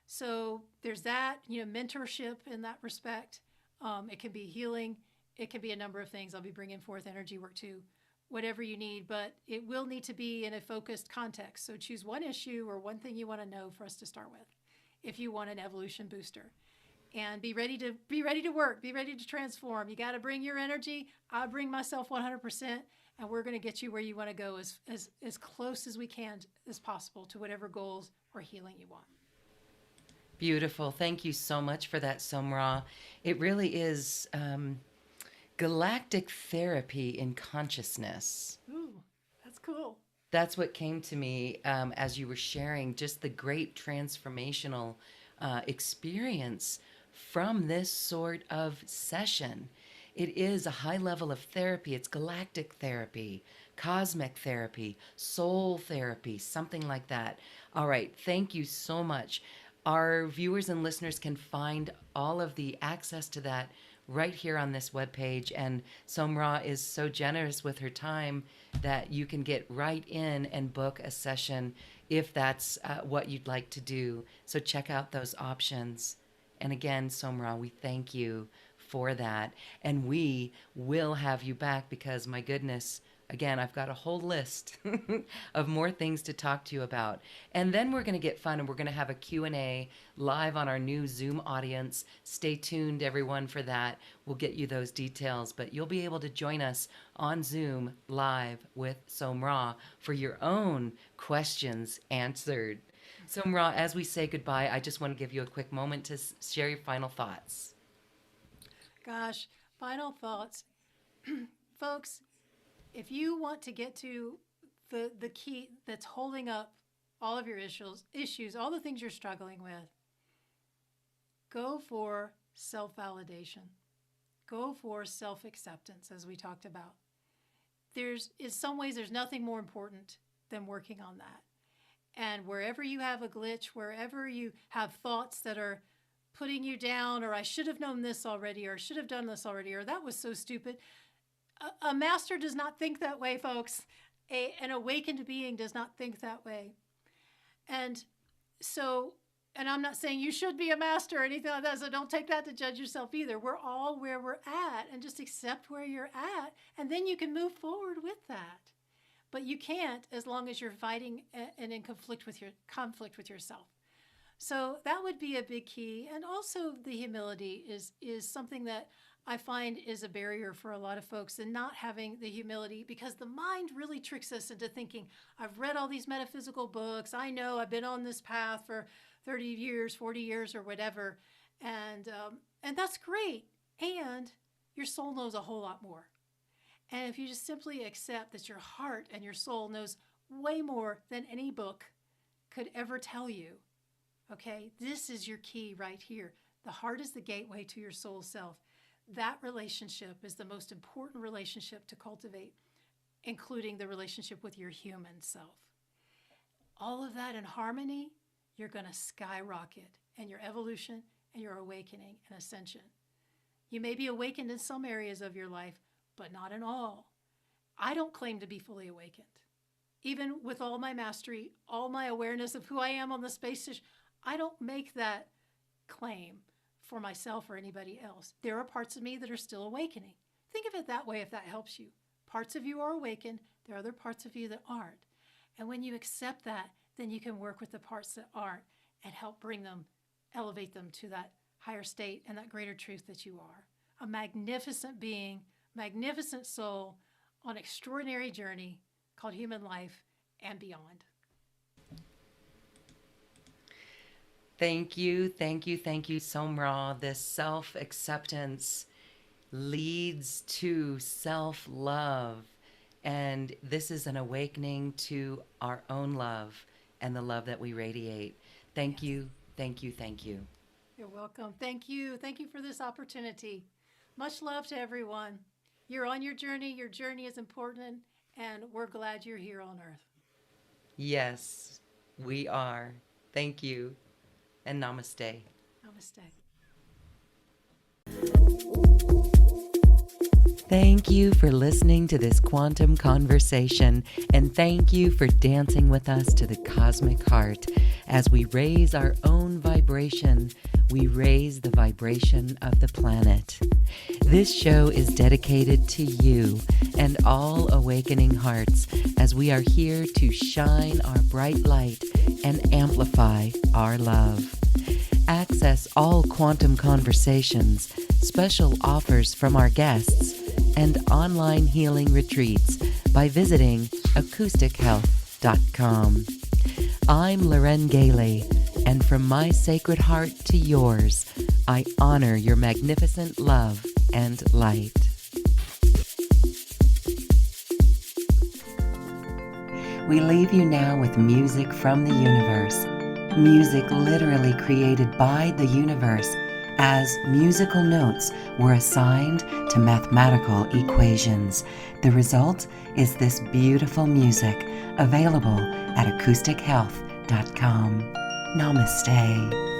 So there's that, mentorship in that respect. It can be healing. It can be a number of things. I'll be bringing forth energy work too, whatever you need, but it will need to be in a focused context. So choose one issue or one thing you want to know for us to start with if you want an evolution booster. And be ready to work, be ready to transform. You got to bring your energy. I bring myself 100%, and we're going to get you where you want to go as close as we can as possible to whatever goals or healing you want. Beautiful. Thank you so much for that, SomRa. It really is galactic therapy in consciousness. Ooh, that's cool. That's what came to me as you were sharing just the great transformational experience from this sort of session. It is a high level of therapy. It's galactic therapy, cosmic therapy, soul therapy, something like that. All right. Thank you so much. Our viewers and listeners can find all of the access to that right here on this webpage. And SomRa is so generous with her time that you can get right in and book a session if that's what you'd like to do. So check out those options. And again, SomRa, we thank you for that. And we will have you back because, my goodness, again, I've got a whole list of more things to talk to you about. And then we're going to get fun and we're going to have a Q&A live on our new Zoom audience. Stay tuned, everyone, for that. We'll get you those details, but you'll be able to join us on Zoom live with SomRa for your own questions answered. SomRa, as we say goodbye, I just want to give you a quick moment to share your final thoughts. Gosh, final thoughts. Folks, if you want to get to the key that's holding up all of your issues, all the things you're struggling with, go for self-validation. Go for self-acceptance, as we talked about. In some ways, there's nothing more important than working on that. And wherever you have a glitch, wherever you have thoughts that are putting you down, or I should have known this already, or should have done this already, or that was so stupid. A master does not think that way, folks. An awakened being does not think that way. And I'm not saying you should be a master or anything like that, so don't take that to judge yourself either. We're all where we're at, and just accept where you're at, and then you can move forward with that. But you can't as long as you're fighting and in conflict with yourself. So that would be a big key. And also the humility is something that I find is a barrier for a lot of folks, and not having the humility, because the mind really tricks us into thinking, I've read all these metaphysical books. I know I've been on this path for 30 years, 40 years or whatever. And that's great. And your soul knows a whole lot more. And if you just simply accept that your heart and your soul knows way more than any book could ever tell you, okay, this is your key right here. The heart is the gateway to your soul self. That relationship is the most important relationship to cultivate, including the relationship with your human self. All of that in harmony, you're going to skyrocket in your evolution and your awakening and ascension. You may be awakened in some areas of your life, but not in all. I don't claim to be fully awakened. Even with all my mastery, all my awareness of who I am on the space station, I don't make that claim for myself or anybody else. There are parts of me that are still awakening. Think of it that way if that helps you. Parts of you are awakened. There are other parts of you that aren't. And when you accept that, then you can work with the parts that aren't and help bring them, elevate them to that higher state and that greater truth that you are. A magnificent being, magnificent soul on an extraordinary journey called human life and beyond. Thank you, thank you, thank you, SomRa. This self-acceptance leads to self-love. And this is an awakening to our own love and the love that we radiate. Thank you, thank you, thank you. You're welcome. Thank you. Thank you for this opportunity. Much love to everyone. You're on your journey. Your journey is important, and we're glad you're here on Earth. Yes, we are. Thank you. And namaste. Namaste. Thank you for listening to this quantum conversation, and thank you for dancing with us to the cosmic heart. As we raise our own vibration, we raise the vibration of the planet. This show is dedicated to you and all awakening hearts, as we are here to shine our bright light and amplify our love. Access all quantum conversations, special offers from our guests, and online healing retreats by visiting acoustichealth.com. I'm Loren Gailey, and from my sacred heart to yours, I honor your magnificent love and light. We leave you now with music from the universe. Music literally created by the universe, as musical notes were assigned to mathematical equations. The result is this beautiful music, available at acoustichealth.com. Namaste.